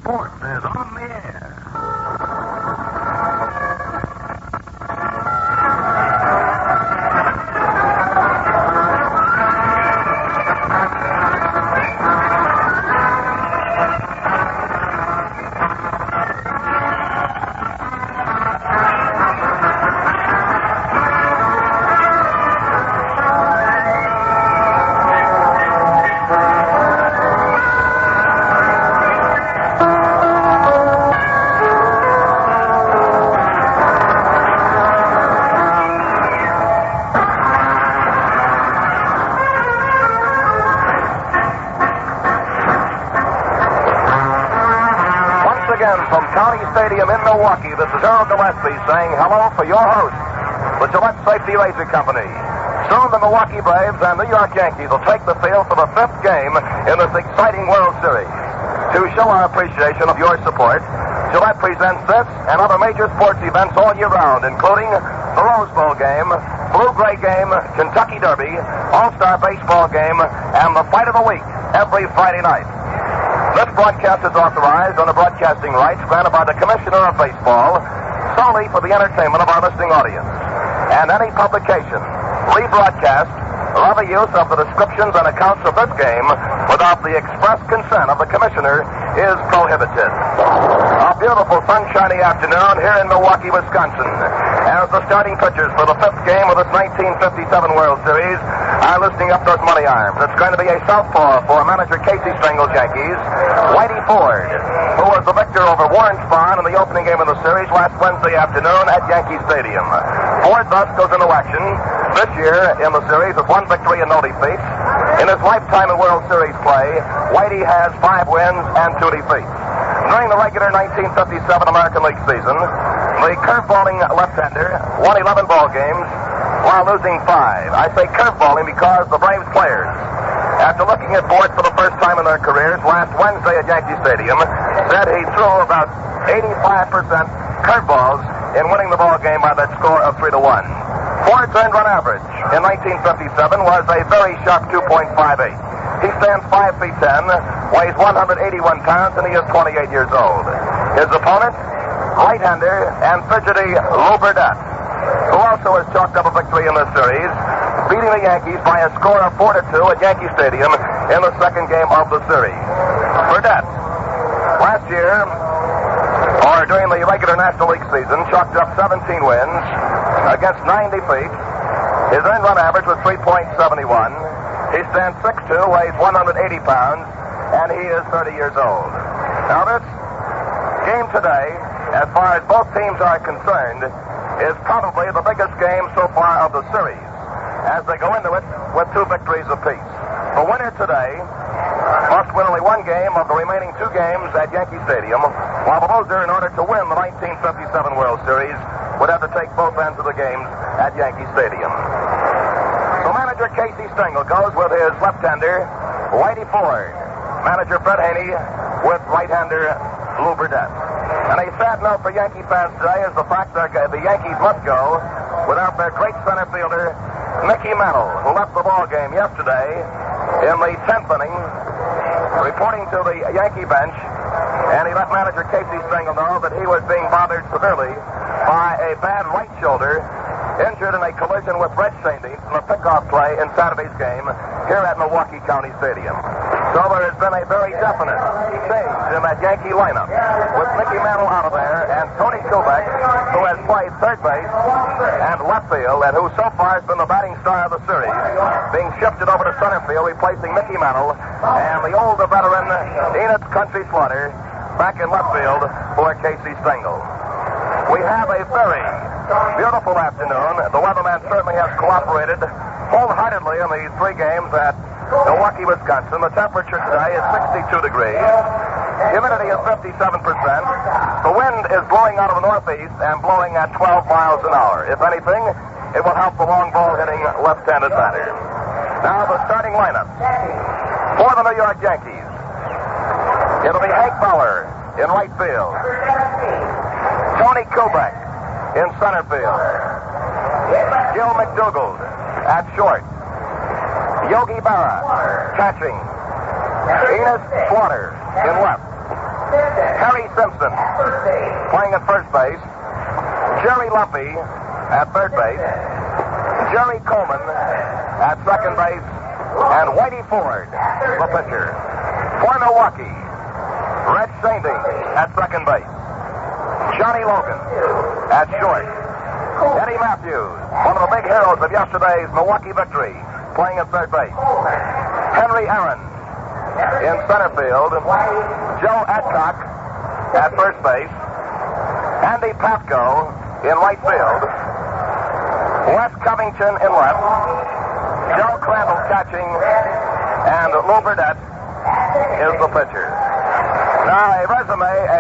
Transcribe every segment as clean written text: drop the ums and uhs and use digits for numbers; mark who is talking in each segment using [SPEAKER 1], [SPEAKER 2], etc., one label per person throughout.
[SPEAKER 1] Sports is on the air.
[SPEAKER 2] From County Stadium in Milwaukee, this is Harold Gillespie saying hello for your host, the Gillette Safety Razor Company. Soon the Milwaukee Braves and New York Yankees will take the field for the fifth game in this exciting World Series. To show our appreciation of your support, Gillette presents this and other major sports events all year round, including the Rose Bowl game, Blue-Gray game, Kentucky Derby, All-Star Baseball game, and the Fight of the Week every Friday night. This broadcast is authorized under broadcasting rights granted by the Commissioner of Baseball solely for the entertainment of our listening audience. And any publication, rebroadcast, or other use of the descriptions and accounts of this game without the express consent of the Commissioner is prohibited. A beautiful sunshiny afternoon here in Milwaukee, Wisconsin, as the starting pitchers for the fifth game of this 1957 World Series are loosening up those money arms. It's going to be a southpaw for manager Casey Stengle's Yankees, Whitey Ford, who was the victor over Warren Spahn in the opening game of the series last Wednesday afternoon at Yankee Stadium. Ford thus goes into action this year in the series with one victory and no defeats. In his lifetime in World Series play, Whitey has 5 wins and 2 defeats. During the regular 1957 American League season, the curveballing left-hander won 11 ball games while losing 5. I say curveballing because the Braves players, after looking at Ford for the first time in their careers last Wednesday at Yankee Stadium, said he threw about 85% curveballs in winning the ball game by that score of 3-1. Ford's earned run average in 1957 was a very sharp 2.58. He stands 5 feet 10, weighs 181 pounds, and he is 28 years old. His opponent, right-hander and fidgety Lew Burdette, who also has chalked up a victory in this series, beating the Yankees by a score of 4-2 at Yankee Stadium in the second game of the series. Burdette, last year, or during the regular National League season, chalked up 17 wins against 9 defeats. His earned run average was 3.71. He stands 6'2", weighs 180 pounds, and he is 30 years old. Now this game today, as far as both teams are concerned, is probably the biggest game so far of the series, as they go into it with 2 victories apiece. The winner today must win only 1 game of the remaining 2 games at Yankee Stadium, while the loser, in order to win the 1957 World Series, would have to take both ends of the games at Yankee Stadium. So manager Casey Stengel goes with his left-hander, Whitey Ford. Manager Fred Haney with right-hander Lew Burdette. And a sad note for Yankee fans today is the fact that the Yankees must go without their great center fielder, Mickey Mantle, who left the ball game yesterday in the 10th inning, reporting to the Yankee bench, and he let manager Casey Stengel know that he was being bothered severely by a bad right shoulder, injured in a collision with Red Shandy in a pickoff play in Saturday's game here at Milwaukee County Stadium. So there has been a very definite change in that Yankee lineup, with Mickey Mantle out of there and Tony Kubek, who has played third base and left field, and who so far has been the batting star of the series, being shifted over to center field, replacing Mickey Mantle, and the older veteran, Enid's Country Slaughter, back in left field for Casey Stengel. We have a very beautiful afternoon. The weatherman certainly has cooperated wholeheartedly in the 3 games at Milwaukee, Wisconsin. The temperature today is 62 degrees. Humidity is 57%. The wind is blowing out of the northeast and blowing at 12 miles an hour. If anything, it will help the long ball hitting left-handed batter. Now the starting lineup for the New York Yankees. It'll be Hank Bauer in right field, Tony Kubek in center field, Gil McDougald at short, Yogi Berra catching, Enos Slaughter in left, Playing at first base, Jerry Lumpy at third base, Jerry Coleman at second base, and Whitey Ford, the pitcher. For Milwaukee, Red Sainting at second base, Johnny Logan at short, Eddie Matthews, one of the big heroes of yesterday's Milwaukee victory, playing at third base, Henry Aaron in center field, Joe Adcock at first base, Andy Patko in right field, Wes Covington in left, Joe Crandall catching, and Lew Burdette is the pitcher. Now, a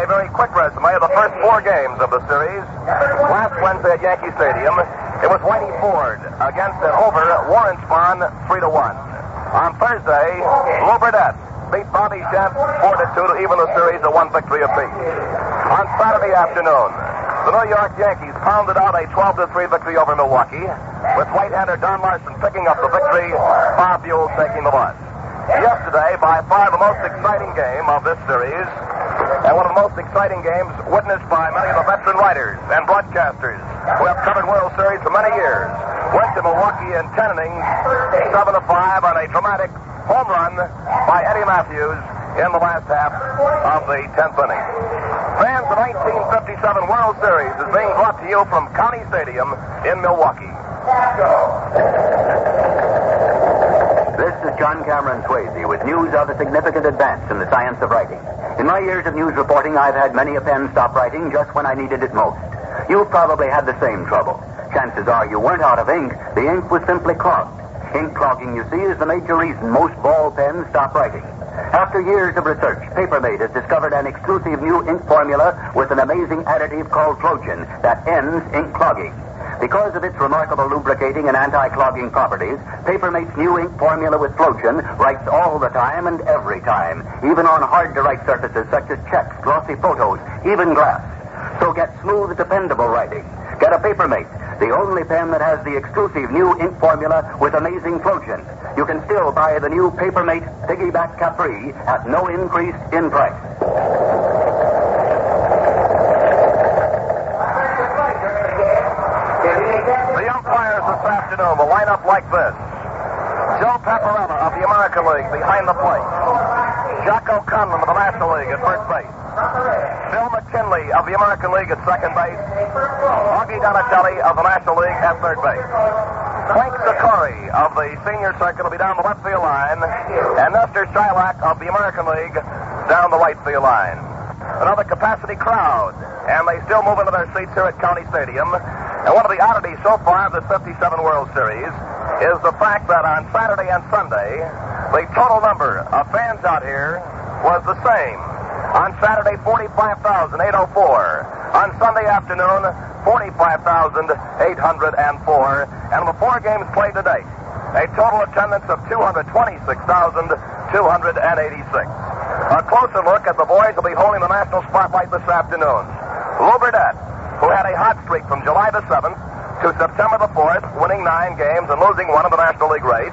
[SPEAKER 2] very quick resume of the first 4 games of the series. Last Wednesday at Yankee Stadium, it was Whitey Ford against and over Warren Spahn 3-1. On Thursday, Lew Burdette beat Bobby Shant 4-2 to even the series at 1 victory apiece. On Saturday afternoon, the New York Yankees pounded out a 12-3 victory over Milwaukee, with right-hander Don Larson picking up the victory, Bob Buell taking the loss. Yesterday, by far the most exciting game of this series, and one of the most exciting games witnessed by many of the veteran writers and broadcasters who have covered World Series for many years, went to Milwaukee in 10 innings, 7-5 on a dramatic home run by Eddie Matthews in the last half of the 10th inning. Fans, the 1957 World Series is being brought to you from County Stadium in Milwaukee.
[SPEAKER 3] This is John Cameron Swayze with news of a significant advance in the science of writing. In my years of news reporting, I've had many a pen stop writing just when I needed it most. You've probably had the same trouble. Chances are you weren't out of ink. The ink was simply clogged. Ink clogging, you see, is the major reason most ball pens stop writing. After years of research, Papermate has discovered an exclusive new ink formula with an amazing additive called Flogen that ends ink clogging. Because of its remarkable lubricating and anti-clogging properties, Papermate's new ink formula with Flogen writes all the time and every time, even on hard-to-write surfaces such as checks, glossy photos, even glass. So get smooth, dependable writing. Get a Papermate, the only pen that has the exclusive new ink formula with amazing Flogen. You can still buy the new Papermate Piggyback Capri at no increase in price.
[SPEAKER 2] The umpires this afternoon will line up like this. Joe Paparella of the American League behind the plate. Jocko Conlon of the National League at first base. Phil McKinley of the American League at second base. Augie Donatelli of the National League at third base. Frank Sikori of the senior circuit will be down the left field line. And Nestor Shilak of the American League down the right field line. Another capacity crowd. And they still move into their seats here at County Stadium. And one of the oddities so far of this 57 World Series is the fact that on Saturday and Sunday, the total number of fans out here was the same. On Saturday, 45,804. On Sunday afternoon, 45,804. And the 4 games played today, a total attendance of 226,286. A closer look at the boys who will be holding the national spotlight this afternoon. Lew Burdette, who had a hot streak from July the 7th to September the 4th, winning 9 games and losing 1 in the National League race.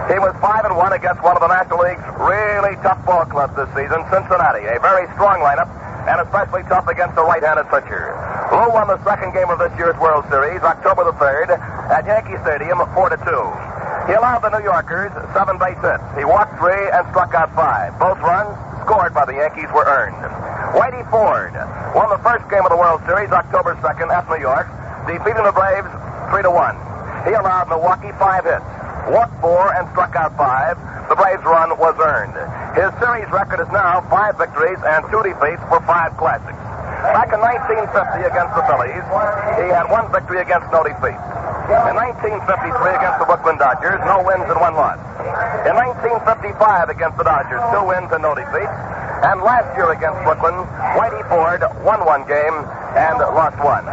[SPEAKER 2] He was 5-1 against one of the National League's really tough ball clubs this season, Cincinnati. A very strong lineup, and especially tough against the right-handed pitcher. Lew won the second game of this year's World Series, October the 3rd, at Yankee Stadium, 4-2. He allowed the New Yorkers 7 base hits. He walked 3 and struck out 5. Both runs scored by the Yankees were earned. Whitey Ford won the first game of the World Series, October 2nd, at New York, defeating the Braves 3-1. He allowed Milwaukee 5 hits, walked 4 and struck out 5. The Braves' run was earned. His series record is now 5 victories and 2 defeats for 5 classics. Back in 1950 against the Phillies, he had 1 victory against no defeats. In 1953 against the Brooklyn Dodgers, no wins and 1 loss. In 1955 against the Dodgers, 2 wins and no defeats. And last year against Brooklyn, Whitey Ford won 1 game and lost 1.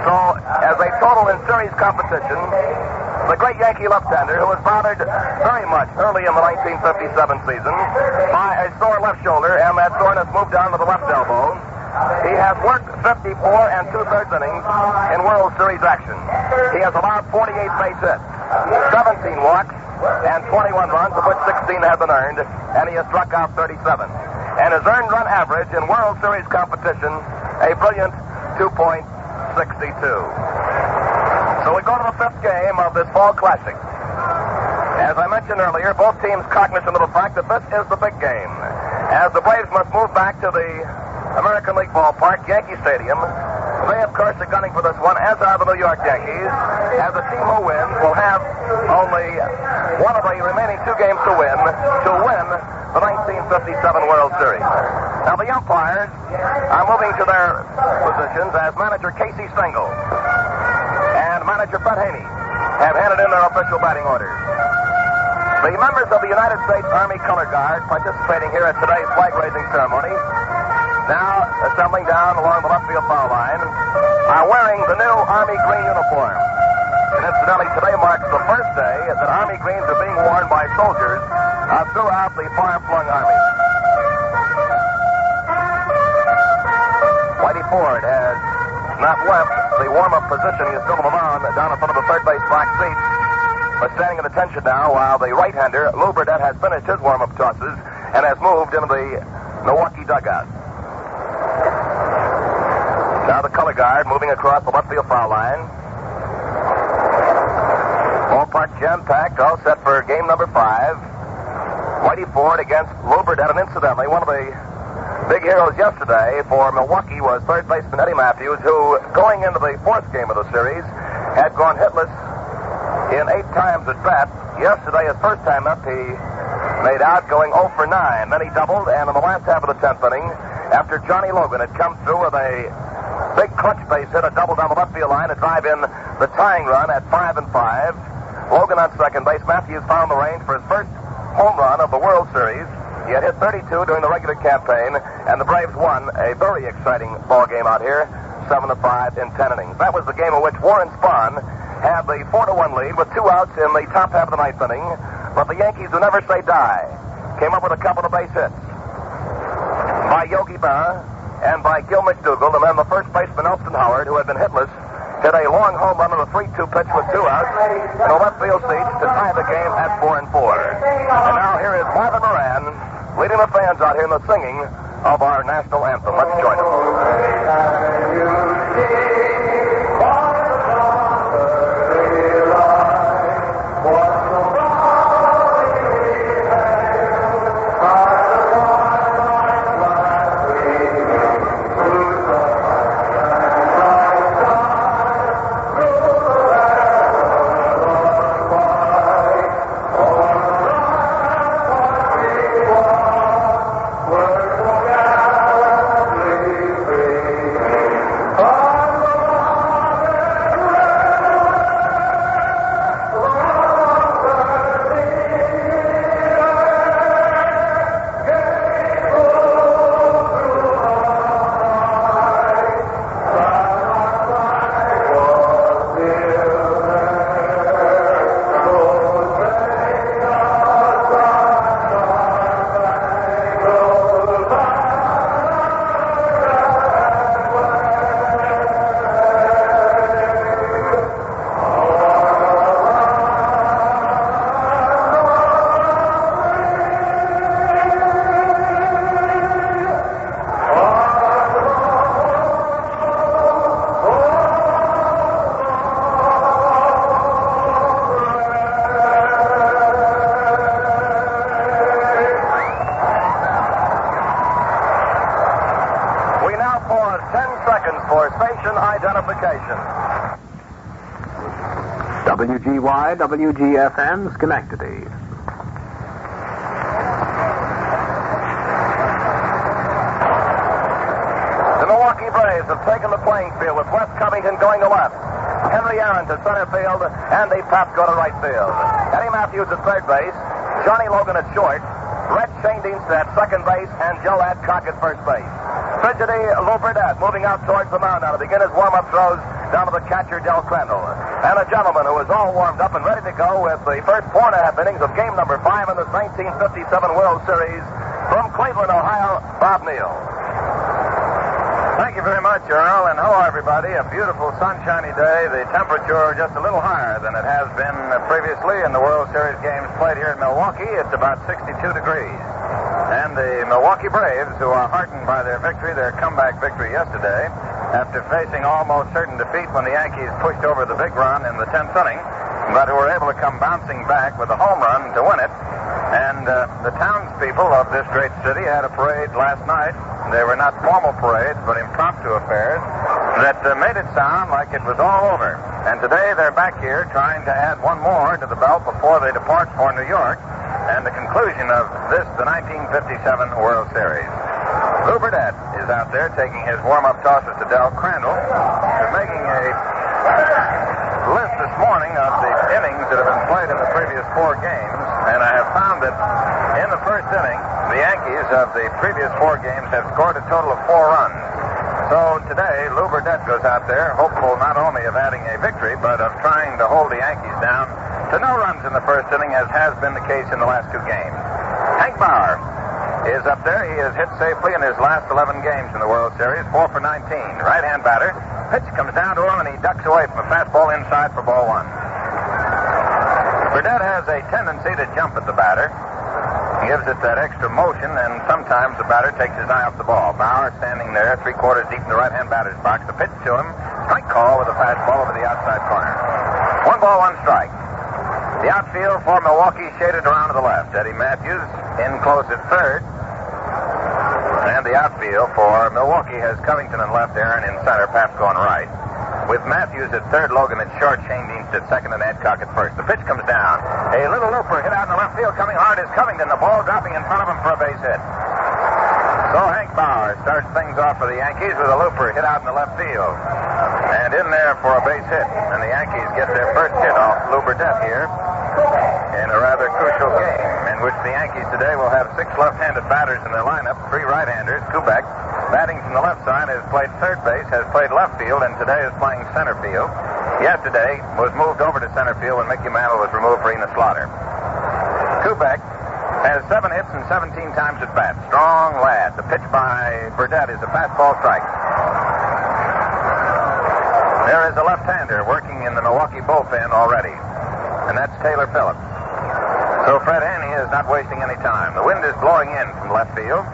[SPEAKER 2] So, as a total in series competition, the great Yankee left-hander, who was bothered very much early in the 1957 season by a sore left shoulder, and that soreness moved down to the left elbow, he has worked 54 and 2/3 innings in World Series action. He has allowed 48 base hits, 17 walks, and 21 runs, of which 16 have been earned, and he has struck out 37. And his earned run average in World Series competition a brilliant 2.62. So we go to the fifth game of this fall classic. As I mentioned earlier, both teams cognizant of the fact that this is the big game. As the Braves must move back to the American League ballpark, Yankee Stadium, they, of course, are gunning for this one, as are the New York Yankees. As the team who wins will have only one of the remaining two games to win the 1957 World Series. Now, the umpires are moving to their positions as manager Casey Stengel and manager Fred Haney have handed in their official batting orders. The members of the United States Army Color Guard participating here at today's flag-raising ceremony, now assembling down along the left field foul line, are wearing the new Army green uniform. And incidentally, today marks the first day that Army greens are being worn by soldiers throughout the far-flung Army. Whitey Ford has not left the warm-up position. He is still on the mound down in front of the third base box seat, but standing at attention now while the right-hander, Lew Burdette, has finished his warm-up tosses and has moved into the Milwaukee dugout. Now the color guard moving across the left field foul line. Ballpark jam-packed, all set for game number 5. Whitey Ford against Lew Burdette, and incidentally, one of the big heroes yesterday for Milwaukee was third baseman Eddie Matthews, who, going into the fourth game of the series, had gone hitless in 8 times at bat. Yesterday, his first time up, he made out going 0 for 9. Then he doubled, and in the last half of the 10th inning, after Johnny Logan had come through with a big clutch base hit, a double down the left field line to drive in the tying run at 5-5. Logan on second base. Matthews found the range for his first home run of the World Series. He had hit 32 during the regular campaign, and the Braves won a very exciting ball game out here, 7-5 in 10 innings. That was the game in which Warren Spahn had the 4-1 lead with 2 outs in the top half of the 9th inning, but the Yankees, who never say die, came up with a couple of base hits by Yogi Berra and by Gil McDougall, and then the first baseman, Elston Howard, who had been hitless, hit a long home run on a 3-2 pitch with 2 outs in the left field seats to tie the game at 4-4. And now here is Marvin Moran leading the fans out here in the singing of our national anthem. Let's join him.
[SPEAKER 4] WGY, WGFN, Schenectady.
[SPEAKER 2] The Milwaukee Braves have taken the playing field with Wes Covington going to left, Henry Aaron to center field, and Andy Papko to right field. Eddie Matthews at third base, Johnny Logan at short, Red Schoendienst at second base, and Joe Adcock at first base. Tragedy, Lew Burdette moving out towards the mound now to begin his warm-up throws down to the catcher, Del Crandall. And a gentleman who is all warmed up and ready to go with the first 4.5 innings of game number 5 in this 1957 World Series from Cleveland, Ohio, Bob Neal.
[SPEAKER 5] Thank you very much, Earl, and hello, everybody. A beautiful, sunshiny day. The temperature just a little higher than it has been previously in the World Series games played here in Milwaukee. It's about 62 degrees. And the Milwaukee Braves, who are heartened by their victory, their comeback victory yesterday, after facing almost certain defeat when the Yankees pushed over the big run in the 10th inning, but who were able to come bouncing back with a home run to win it. And the townspeople of this great city had a parade last night. They were not formal parades, but impromptu affairs that made it sound like it was all over. And today they're back here trying to add one more to the belt before they depart for New York and the conclusion of the 1957 World Series. Lew Burdette is out there taking his warm-up tosses to Del Crandall. They're making a list this morning of the innings that have been played in the previous 4 games, and I have found that in the first inning, the Yankees of the previous 4 games have scored a total of 4 runs. So today, Lew Burdette goes out there hopeful not only of adding a victory, but of trying to hold the Yankees down to no runs in the first inning, as has been the case in the last 2 games. Hank Bauer is up there. He has hit safely in his last 11 games in the World Series, 4 for 19. Right-hand batter. Pitch comes down to him, and he ducks away from a fastball inside for ball 1. Burdette has a tendency to jump at the batter. Gives it that extra motion, and sometimes the batter takes his eye off the ball. Bauer standing there, 3/4 deep in the right-hand batter's box. The pitch to him, strike call with a fastball over the outside corner. 1 ball, 1 strike. The outfield for Milwaukee shaded around to the left. Eddie Matthews in close at third. And the outfield for Milwaukee has Covington in left, Aaron in center, Papsko in right. With Matthews at third, Logan at short, Shane Deans at second, and Adcock at first. The pitch comes down. A little looper hit out in the left field. Coming hard is Covington. The ball dropping in front of him for a base hit. So Hank Bauer starts things off for the Yankees with a looper hit out in the left field. And in there for a base hit. And the Yankees get their first hit off Lew Burdette here in a rather crucial game in which the Yankees today will have 6 left-handed batters in their lineup, 3 right-handers. Kubek, batting from the left side, has played third base, has played left field, and today is playing center field. Yesterday was moved over to center field when Mickey Mantle was removed for Enos Slaughter. Kubek has 7 hits and 17 times at bat. Strong lad. The pitch by Burdette is a fastball strike. There is a left-hander working in the Milwaukee bullpen already, and that's Taylor Phillips. So Fred Haney is not wasting any time. The wind is blowing in from left field.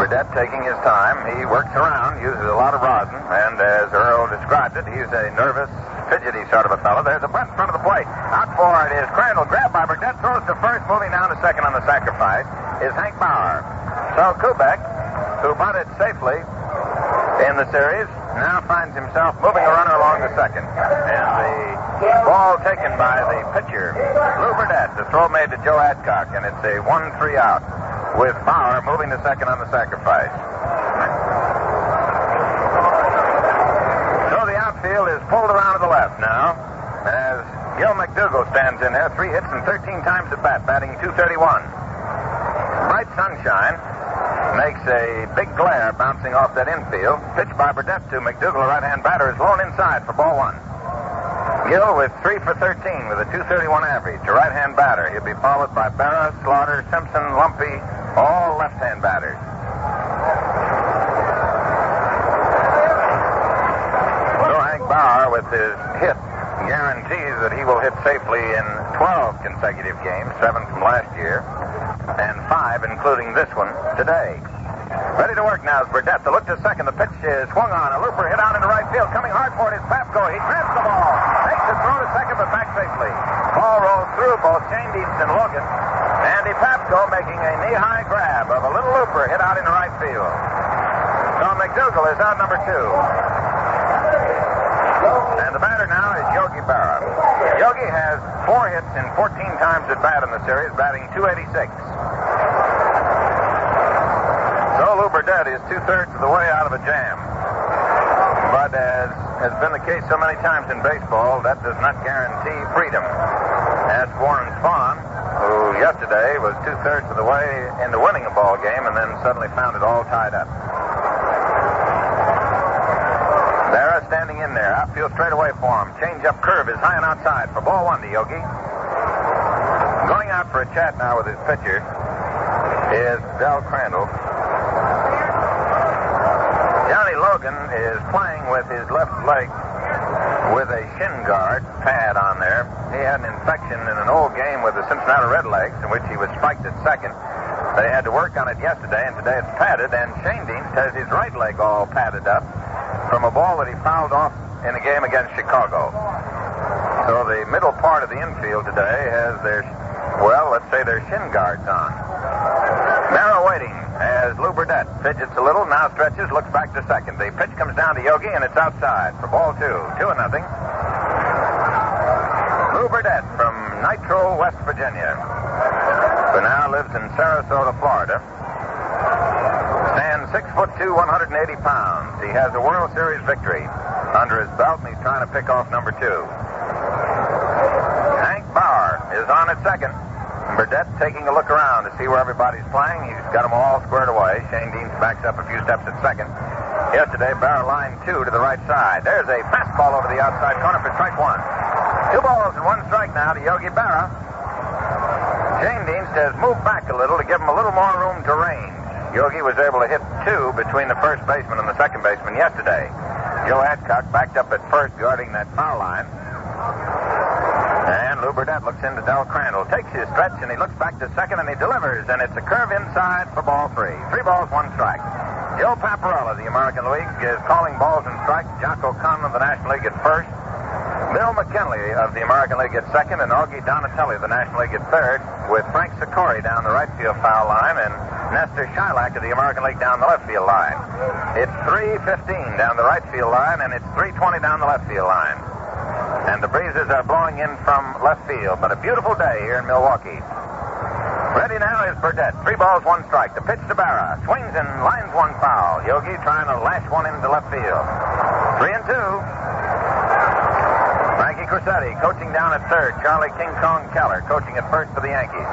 [SPEAKER 5] Burdette taking his time. He works around, uses a lot of rosin, and as Earl described it, he's a nervous, fidgety sort of a fellow. There's a bunt in front of the plate. Out for it is Crandall. Grabbed by Burdette, throws to first, moving down to second on the sacrifice is Hank Bauer. So Kubek, who bunted safely in the series, now finds himself moving a runner along the second. And the ball taken by the pitcher, Lew Burdette. The throw made to Joe Adcock, and it's a 1-3 out with Bauer moving to second on the sacrifice. So the outfield is pulled around to the left now as Gil McDougall stands in there, 3 hits and 13 times at bat, batting .231. Bright sunshine makes a big glare bouncing off that infield. Pitch by Burdette to McDougall, a right-hand batter, is blown inside for ball 1. Gill with 3 for 13 with a .231 average, a right-hand batter. He'll be followed by Berra, Slaughter, Simpson, Lumpy, all left-hand batters. So Hank Bauer, with his hit, guarantees that he will hit safely in 12 consecutive games, 7 from last year, and 5, including this one, today. Ready to work now is Burdette. The look to second. The pitch is swung on. A looper hit out into right field. Coming hard for it is Papsko. He grabs the ball. Makes the throw to second, but back safely. Ball rolls through both Shane Deans and Logan. Andy Papsko making a knee-high grab of a little looper hit out into right field. So McDougall is out number 2. And the batter now is Yogi Berra. Yogi has 4 hits and 14 times at bat in the series, batting .286. So Lew Burdette is 2/3 of the way out of a jam. But as has been the case so many times in baseball, that does not guarantee freedom. Ask Warren Spahn, who yesterday was 2/3 of the way into winning a ball game and then suddenly found it all tied up. Berra standing in there. Outfield straight away for him. Change-up curve is high and outside for ball 1 to Yogi. Going out for a chat now with his pitcher is Del Crandall. Johnny Logan is playing with his left leg with a shin guard pad on there. He had an infection in an old game with the Cincinnati Redlegs in which he was spiked at second. They had to work on it yesterday, and today it's padded, and Shane Deans has his right leg all padded up from a ball that he fouled off in a game against Chicago. So the middle part of the infield today has their, let's say their shin guards on. Mara waiting as Lew Burdette fidgets a little, now stretches, looks back to second. The pitch comes down to Yogi, and it's outside for ball 2. 2-0. Lew Burdette from Nitro, West Virginia, who now lives in Sarasota, Florida. Stands 6'2", 180 pounds. He has a World Series victory under his belt, and he's trying to pick off number 2. Hank Bauer is on at second. Burdette taking a look around to see where everybody's playing. He's got them all squared away. Shane Deans backs up a few steps at second. Yesterday, Bauer line 2 to the right side. There's a fastball over the outside corner for strike 1. 2 balls and 1 strike now to Yogi Berra. Shane Deans has moved back a little to give him a little more room to range. Yogi was able to hit 2 between the first baseman and the second baseman yesterday. Joe Adcock backed up at first guarding that foul line. And Lew Burdette looks into Del Crandall, takes his stretch, and he looks back to second, and he delivers, and it's a curve inside for ball 3. 3 balls, 1 strike. Joe Paparella of the American League is calling balls and strikes. Jocko Conlon of the National League at first. Bill McKinley of the American League at second, and Augie Donatelli of the National League at third, with Frank Sikori down the right field foul line, and Nestor Shylock of the American League down the left field line. It's 3:15 down the right field line, and it's 3:20 down the left field line. And the breezes are blowing in from left field, but a beautiful day here in Milwaukee. Ready now is Burdette. 3 balls, 1 strike. The pitch to Berra. Swings and lines 1 foul. Yogi trying to lash one into left field. 3-2. Frankie Crosetti coaching down at third. Charlie King Kong Keller coaching at first for the Yankees.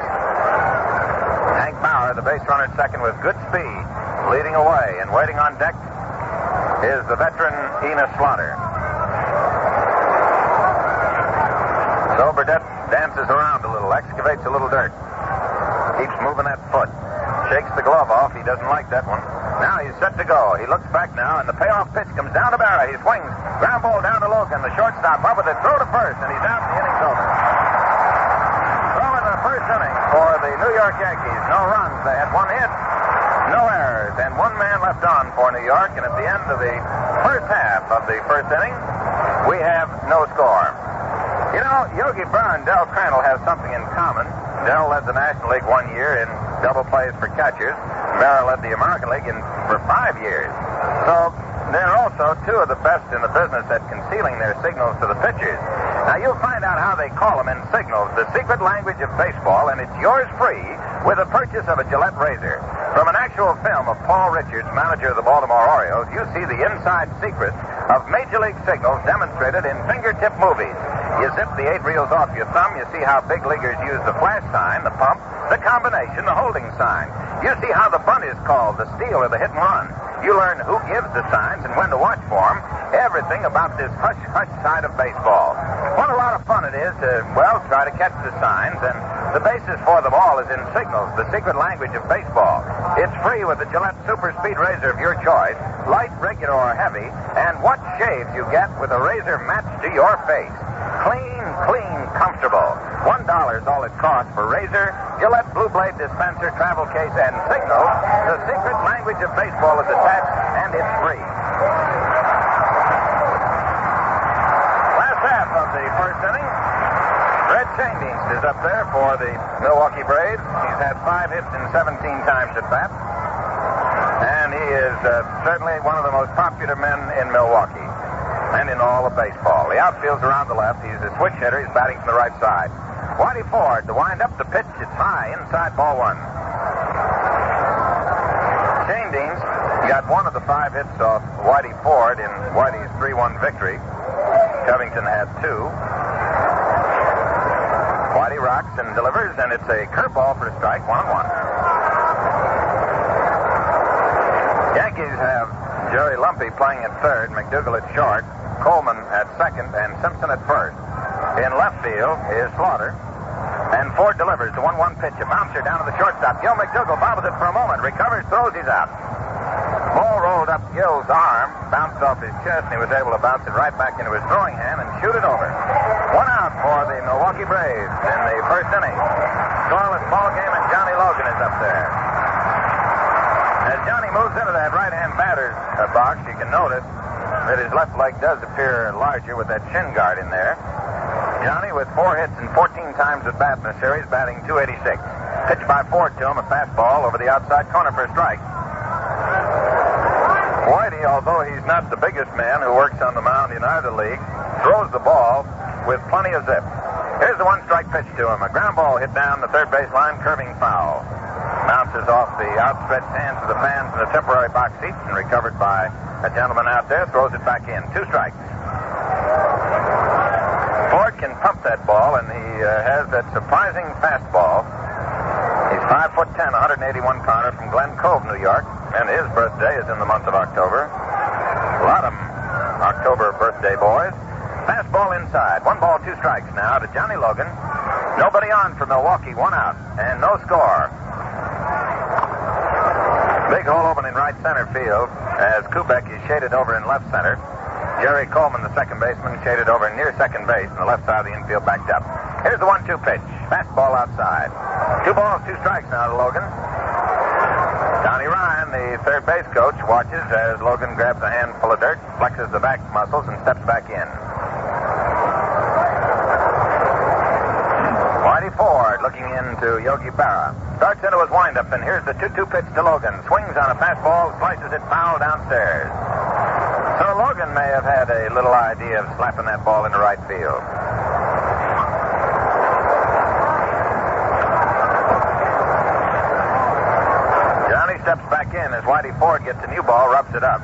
[SPEAKER 5] Hank Bauer, the base runner at second with good speed, leading away. And waiting on deck is the veteran Enos Slaughter. So Burdette dances around a little, excavates a little dirt. Keeps moving that foot. Shakes the glove off. He doesn't like that one. Now he's set to go. He looks back now, and the payoff pitch comes down to Berra. He swings. Ground ball down to Logan. The shortstop up with it. Throw to first, and he's out. The inning's over. So in the first inning for the New York Yankees, no runs. They had 1 hit, no errors, and 1 man left on for New York. And at the end of the first half of the first inning, we have no score. You know, Yogi Berra and Del Crandall have something in common. Del led the National League 1 year in double plays for catchers. Berra led the American League for 5 years. So they're also 2 of the best in the business at concealing their signals to the pitchers. Now, you'll find out how they call them in signals, the secret language of baseball, and it's yours free with the purchase of a Gillette razor. From an actual film of Paul Richards, manager of the Baltimore Orioles, you see the inside secrets of Major League signals demonstrated in fingertip movies. You zip the 8 reels off your thumb, you see how big leaguers use the flash sign, the pump, the combination, the holding sign. You see how the bunt is called, the steal or the hit and run. You learn who gives the signs and when to watch for them. Everything about this hush-hush side of baseball. What a lot of fun it is to, try to catch the signs, and the basis for them all is in signals, the secret language of baseball. It's free with the Gillette Super Speed Razor of your choice, light, regular, or heavy, and what shaves you get with a razor matched to your face. Clean, comfortable. $1 is all it costs for razor, Gillette Blue Blade dispenser, travel case, and signal. The secret language of baseball is attached, and it's free. Last half of the first inning. Red Shane Deans is up there for the Milwaukee Braves. He's had 5 hits in 17 times at bat. And he is certainly one of the most popular men in Milwaukee and in all of baseball. The outfield's around the left. He's a switch hitter. He's batting from the right side. Whitey Ford to wind up the pitch. It's high inside ball 1. Shane Deans got 1 of the 5 hits off Whitey Ford in Whitey's 3-1 victory. Covington had 2. Whitey rocks and delivers, and it's a curveball for a strike, 1-1. Yankees have Jerry Lumpy playing at third, McDougal at short, Coleman at second, and Simpson at first. In left field is Slaughter, and Ford delivers the 1-1 pitch, a bouncer down to the shortstop. Gil McDougal bobbles it for a moment, recovers, throws, he's out. ball rolled up Gill's arm, bounced off his chest, and he was able to bounce it right back into his throwing hand and shoot it over. 1 out for the Milwaukee Braves in the first inning. Scoreless ball game, and Johnny Logan is up there. As Johnny moves into that right-hand batter's box, you can notice that his left leg does appear larger with that shin guard in there. Johnny with 4 hits and 14 times at bat in the series, batting .286. Pitched by Ford to him, a fastball over the outside corner for a strike. Whitey, although he's not the biggest man who works on the mound in either league, throws the ball with plenty of zip. Here's the 1-strike pitch to him. A ground ball hit down the third base line, curving foul. Bounces off the outstretched hands of the fans in the temporary box seats and recovered by a gentleman out there, throws it back in. 2 strikes. Ford can pump that ball, and he has that surprising fastball. He's 5'10", 181-pounder from Glen Cove, New York, and his birthday is in the month of October. A lot of October birthday boys. Fastball inside. 1 ball, 2 strikes now to Johnny Logan. Nobody on for Milwaukee. 1 out and no score. Big hole open in right center field as Kubek is shaded over in left center. Jerry Coleman, the second baseman, shaded over near second base, and the left side of the infield backed up. Here's the 1-2 pitch. Fastball outside. 2 balls, 2 strikes now to Logan. Donnie Ryan, the third base coach, watches as Logan grabs a handful of dirt, flexes the back muscles, and steps back in. Whitey Ford looking into Yogi Berra. Starts into his windup, and here's the 2-2 pitch to Logan. Swings on a fastball, slices it foul downstairs. So Logan may have had a little idea of slapping that ball into right field. Johnny steps back in as Whitey Ford gets a new ball, rubs it up.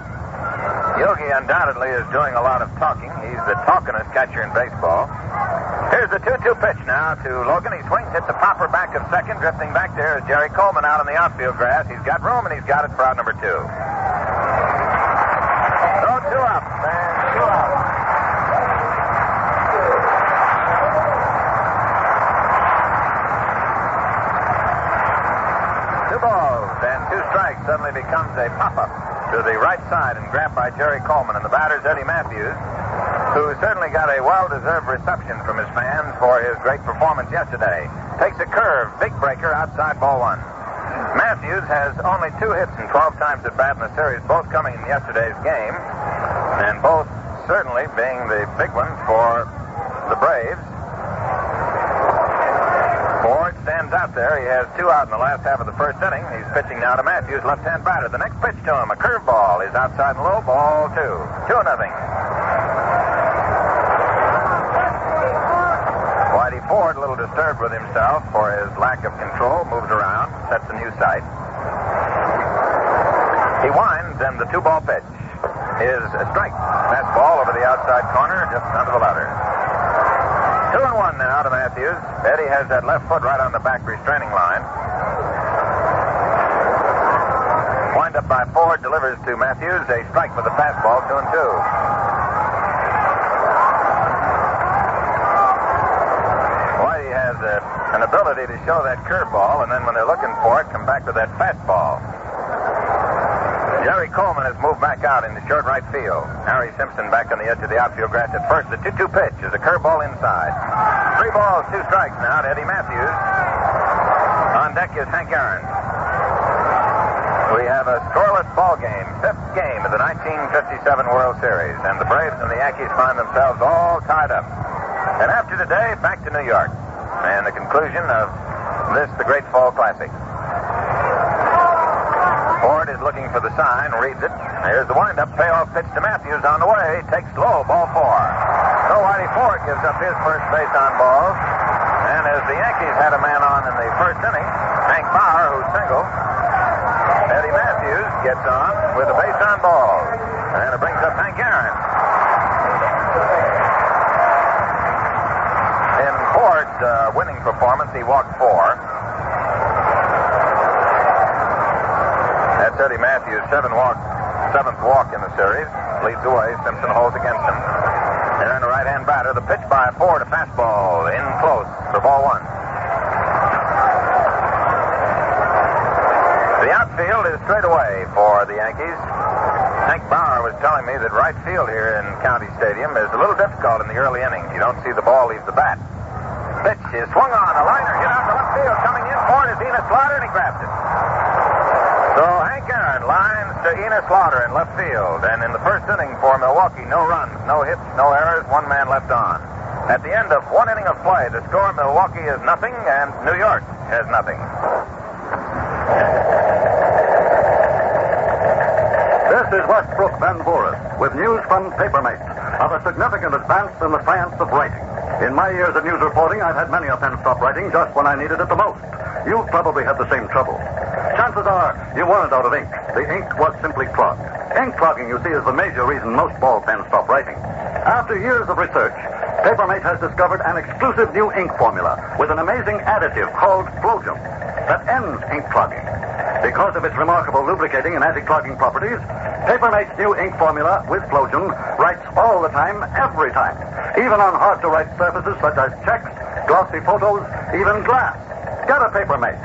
[SPEAKER 5] Yogi undoubtedly is doing a lot of talking. He's the talkingest catcher in baseball. Here's the 2-2 pitch now to Logan. He swings, hits the popper back of second. Drifting back there is Jerry Coleman out on the outfield grass. He's got room, and he's got it for out number 2. So 2 up, and 2 out. Two balls and 2 strikes suddenly becomes a pop-up to the right side and grabbed by Jerry Coleman. And the batter's Eddie Matthews, who certainly got a well-deserved reception from his fans for his great performance yesterday. Takes a curve, big breaker, outside ball 1. Matthews has only 2 hits and 12 times at bat in the series, both coming in yesterday's game, and both certainly being the big ones for the Braves. Ford stands out there. He has 2 out in the last half of the first inning. He's pitching now to Matthews, left-hand batter. The next pitch to him, a curveball, is outside and low, ball 2. 2-0. Whitey Ford, a little disturbed with himself for his lack of control, moves around, sets a new sight. He winds, and the 2-ball pitch is a strike. Fastball over the outside corner, just under the letter. 2-1 now to Matthews. Eddie has that left foot right on the back restraining line. Wind up by Ford, delivers to Matthews. A strike with the fastball, 2-2. An ability to show that curveball, and then when they're looking for it, come back with that fastball. Jerry Coleman has moved back out into short right field. Harry Simpson back on the edge of the outfield grass at first. The 2-2 pitch is a curveball inside. 3 balls, 2 strikes now to Eddie Matthews. On deck is Hank Aaron. We have a scoreless ball game, 5th game of the 1957 World Series, and the Braves and the Yankees find themselves all tied up. And after today, back to New York. And the conclusion of this, the Great Fall Classic. Ford is looking for the sign, reads it. Here's the wind-up payoff pitch to Matthews on the way. Takes low, ball 4. So Whitey Ford gives up his first base on balls. And as the Yankees had a man on in the first inning, Hank Bauer, who singled, Eddie Matthews gets on with a base on balls. And it brings up Hank Aaron. Ford's winning performance, he walked 4. That's Eddie Matthews' 7th walk in the series. Leads the way. Simpson holds against him. There in the right-hand batter, the pitch by Ford, a fastball in close for ball 1. The outfield field is straight away for the Yankees. Hank Bauer was telling me that right field here in County Stadium is a little difficult in the early innings. You don't see the ball leave the bat. Pitch is swung on. A liner hit out to left field. Coming in for it is Enos Slaughter, and he grabs it. So Hank Aaron lines to Enos Slaughter in left field. And in the first inning for Milwaukee, no runs, no hits, no errors, one man left on. At the end of one inning of play, the score, Milwaukee is nothing and New York has nothing.
[SPEAKER 2] This is Westbrook Van Boris with news from Papermate of a significant advance in the science of writing. In my years of news reporting, I've had many a pen stop writing just when I needed it the most. You've probably had the same trouble. Chances are you weren't out of ink. The ink was simply clogged. Ink clogging, you see, is the major reason most ball pens stop writing. After years of research, Papermate has discovered an exclusive new ink formula with an amazing additive called Flogium that ends ink clogging. Because of its remarkable lubricating and anti-clogging properties, Papermate's new ink formula with Flogium writes all the time, every time, even on hard-to-write surfaces such as checks, glossy photos, even glass. Get a Papermate,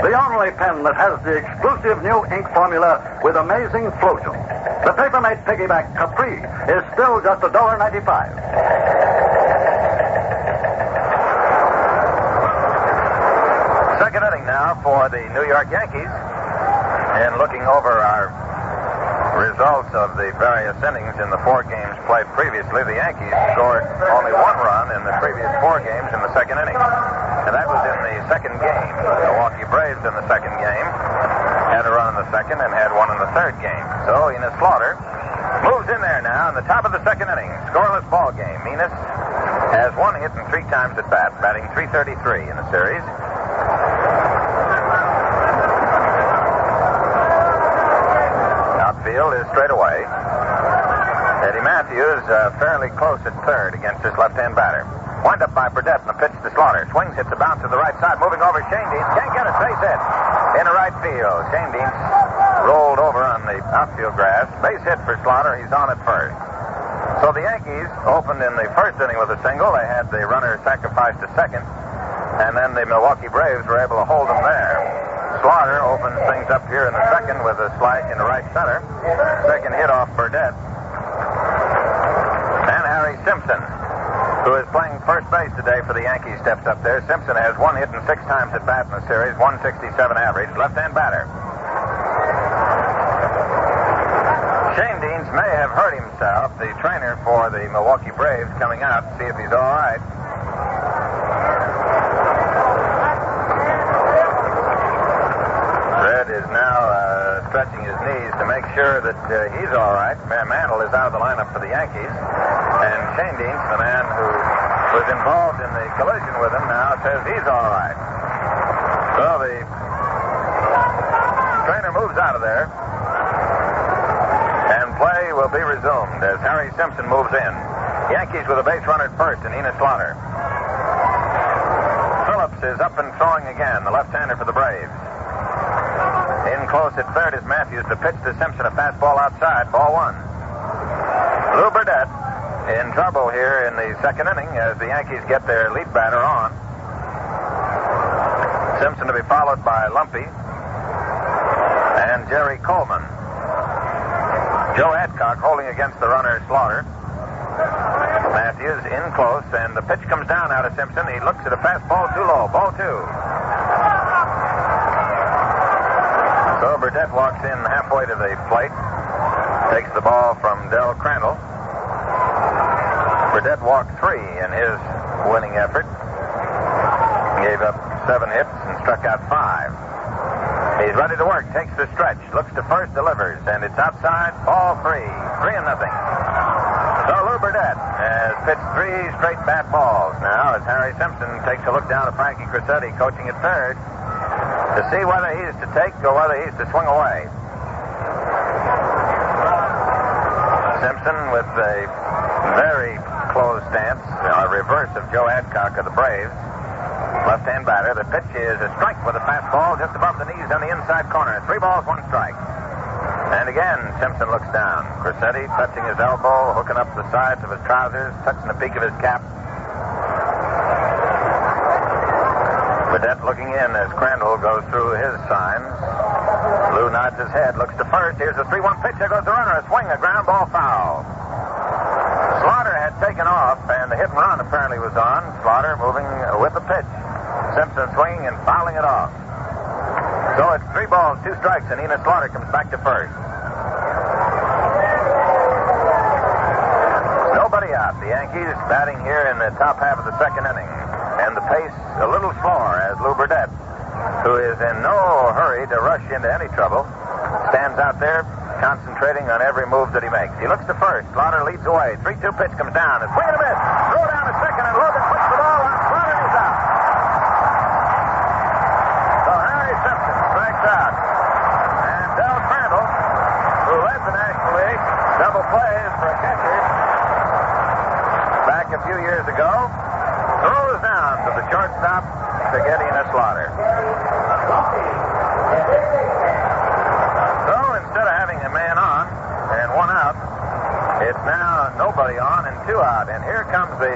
[SPEAKER 2] the only pen that has the exclusive new ink formula with amazing Flogium. The Papermate Piggyback Capri is still just $1.95.
[SPEAKER 5] Second inning now for the New York Yankees. And looking over our results of the various innings in the 4 games played previously, the Yankees scored only 1 run in the previous 4 games in the second inning. And that was in the second game. The Milwaukee Braves in the second game had a run in the second and had one in the third game. So Enos Slaughter moves in there now in the top of the second inning. Scoreless ball game. Enos has 1 hit and 3 times at bat, batting .333 in the series. Outfield is straight away. Eddie Matthews fairly close at third against this left-hand batter. Wind up by Burdette and the pitch to Slaughter. Swings, hits a bounce to the right side, moving over Shane Deans. Can't get it, base hit. In the right field. Shane Deans rolled over on the outfield grass. Base hit for Slaughter. He's on at first. So the Yankees opened in the first inning with a single. They had the runner sacrificed to second. And then the Milwaukee Braves were able to hold them there. Slaughter opens things up here in the second with a slash in the right center. Second hit off Burdette. And Harry Simpson, who is playing first base today for the Yankees, steps up there. Simpson has 1 hit and 6 times at bat in the series, 167 average, left-hand batter. Shane Deans may have hurt himself. The trainer for the Milwaukee Braves coming out to see if he's all right. Fred is now stretching his knees to make sure that he's all right. Mantle is out of the lineup for the Yankees. And Shane Deans, the man who was involved in the collision with him, now says he's all right. So the trainer moves out of there. And play will be resumed as Harry Simpson moves in. Yankees with a base runner at first and Enos Slaughter. Phillips is up and throwing again, the left-hander for the Braves. In close at third is Matthews. The pitch to Simpson, a fastball outside, ball 1. Lew Burdette in trouble here in the second inning as the Yankees get their lead batter on. Simpson to be followed by Lumpy and Jerry Coleman. Joe Adcock holding against the runner Slaughter. Matthews in close, and the pitch comes down out of Simpson. He looks at a fastball too low, ball 2. So Burdette walks in halfway to the plate, takes the ball from Del Crandall. Burdette walked 3 in his winning effort. Gave up 7 hits and struck out 5. He's ready to work, takes the stretch, looks to first, delivers, and it's outside, ball 3. 3-0. So Lew Burdette has pitched 3 straight bat balls now as Harry Simpson takes a look down at Frankie Crissetti coaching at third to see whether he's to take or whether he's to swing away. Simpson with a very close stance, a reverse of Joe Adcock of the Braves. Left-hand batter. The pitch is a strike with a fastball just above the knees on the inside corner. 3 balls, 1 strike. And again, Simpson looks down. Crissetti touching his elbow, hooking up the sides of his trousers, touching the peak of his cap. Burdette looking in as Crandall goes through his signs. Lew nods his head, looks to first. Here's a 3-1 pitch. There goes the runner. A swing, a ground ball foul. Slaughter had taken off, and the hit and run apparently was on. Slaughter moving with the pitch. Simpson swinging and fouling it off. So it's 3 balls, 2 strikes, and Enos Slaughter comes back to first. Nobody out. The Yankees batting here in the top half of the second inning. And the pace a little slower as Lew Burdette, who is in no hurry to rush into any trouble, stands out there concentrating on every move that he makes. He looks to first. Slaughter leads away. 3-2 pitch comes down. A swing and a miss. Throw down to second, and Logan puts the ball on Slaughter, and he's out. So Harry Simpson strikes out. And Del Crandall, who led the National League double plays for a catcher back a few years ago, throws down to the shortstop to get Enos Slaughter. So instead of having a man on and 1 out, it's now nobody on and 2 out. And here comes the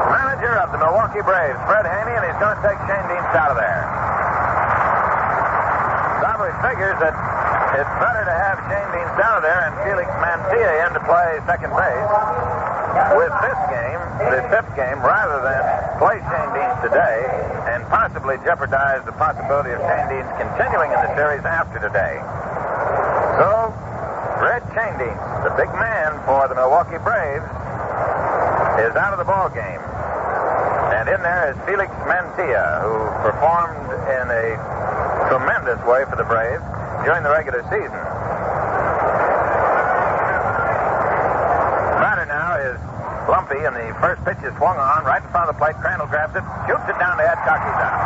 [SPEAKER 5] manager of the Milwaukee Braves, Fred Haney, and he's going to take Shane Deans out of there. Probably figures that it's better to have Shane Deans out of there and Felix Mantilla in to play second base with this game, the 5th game, rather than play Shane Deans today and possibly jeopardize the possibility of Shane Deans continuing in the series after today. So, Red Shane Deans, the big man for the Milwaukee Braves, is out of the ball game. And in there is Felix Mantilla, who performed in a tremendous way for the Braves during the regular season. Batter now is Lumpy, and the first pitch is swung on right in front of the plate. Crandall grabs it, shoots it down to Adcock. He's out.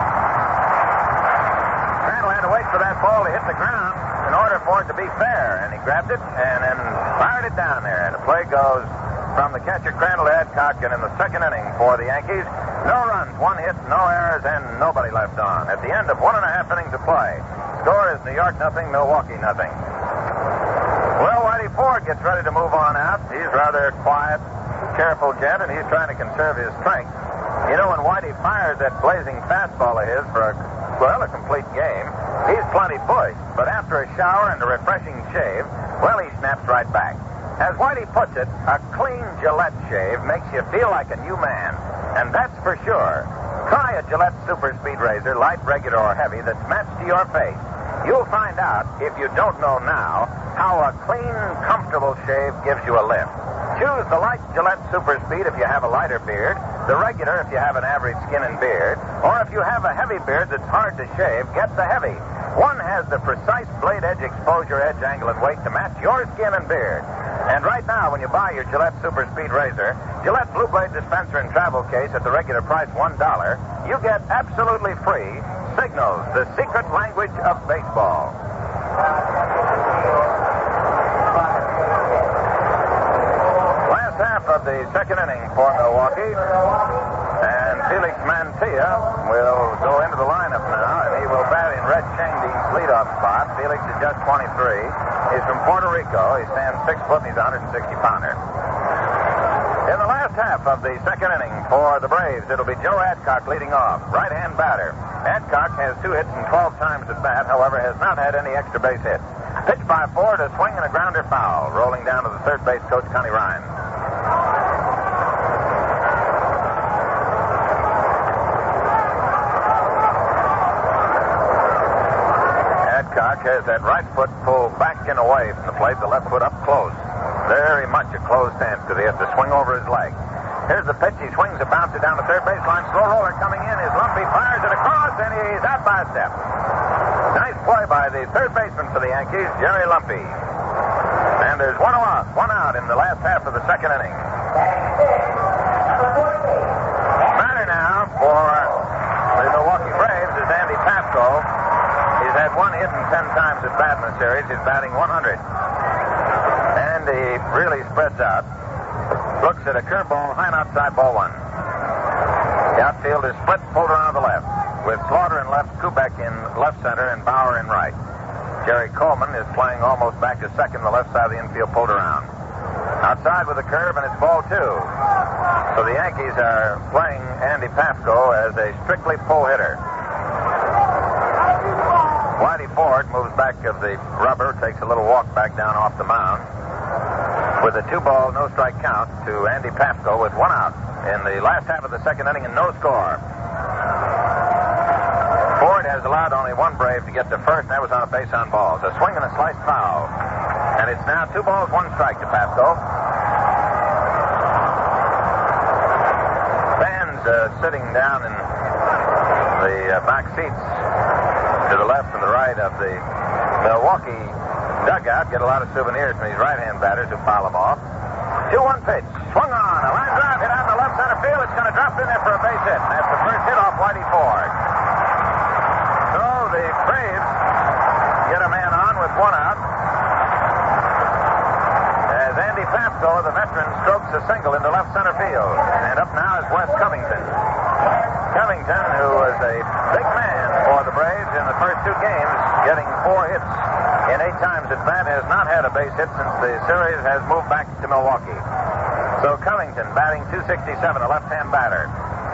[SPEAKER 5] Crandall had to wait for that ball to hit the ground in order for it to be fair, and he grabbed it and then fired it down there. And the play goes from the catcher Crandall to Adcock, and in the second inning for the Yankees, no runs, 1 hit, no errors, and nobody left on. At the end of 1.5 innings of play, score is New York 0, Milwaukee 0. Well, Whitey Ford gets ready to move on out. He's rather quiet, careful gent, and he's trying to conserve his strength. You know, when Whitey fires that blazing fastball of his for a complete game, he's plenty pushed. But after a shower and a refreshing shave, well, he snaps right back. As Whitey puts it, a clean Gillette shave makes you feel like a new man. And that's for sure. Try a Gillette Super Speed Razor, light, regular, or heavy, that's matched to your face. You'll find out, if you don't know now, how a clean, comfortable shave gives you a lift. Choose the light Gillette Super Speed if you have a lighter beard, the regular if you have an average skin and beard, or if you have a heavy beard that's hard to shave, get the heavy. One has the precise blade edge exposure, edge angle, and weight to match your skin and beard. And right now, when you buy your Gillette Super Speed Razor, Gillette Blue Blade dispenser and travel case at the regular price $1, you get absolutely free Signals, the secret language of baseball. Last half of the second inning for Milwaukee, and Felix Mantilla will go into the lineup now, and he will bat in Red Shane Deans' leadoff spot. Felix is just 23. He's from Puerto Rico. He stands 6 foot, and he's a 160-pounder. In the last half of the second inning for the Braves, it'll be Joe Adcock leading off, right-hand batter. Adcock has 2 hits and 12 times at bat, however, has not had any extra base hits. Pitch by Ford, a swing and a grounder foul, rolling down to the third base coach, Connie Ryan. Adcock has that right foot pulled back and away from the plate, the left foot up close. Very much a closed stance because he has to swing over his leg. Here's the pitch. He swings it, bounces down the third baseline. Slow roller coming in. His Lumpy fires it across, and he's out by a step. Nice play by the third baseman for the Yankees, Jerry Lumpy. And there's one out in the last half of the second inning. Batter now for the Milwaukee Braves is Andy Pasco. He's had 1 hit and 10 times at bat in the series. He's batting 100. And he really spreads out. Looks at a curveball, high and outside, ball 1. The outfield is split, pulled around the left, with Slaughter in left, Kubek in left center, and Bauer in right. Jerry Coleman is playing almost back to second, the left side of the infield pulled around. Outside with a curve, and it's ball 2. So the Yankees are playing Andy Pasco as a strictly pull hitter. Whitey Ford moves back of the rubber, takes a little walk back down off the mound with a 2-ball, no-strike count to Andy Papko with 1 out in the last half of the second inning and no score. Ford has allowed only 1 Brave to get to first, and that was on a base on balls. A swing and a sliced foul. And it's now 2 balls, 1 strike to Papko. Fans sitting down in the back seats to the left and the right of the Milwaukee dugout get a lot of souvenirs from these right-hand batters who pile them off. 2-1 pitch. Swung on. A line drive hit out in the left center field. It's going to drop in there for a base hit. And that's the first hit off Whitey Ford. So the Braves get a man on with 1 out. As Andy Papko, the veteran, strokes a single into left center field. And up now is Wes Covington. Covington, who was a big man for the Braves in the first 2 games, getting 4 hits in 8 times at bat, has not had a base hit since the series has moved back to Milwaukee. So Covington, batting .267, a left-hand batter,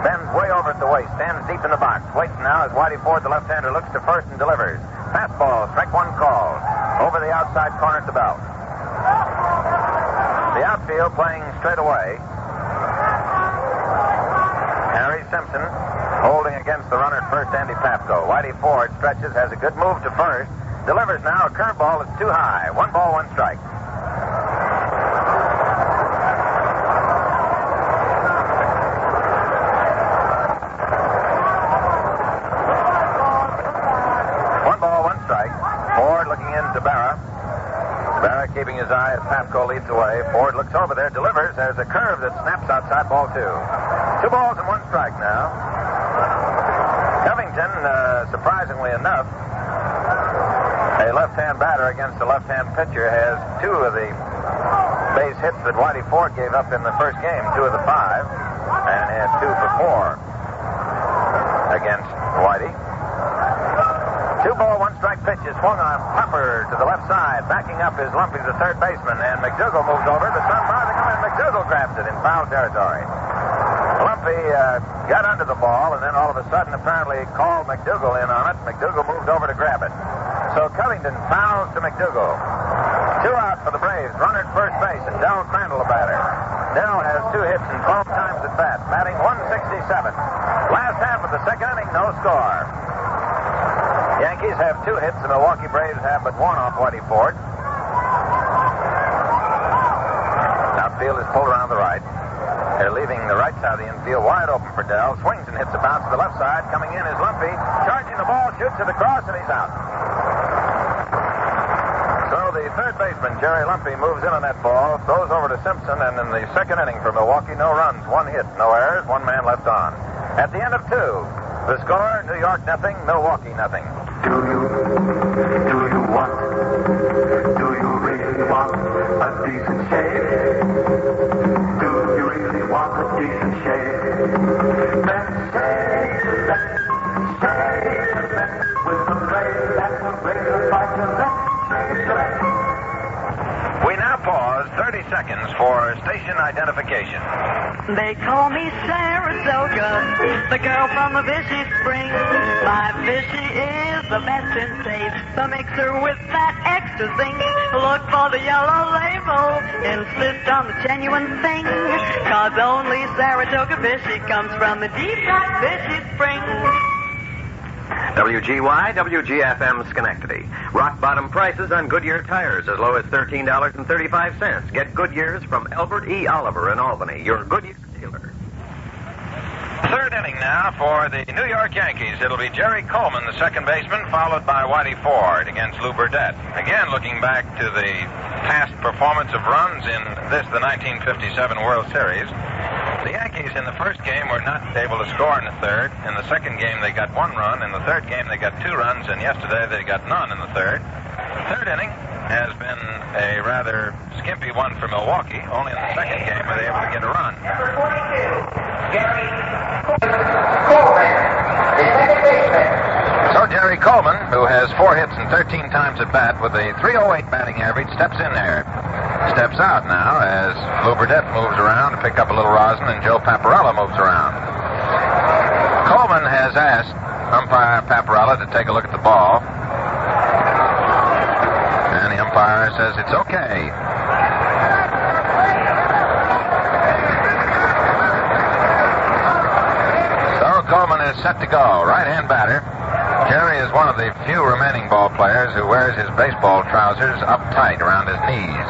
[SPEAKER 5] bends way over at the waist, stands deep in the box, waits now as Whitey Ford, the left-hander, looks to first and delivers. Fastball, strike 1 call, over the outside corner at the belt. The outfield playing straight away. Harry Simpson holding against the runner at first, Andy Papko. Whitey Ford stretches, has a good move to first. Delivers now a curveball that's too high. 1 ball, 1 strike. Ford looking into Barra. Barra keeping his eye as Papko leads away. Ford looks over there, delivers. There's a curve that snaps outside ball 2. 2 balls and 1 strike now. Covington, surprisingly enough, a left-hand batter against a left-hand pitcher, has 2 of the base hits that Whitey Ford gave up in the first game, 2 of the 5, and had 2 for 4 against Whitey. 2 ball, 1 strike pitch is swung on. Popper to the left side, backing up is Lumpy, the third baseman, and McDougal moves over. The sun bars are coming, and McDougal grabs it in foul territory. Lumpy got under the ball, and then all of a sudden apparently called McDougal in on it. McDougal moved over to grab it. So Covington fouls to McDougal. 2 out for the Braves. Runner at first base, and Del Crandall the batter. Del has 2 hits and 12 times at bat, batting .167. Last half of the second inning, no score. Yankees have 2 hits. The Milwaukee Braves have but 1 off Whitey Ford. Outfield is pulled around the right. They're leaving the right side of the infield wide open for Dell. Swings and hits a bounce to the left side. Coming in is Lumpy. Charging the ball, shoots it across, and he's out. So the third baseman, Jerry Lumpy, moves in on that ball, throws over to Simpson, and in the second inning for Milwaukee, no runs, 1 hit, no errors, 1 man left on. At the end of 2, the score, New York nothing, Milwaukee nothing.
[SPEAKER 1] Do you really want a decent shave? Do you really want a decent shave? Then shave with the blade that's a razor by Gillette.
[SPEAKER 5] We now pause 30 seconds for station identification.
[SPEAKER 6] They call me Saratoga, the girl from the Vichy Spring. My Vichy is the best in taste, the mixer with that extra zing. Look for the yellow label, insist on the genuine thing, 'cause only Saratoga Vichy comes from the deep dark Vichy Spring.
[SPEAKER 7] WGY, WGFM Schenectady. Rock bottom prices on Goodyear tires as low as $13.35. Get Goodyears from Albert E. Oliver in Albany, your Goodyear dealer.
[SPEAKER 5] Third inning now for the New York Yankees. It'll be Jerry Coleman, the second baseman, followed by Whitey Ford against Lew Burdette. Again, looking back to the past performance of runs in the 1957 World Series. The Yankees in the first game were not able to score in the third. In the second game, they got 1 run. In the third game, they got 2 runs. And yesterday, they got none in the third. The third inning has been a rather skimpy one for Milwaukee. Only in the second game were they able to get a run.
[SPEAKER 8] Number 42, Jerry Coleman, the second baseman.
[SPEAKER 5] So Jerry Coleman, who has 4 hits and 13 times at bat with a .308 batting average, steps in there. Steps out now as Lew Burdette moves around to pick up a little rosin, and Joe Paparella moves around. Coleman has asked umpire Paparella to take a look at the ball. Umpire says it's okay. So Coleman is set to go. Right-hand batter. Jerry is one of the few remaining ball players who wears his baseball trousers up tight around his knees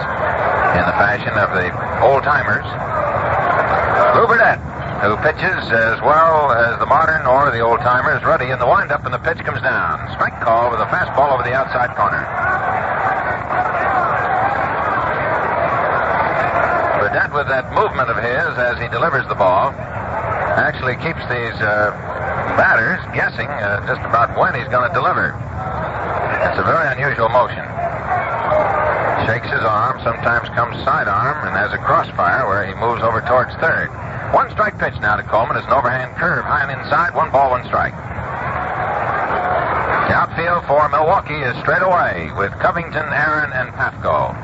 [SPEAKER 5] in the fashion of the old-timers. Lew Burdette, who pitches as well as the modern or the old-timers, ready in the windup, and the pitch comes down. Strike call with a fastball over the outside corner. Burdette, with that movement of his as he delivers the ball, actually keeps these batters guessing just about when he's going to deliver. It's a very unusual motion. Shakes his arm, sometimes comes sidearm, and has a crossfire where he moves over towards third. One strike pitch now to Coleman. It's an overhand curve, high and inside. 1 ball, 1 strike. The outfield for Milwaukee is straight away with Covington, Aaron, and Pafko.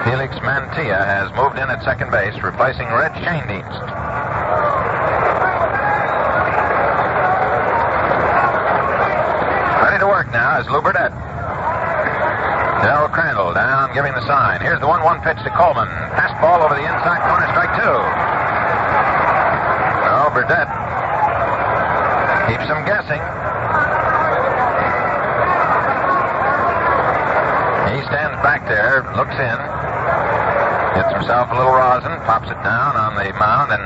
[SPEAKER 5] Felix Mantilla has moved in at second base, replacing Red Schoendienst. Ready to work now is Lew Burdette. Del Crandall down, giving the sign. Here's the 1-1 pitch to Coleman. Fastball over the inside corner, strike 2. No, Burdette keeps him guessing. He stands back there, looks in, gets himself a little rosin, pops it down on the mound, and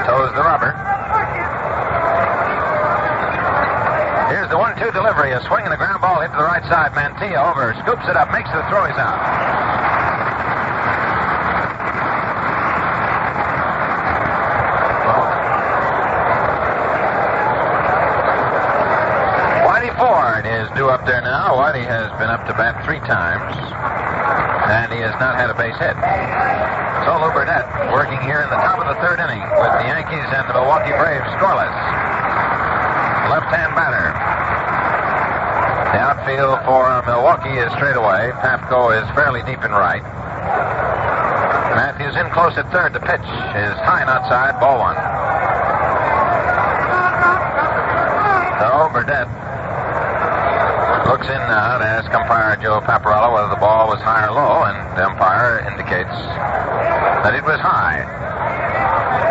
[SPEAKER 5] toes the rubber. Here's the 1-2 delivery. A swing and a ground ball hit to the right side. Mantilla over, scoops it up, makes the throw. He's out. Whitey Ford is due up there now. Whitey has been up to bat 3 times, and he has not had a base hit. So Lew Burdette working here in the top of the 3rd inning with the Yankees and the Milwaukee Braves scoreless. Left-hand batter. The outfield for Milwaukee is straight away. Pafko is fairly deep in right. Matthews in close at third. The pitch is high and outside. Ball 1. So Burdette looks in now to ask umpire Joe Paparella whether the ball was high or low, and the umpire indicates that it was high.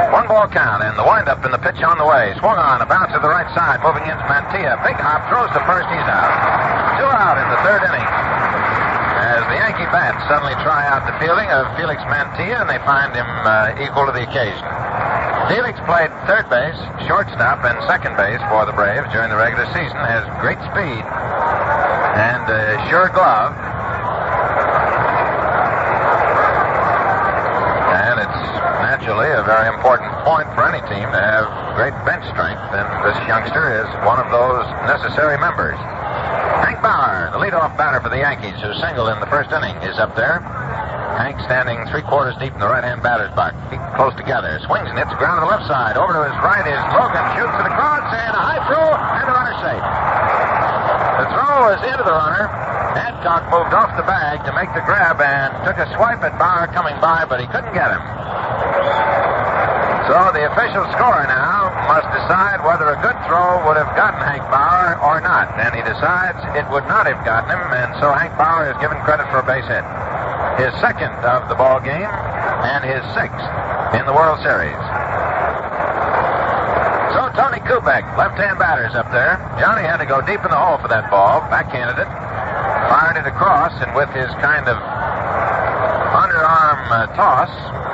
[SPEAKER 5] 1 ball count, and the windup and the pitch on the way. Swung on, a bounce to the right side, moving into Mantilla. Big hop, throws to first, he's out. 2 out in the 3rd inning. As the Yankee bats suddenly try out the fielding of Felix Mantilla, and they find him equal to the occasion. Felix played third base, shortstop, and second base for the Braves during the regular season. Has great speed and a sure glove. Naturally, a very important point for any team to have great bench strength, and this youngster is one of those necessary members. Hank Bauer, the leadoff batter for the Yankees, who singled in the 1st inning, is up there. Hank standing 3/4 deep in the right-hand batter's box, feet close together. Swings and hits the ground to the left side. Over to his right is Logan, shoots it across, and a high throw, and the runner safe. The throw is into the runner. Adcock moved off the bag to make the grab and took a swipe at Bauer coming by, but he couldn't get him. So the official scorer now must decide whether a good throw would have gotten Hank Bauer or not. And he decides it would not have gotten him, and so Hank Bauer is given credit for a base hit. His 2nd of the ball game and his 6th in the World Series. So Tony Kubek, left-hand batter's up there. Johnny had to go deep in the hole for that ball, backhanded it, fired it across, and with his kind of underarm toss,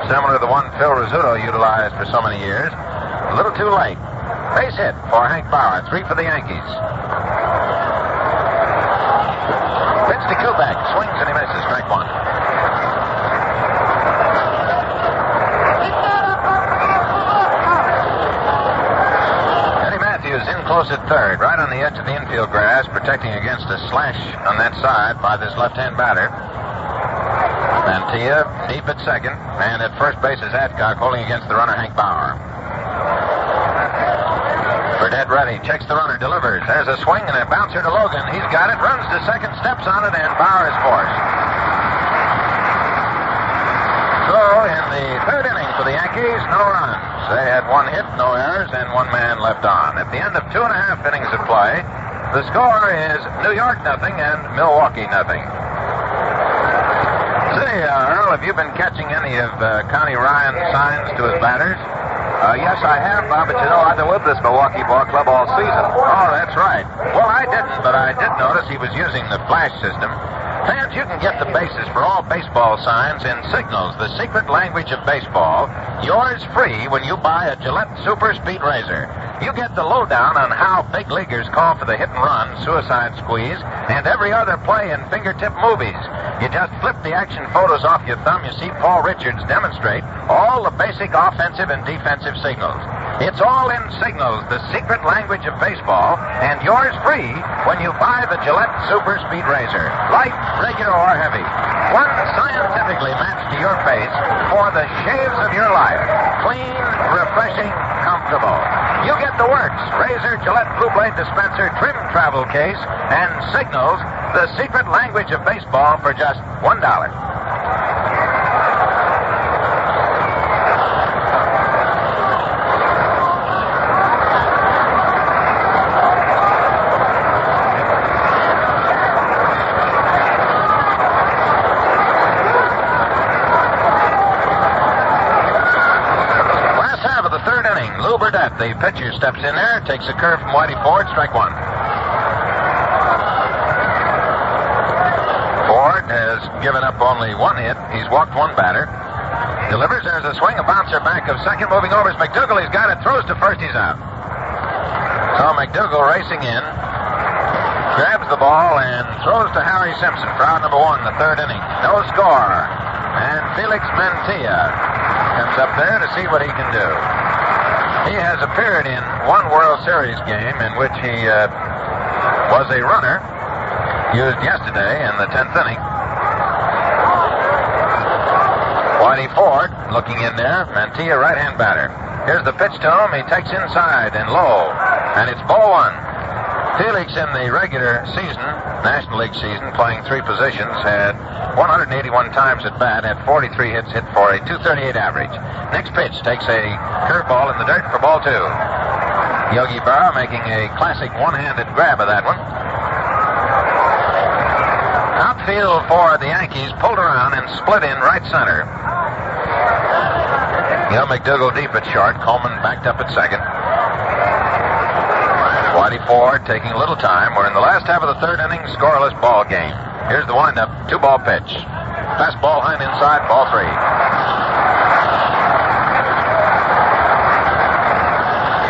[SPEAKER 5] similar to the one Phil Rizzuto utilized for so many years, a little too late. Base hit for Hank Bauer, 3 for the Yankees. Pitch to Kubek, swings and he misses, strike 1. Eddie Matthews in close at third, right on the edge of the infield grass, protecting against a slash on that side by this left-hand batter. Mantilla deep at second, and at first base is Adcock holding against the runner Hank Bauer. Burdette ready, checks the runner, delivers. There's a swing and a bouncer to Logan. He's got it, runs to second, steps on it, and Bauer is forced. So in the 3rd inning for the Yankees, no runs. They had 1 hit, no errors, and 1 man left on. At the end of 2.5 innings of play, the score is New York 0 and Milwaukee 0. Say, Earl, have you been catching any of Connie Ryan's signs to his batters?
[SPEAKER 2] Yes, I have, Bob, but you know, I've been with this Milwaukee ball club all season.
[SPEAKER 5] Oh, that's right. Well, I didn't, but I did notice he was using the flash system. Fans, you can get the basis for all baseball signs in Signals, the secret language of baseball. Yours free when you buy a Gillette Super Speed Razor. You get the lowdown on how big leaguers call for the hit and run, suicide squeeze, and every other play in fingertip movies. You just flip the action photos off your thumb, you see Paul Richards demonstrate all the basic offensive and defensive signals. It's all in Signals, the secret language of baseball, and yours free when you buy the Gillette Super Speed Razor. Light, regular, or heavy. One scientifically matched to your face for the shaves of your life. Clean, refreshing, comfortable. You get the works. Razor, Gillette Blue Blade dispenser, trim travel case, and Signals, the secret language of baseball for just $1. Lew Burdette, the pitcher, steps in there, takes a curve from Whitey Ford, strike one. Ford has given up only one hit. He's walked one batter. Delivers, there's a swing, a bouncer back of second, moving over is McDougal. He's got it, throws to first, he's out. So McDougal racing in, grabs the ball and throws to Harry Simpson for out number one, the third inning. No score. And Felix Mantilla comes up there to see what he can do. He has appeared in one World Series game in which he was a runner, used yesterday in the 10th inning. Whitey Ford looking in there. Mantilla, right-hand batter. Here's the pitch to him. He takes inside and low, and it's ball one. Felix in the regular season, National League season, playing three positions, had 181 times at bat, had 43 hits, hit for a .238 average. Next pitch takes a curveball in the dirt for ball two. Yogi Berra making a classic one-handed grab of that one. Outfield for the Yankees pulled around and split in right center. Gil McDougal deep at short. Coleman backed up at second. Whitey Ford taking a little time. We're in the last half of the third inning, scoreless ball game. Here's the windup, two-ball pitch. Fastball hind inside, ball three.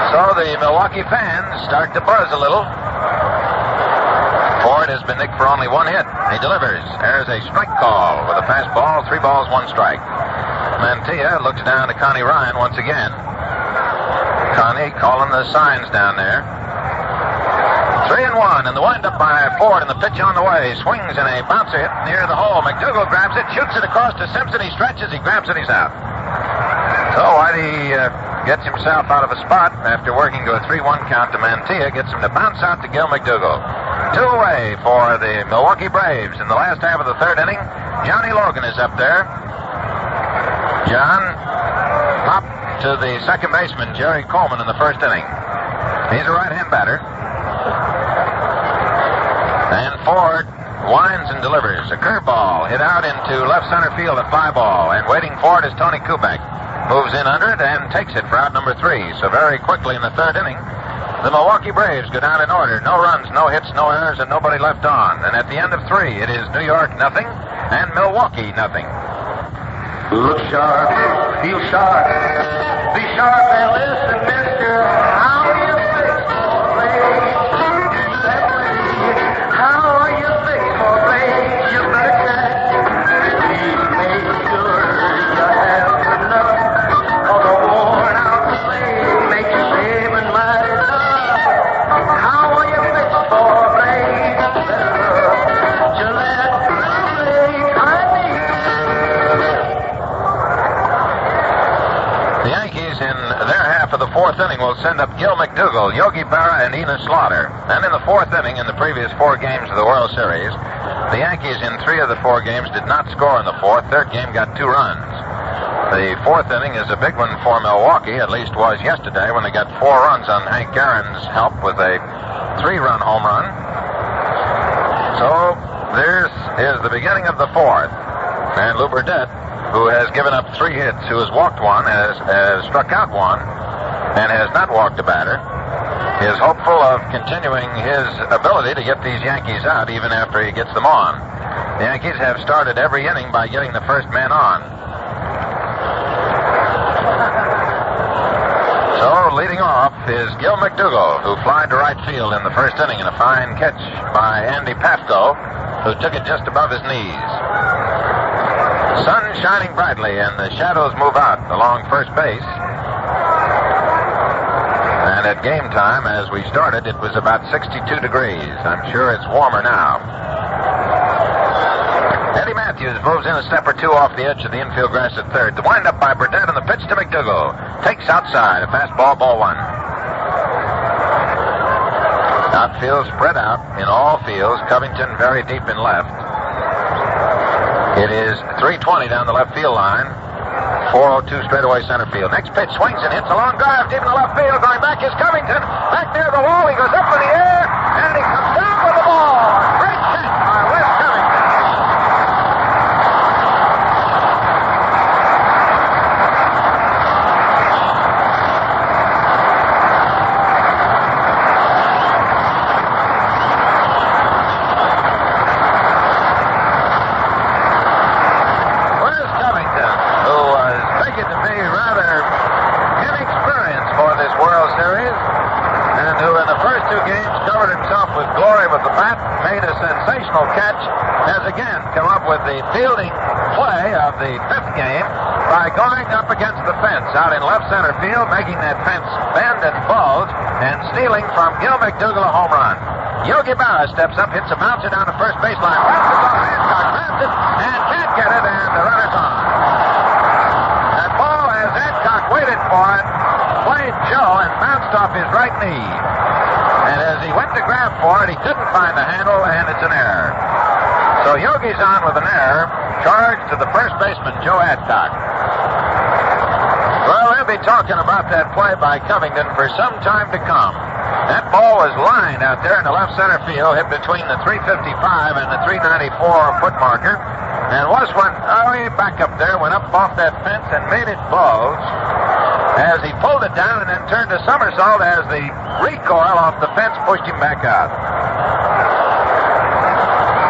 [SPEAKER 5] So the Milwaukee fans start to buzz a little. Ford has been nicked for only one hit. He delivers. There's a strike call with a fastball, 3 balls, 1 strike. Mantilla looks down to Connie Ryan once again. Connie calling the signs down there. 3-1, and the windup by Ford, and the pitch on the way. Swings in a bouncer hit near the hole. McDougal grabs it, shoots it across to Simpson. He stretches, he grabs it, he's out. So Whitey gets himself out of a spot after working to a 3-1 count to Mantilla. Gets him to bounce out to Gil McDougal. 2 away for the Milwaukee Braves in the last half of the third inning. Johnny Logan is up there. John popped to the second baseman, Jerry Coleman, in the first inning. He's a right-hand batter. And Ford winds and delivers. A curveball hit out into left center field at 5 ball. And waiting for it is Tony Kubek. Moves in under it and takes it for out number 3. So very quickly in the third inning, the Milwaukee Braves go down in order. No runs, no hits, no errors, and nobody left on. And at the end of 3, it is New York nothing and Milwaukee nothing.
[SPEAKER 8] Look sharp, feel sharp, be sharp and listen, mister. How you fix for play? How are you fix for play? You better catch. Please make sure you have enough. Cause a worn out play makes you saving mighty tough. How are you fix for play? Gillette,
[SPEAKER 5] The Yankees in their half of the fourth inning will send up Gil McDougal, Yogi Berra, and Enos Slaughter. And in the fourth inning, in the previous 4 games of the World Series, the Yankees in 3 of the 4 games did not score in the fourth. Their game got 2 runs. The fourth inning is a big one for Milwaukee, at least was yesterday when they got 4 runs on Hank Aaron's help with a 3-run home run. So this is the beginning of the fourth. And Lew Burdette, who has given up 3 hits, who has walked one, has struck out one, and has not walked a batter, is hopeful of continuing his ability to get these Yankees out even after he gets them on. The Yankees have started every inning by getting the first man on. So, leading off is Gil McDougall, who flied to right field in the first inning in a fine catch by Andy Pafko, who took it just above his knees. Sun shining brightly, and the shadows move out along first base. And at game time, as we started, it was about 62 degrees. I'm sure it's warmer now. Eddie Matthews moves in a step or two off the edge of the infield grass at third. The windup by Burdette and the pitch to McDougall. Takes outside, a fastball, ball 1. Outfield spread out in all fields. Covington very deep in left. It is 320 down the left field line. 402 straightaway center field. Next pitch swings and hits a long drive deep in the left field. Going back is Covington. Back near the wall. He goes up in the air, and he comes down with the ball. Great catch by Wes Covington. Catch has again come up with the fielding play of the 5th game by going up against the fence out in left center field, making that fence bend and bulge, and stealing from Gil McDougall a home run. Yogi Berra steps up, hits a bouncer down the first baseline, bounces on Hancock, grabs it, and can't get it, and the runner's on. That ball, as Hancock waited for it, played Joe and bounced off his right knee. And as he went to grab for it, he couldn't find the handle, and it's an error. So Yogi's on with an error, charged to the first baseman, Joe Adcock. Well, they'll be talking about that play by Covington for some time to come. That ball was lined out there in the left center field, hit between the 355 and the 394 foot marker, and was way back up there, went up off that fence and made it bulge as he pulled it down and then turned a somersault as the recoil off the fence pushed him back out.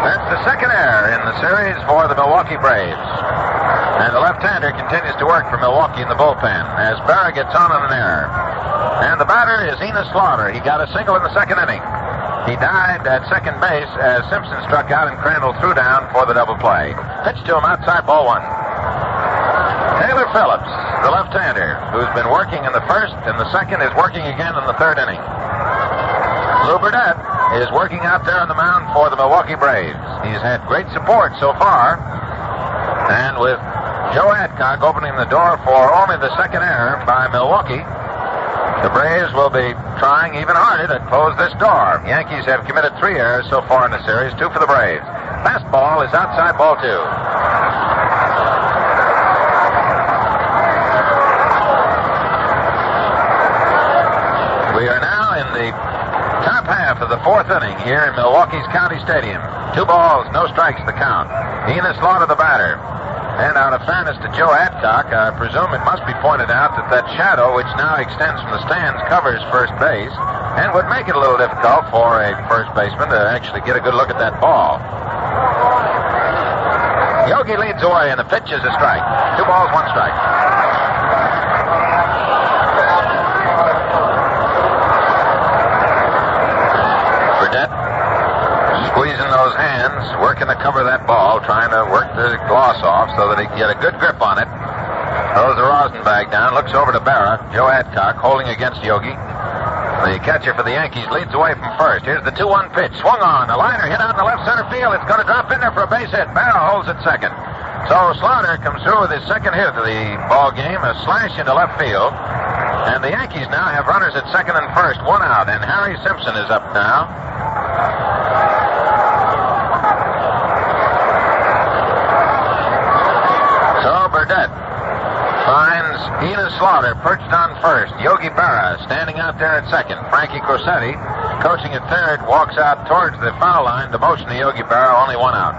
[SPEAKER 5] That's the second error in the series for the Milwaukee Braves. And the left-hander continues to work for Milwaukee in the bullpen as Berra gets on an error. And the batter is Enos Slaughter. He got a single in the second inning. He died at second base as Simpson struck out and Crandall threw down for the double play. Pitch to him outside, ball 1. Taylor Phillips, the left-hander, who's been working in the first and the second, is working again in the third inning. Lew Burdette is working out there on the mound for the Milwaukee Braves. He's had great support so far. And with Joe Adcock opening the door for only the second error by Milwaukee, the Braves will be trying even harder to close this door. Yankees have committed 3 errors so far in the series, 2 for the Braves. Fastball is outside, ball 2. We are now in the top half of the 4th inning here in Milwaukee's County Stadium. 2 balls, no strikes, the count. Enos Slaughter, the batter. And out of fairness to Joe Adcock, I presume it must be pointed out that shadow, which now extends from the stands, covers first base, and would make it a little difficult for a first baseman to actually get a good look at that ball. Yogi leads away, and the pitch is a strike. 2 balls, 1 strike. Burdette squeezing those hands, working to cover that ball, trying to work the gloss off so that he can get a good grip on it. Throws the rosin bag down, looks over to Berra. Joe Adcock holding against Yogi. The catcher for the Yankees leads away from first. Here's the 2-1 pitch. Swung on. A liner hit out in the left center field. It's going to drop in there for a base hit. Berra holds at second. So Slaughter comes through with his second hit of the ball game, a slash into left field. And the Yankees now have runners at second and first, 1 out. And Harry Simpson is up now. Burdette finds Enos Slaughter perched on first. Yogi Berra standing out there at second. Frankie Crosetti, coaching at third, walks out towards the foul line to motion to Yogi Berra, only 1 out.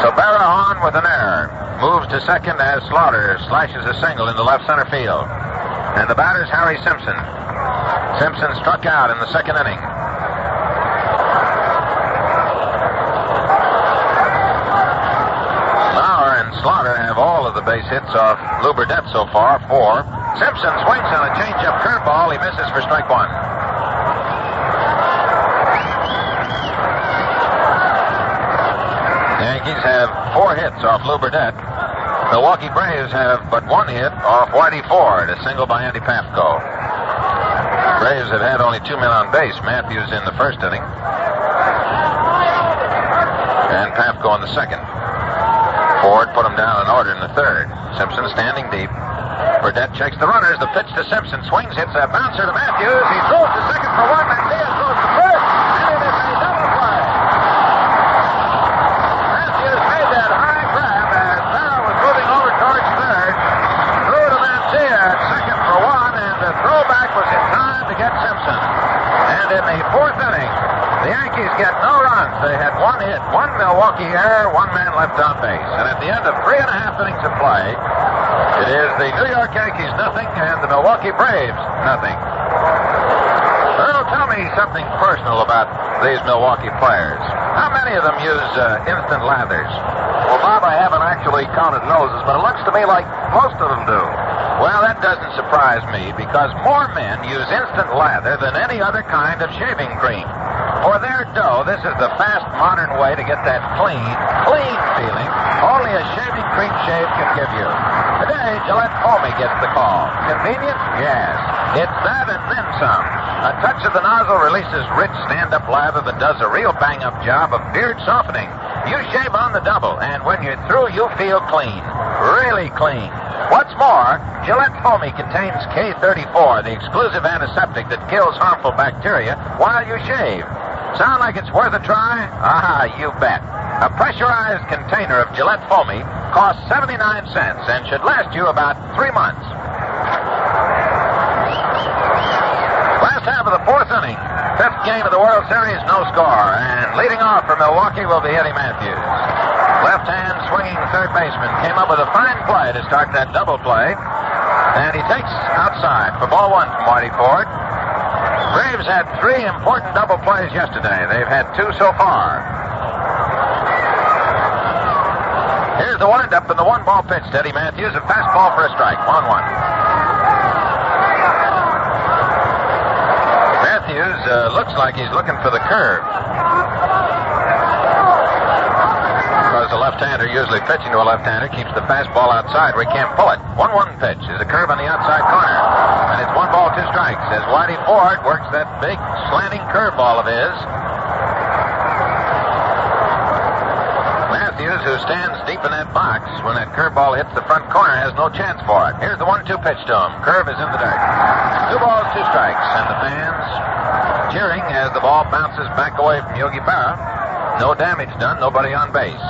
[SPEAKER 5] So Cabrera on with an error. Moves to second as Slaughter slashes a single into left center field. And the batter's Harry Simpson. Simpson struck out in the second inning. Lauer and Slaughter have all of the base hits off Lew Burdette so far, 4. Simpson swings on a changeup curveball. He misses for strike 1. The Yankees have 4 hits off Lew Burdette. Milwaukee Braves have but 1 hit off Whitey Ford, a single by Andy Pafko. Braves have had only 2 men on base, Matthews in the first inning, and Pafko in the second. Ford put him down in order in the third. Simpson standing deep. Burdette checks the runners. The pitch to Simpson. Swings, hits a bouncer to Matthews. He throws to second for 1, and Diaz throws to first, and it is a double play. Matthews made that high grab as Farrell was moving over towards third. Threw to Mancia at second for 1, and the throwback was in time to get Simpson. And in the fourth inning, the Yankees get no runs. They had 1 hit, 1 Milwaukee error, 1 man left on base. And at the end of 3.5 innings of play, it is the New York Yankees nothing and the Milwaukee Braves nothing. Earl, tell me something personal about these Milwaukee players. How many of them use instant lathers?
[SPEAKER 2] Well, Bob, I haven't actually counted noses, but it looks to me like most of them do.
[SPEAKER 5] Well, that doesn't surprise me because more men use instant lather than any other kind of shaving cream. For their dough, this is the fast, modern way to get that clean feeling only a shaving cream shave can give you. Today, Gillette Foamy gets the call. Convenient? Yes. It's that and then some. A touch of the nozzle releases rich stand-up lather that does a real bang-up job of beard softening. You shave on the double, and when you're through, you feel clean. Really clean. What's more, Gillette Foamy contains K34, the exclusive antiseptic that kills harmful bacteria while you shave. Sound like it's worth a try? Ah, you bet. A pressurized container of Gillette Foamy costs 79 cents and should last you about 3 months. Last half of the fourth inning. 5th game of the World Series, no score. And leading off for Milwaukee will be Eddie Matthews. Left-hand swinging third baseman came up with a fine play to start that double play. And he takes outside for ball 1 from Whitey Ford. Braves had 3 important double plays yesterday. They've had 2 so far. Here's the windup and the 1-ball pitch to Eddie Matthews. A fastball for a strike. 1-1. Matthews looks like he's looking for the curve. Because the left-hander, usually pitching to a left-hander, keeps the fastball outside where he can't pull it. 1-1 pitch is a curve on the outside corner. And it's 1 ball, 2 strikes as Whitey Ford works that big slanting curveball of his. Matthews, who stands deep in that box when that curveball hits the front corner, has no chance for it. Here's the 1-2 pitch to him. Curve is in the dirt. 2 balls, 2 strikes. And the fans cheering as the ball bounces back away from Yogi Berra. No damage done, nobody on base.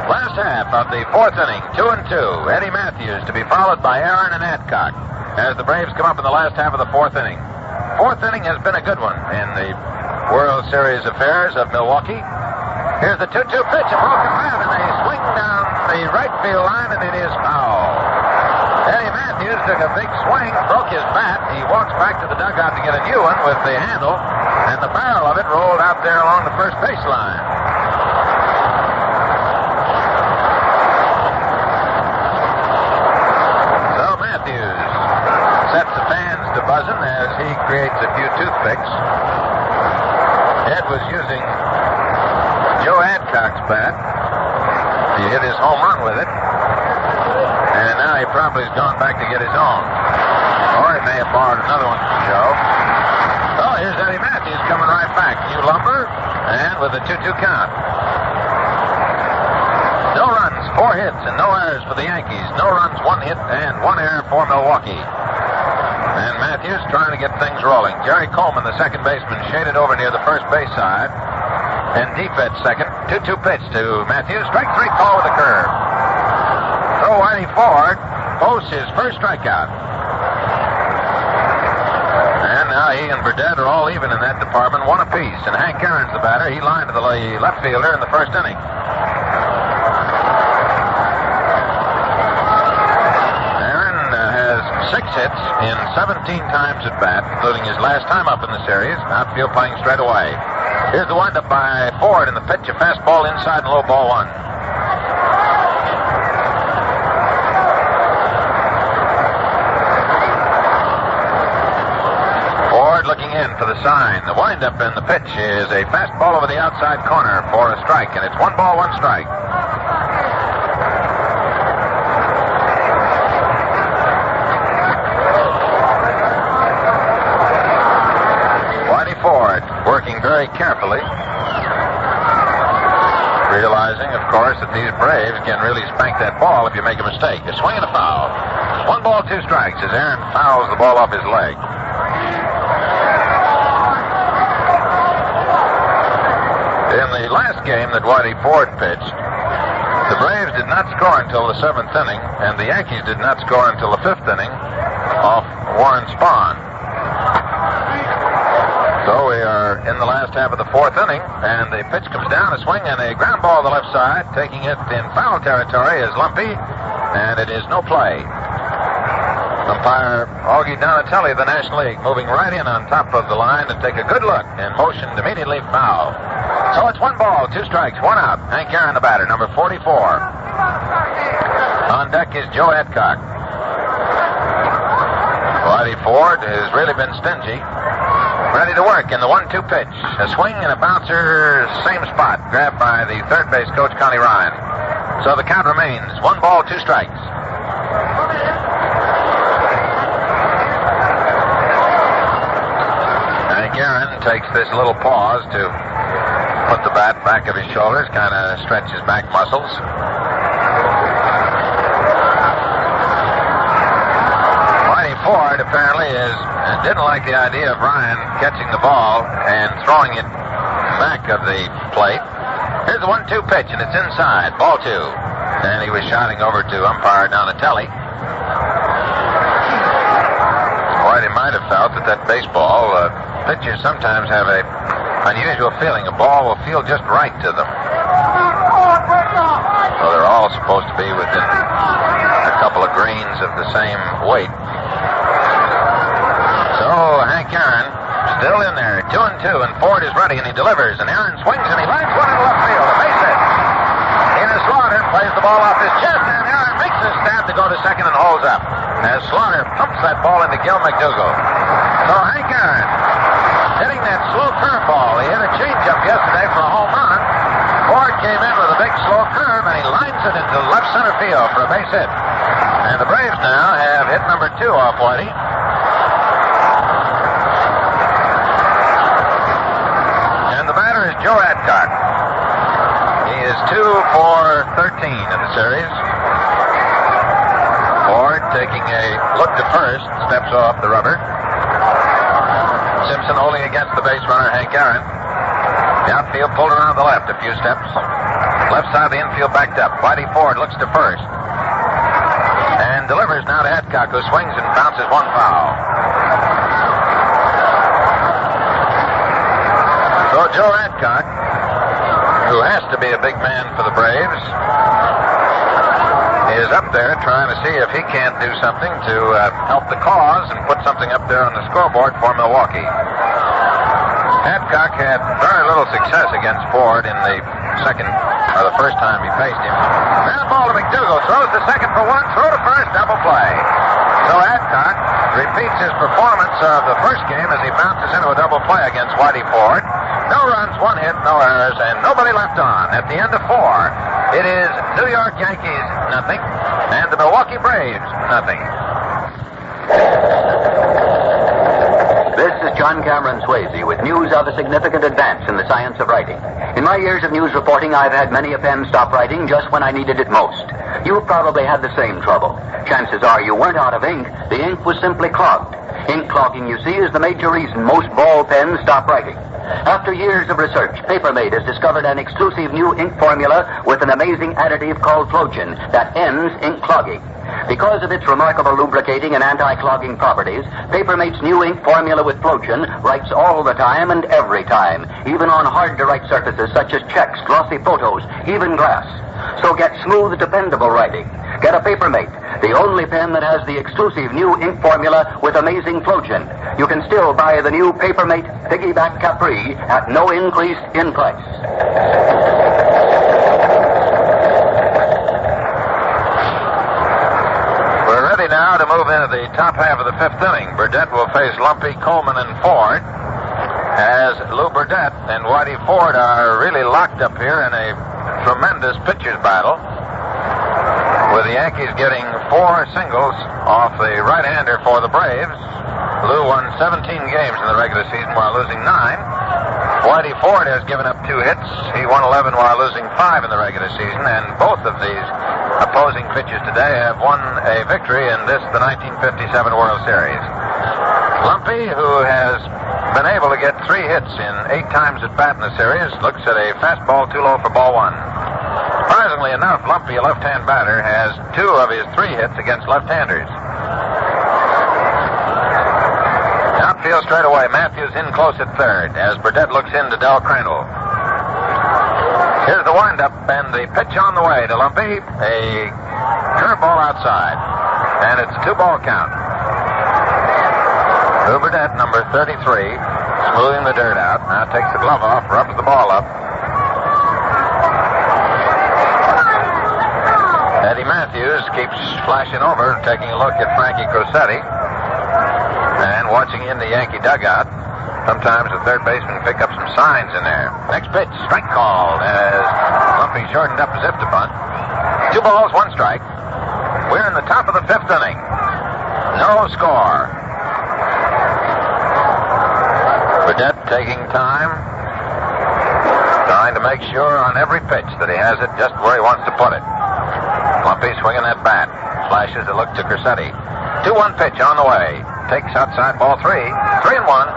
[SPEAKER 5] Last half of the 4th inning, 2-2. Eddie Matthews to be followed by Aaron and Adcock as the Braves come up in the last half of the 4th inning. 4th inning has been a good one in the World Series affairs of Milwaukee. Here's the 2-2 pitch, a broken bat, and they swing down the right field line, and it is foul. Eddie Matthews took a big swing, broke his bat. He walks back to the dugout to get a new one with the handle, and the barrel of it rolled out there along the first baseline. So Matthews sets the fans to buzzing as he creates a few toothpicks. Ed was using Joe Adcock's bat. He hit his home run with it. And now he probably has gone back to get his own. Or he may have borrowed another one from Joe. Oh, here's Eddie Matthews coming right back. New lumber, and with a 2-2 count. No runs, 4 hits, and no errors for the Yankees. No runs, 1 hit, and 1 error for Milwaukee. And Matthews trying to get things rolling. Jerry Coleman, the second baseman, shaded over near the first base side. And deep at second. 2-2 pitch to Matthews. Strike 3 call with a curve. So Whitey Ford posts his first strikeout. And now he and Burdette are all even in that department, 1 apiece. And Hank Aaron's the batter. He lined to the left fielder in the first inning.
[SPEAKER 9] hits in 17 times at bat, including his last time up in the series. Outfield playing straight away. Here's the windup by Ford in the pitch. A fastball inside and low, ball one. Ford looking in for the sign. The windup in the pitch is a fastball over the outside corner for a strike, and it's 1 ball, 1 strike. Ford working very carefully, realizing, of course, that these Braves can really spank that ball if you make a mistake. A swing and a foul. 1 ball, 2 strikes as Aaron fouls the ball off his leg. In the last game that Whitey Ford pitched, the Braves did not score until the 7th inning, and the Yankees did not score until the 5th inning off Warren Spahn. So we are in the last half of the 4th inning, and the pitch comes down, a swing, and a ground ball to the left side. Taking it in foul territory is Lumpy, and it is no play. Umpire Augie Donatelli of the National League moving right in on top of the line to take a good look and motioned immediately foul. So it's 1 ball, 2 strikes, 1 out. Hank Aaron, the batter, number 44. On deck is Joe Adcock. Whitey Ford has really been stingy. Ready to work in the 1-2 pitch. A swing and a bouncer, same spot, grabbed by the third base coach, Connie Ryan. So the count remains 1 ball, 2 strikes. Hank Aaron takes this little pause to put the bat back of his shoulders, kind of stretch his back muscles. Ford apparently didn't like the idea of Ryan catching the ball and throwing it back of the plate. Here's the 1-2 pitch, and it's inside. Ball 2. And he was shouting over to umpire Donatelli. Whitey might have felt that baseball, pitchers sometimes have a unusual feeling. A ball will feel just right to them. So they're all supposed to be within a couple of greens of the same weight. So Hank Aaron still in there, 2-2, and Ford is ready, and he delivers, and Aaron swings, and he lines one into left field, a base hit. Enos Slaughter plays the ball off his chest, and Aaron makes a stab to go to second and holds up as Slaughter pumps that ball into Gil McDougall. So Hank Aaron hitting that slow curveball. He hit a changeup yesterday for a home run. Ford came in with a big slow curve, and he lines it into left center field for a base hit. And the Braves now have hit number 2 off Whitey. Joe Adcock. He is 2 for 13 in the series. Ford taking a look to first, steps off the rubber. Simpson holding against the base runner, Hank Aaron. The outfield pulled around the left a few steps. Left side of the infield backed up. Whitey Ford looks to first. And delivers now to Adcock, who swings and bounces 1 foul. So Joe Adcock, who has to be a big man for the Braves, is up there trying to see if he can't do something to help the cause and put something up there on the scoreboard for Milwaukee. Adcock had very little success against Ford in the first time he faced him. Ground ball to McDougall, throws to second for 1, throw to first, double play. So Adcock repeats his performance of the first game as he bounces into a double play against Whitey Ford. No runs, 1 hit, no errors, and nobody left on. At the end of 4, it is New York Yankees, nothing, and the Milwaukee Braves, nothing.
[SPEAKER 3] This is John Cameron Swayze with news of a significant advance in the science of writing. In my years of news reporting, I've had many a pen stop writing just when I needed it most. You've probably had the same trouble. Chances are you weren't out of ink. The ink was simply clogged. Ink clogging, you see, is the major reason most ball pens stop writing. After years of research, Papermate has discovered an exclusive new ink formula with an amazing additive called Flogen that ends ink clogging. Because of its remarkable lubricating and anti-clogging properties, Papermate's new ink formula with Flogen writes all the time and every time, even on hard-to-write surfaces such as checks, glossy photos, even glass. So get smooth, dependable writing. Get a Papermate. the only pen that has the exclusive new ink formula with amazing flowgen. You can still buy the new Papermate Piggyback Capri at no increase in price.
[SPEAKER 9] We're ready now to move into the top half of the fifth inning. Burdette will face Lumpy, Coleman, and Ford, as Lew Burdette and Whitey Ford are really locked up here in a tremendous pitcher's battle, with the Yankees getting 4 singles off the right-hander for the Braves. Lew won 17 games in the regular season while losing 9. Whitey Ford has given up 2 hits. He won 11 while losing 5 in the regular season, and both of these opposing pitchers today have won a victory in this, the 1957 World Series. Lumpy, who has been able to get 3 hits in 8 times at bat in the series, looks at a fastball too low for ball 1. Surprisingly enough, Lumpy, a left-hand batter, has 2 of his 3 hits against left-handers. Outfield straight away. Matthews in close at third as Burdette looks into Del Crandall. Here's the windup and the pitch on the way to Lumpy. A curveball outside. And it's 2-ball count. Lew Burdette, number 33, smoothing the dirt out. Now takes the glove off, rubs the ball up. Eddie Matthews keeps flashing over, taking a look at Frankie Crosetti and watching in the Yankee dugout. Sometimes the third baseman pick up some signs in there. Next pitch, strike called as Lumpy shortened up his if to bunt. 2 balls, 1 strike. We're in the top of the fifth inning. No score. Burdette taking time, trying to make sure on every pitch that he has it just where he wants to put it. Lumpy swinging that bat. Flashes a look to Crosetti. 2-1 pitch on the way. Takes outside ball 3. 3-1.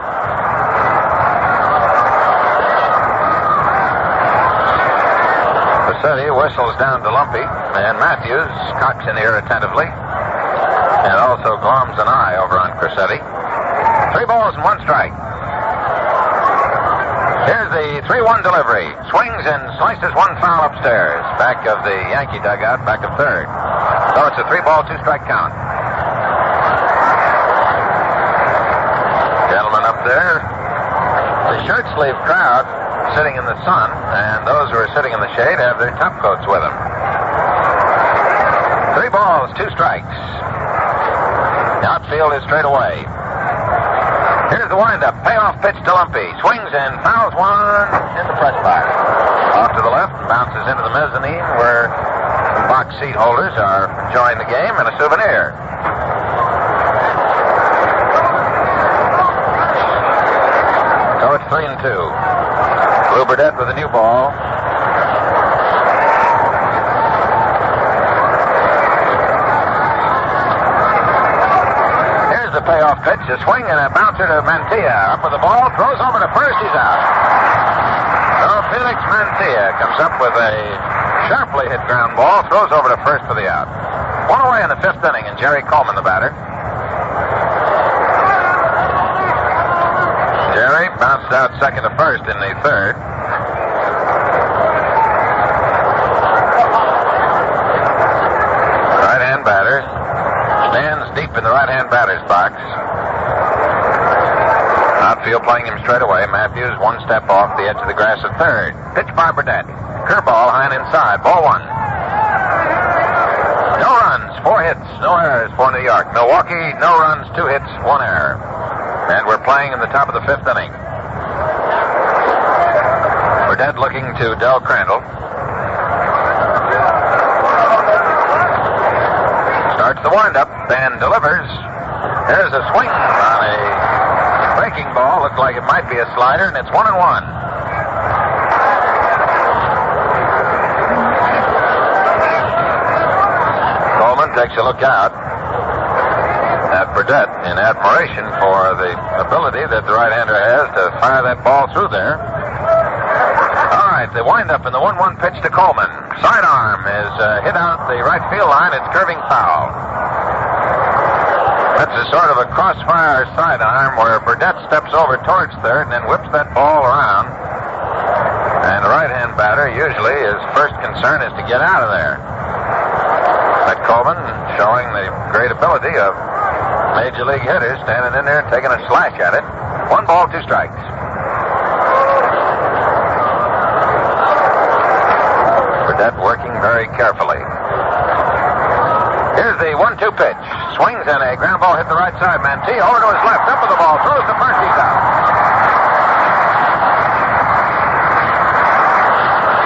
[SPEAKER 9] Crosetti whistles down to Lumpy, and Matthews cocks in here attentively, and also gloms an eye over on Crosetti. 3 balls and 1 strike. Here's the 3-1 delivery. Swings and slices 1 foul upstairs. Back of the Yankee dugout, back of third. So it's a 3-ball, 2-strike count. Gentlemen up there, the shirt sleeve crowd sitting in the sun, and those who are sitting in the shade have their top coats with them. 3 balls, 2 strikes. The outfield is straight away. Here's the windup. Payoff pitch to Lumpy. Swings and fouls 1 in the press box. Off to the left and bounces into the mezzanine where some box seat holders are enjoying the game and a souvenir. So it's 3-2. Lew Burdette with a new ball. The payoff pitch, a swing and a bouncer to Mantilla. Up with the ball, throws over to first, he's out. So Felix Mantilla comes up with a sharply hit ground ball, throws over to first for the out. 1 away in the fifth inning, and Jerry Coleman, the batter. Jerry bounced out second to first in the third. Right-hand batter. Stands deep in the right-hand batter's box. Outfield playing him straight away. Matthews 1 step off the edge of the grass at third. Pitch by Burdette. Curveball high and inside. Ball 1. No runs, 4 hits, no errors for New York. Milwaukee, no runs, 2 hits, 1 error. And we're playing in the top of the fifth inning. Burdette looking to Del Crandall. Starts the windup and delivers. There's a swing on a breaking ball. Looked like it might be a slider, and it's 1-1. Coleman takes a look out at Burdette in admiration for the ability that the right-hander has to fire that ball through there. All right, the windup and the 1-1 pitch to Coleman. Sidearm is hit out the right field line. It's curving foul. That's a sort of a crossfire sidearm where Burdette steps over towards third and then whips that ball around. And the right-hand batter usually his first concern is to get out of there. That Coleman showing the great ability of major league hitters, standing in there taking a slash at it. 1 ball, 2 strikes. Burdette working very carefully. Here's the 1-2 pitch. Swings in a ground ball, hit the right side. Mantilla over to his left, up with the ball, throws the first, he's out.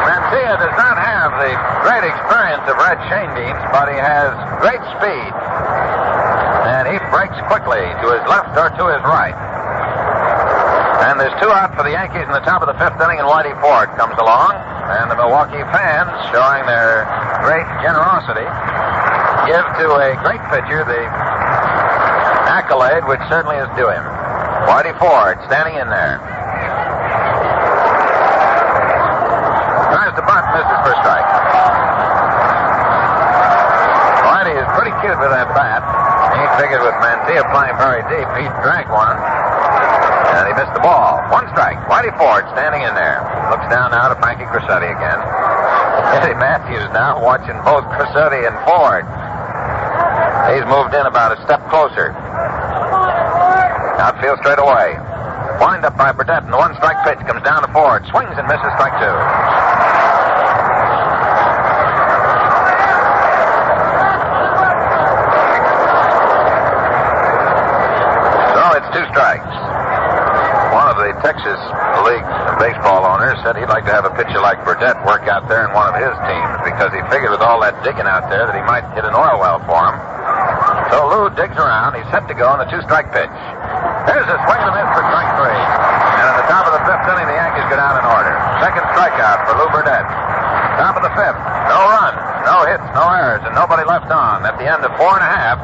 [SPEAKER 9] Mantilla does not have the great experience of red chain beams, but he has great speed. And he breaks quickly to his left or to his right. And there's 2 out for the Yankees in the top of the 5th inning, and Whitey Ford comes along. And the Milwaukee fans, showing their great generosity, give to a great pitcher the accolade which certainly is due him. Whitey Ford standing in there. Tries to bunt, misses for a strike. Whitey is pretty cute with that bat. He figured with Mantilla playing very deep, he'd drag one. And he missed the ball. 1 strike. Whitey Ford standing in there. Looks down now to Frankie Crissetti again. Eddie Matthews now watching both Crissetti and Ford. He's moved in about a step closer. Outfield straight away. Wind up by Burdette, and the 1-strike pitch comes down to Ford. Swings and misses, strike 2. So it's 2 strikes. One of the Texas League baseball owners said he'd like to have a pitcher like Burdette work out there in one of his teams because he figured with all that digging out there that he might hit an oil well for him. So Lew digs around. He's set to go on the 2-strike pitch. There's a swing and a miss for strike 3. And at the top of the 5th inning, the Yankees go down in order. Second strikeout for Lew Burdette. Top of the 5th. No runs, no hits, no errors, and nobody left on. At the end of 4 1/2,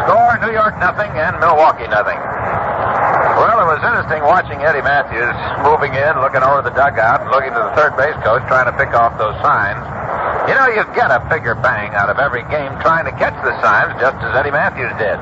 [SPEAKER 9] score New York nothing and Milwaukee nothing. Well, it was interesting watching Eddie Matthews moving in, looking over the dugout, and looking to the third base coach, trying to pick off those signs. You know, you get a bigger bang out of every game trying to catch the signs, just as Eddie Matthews did.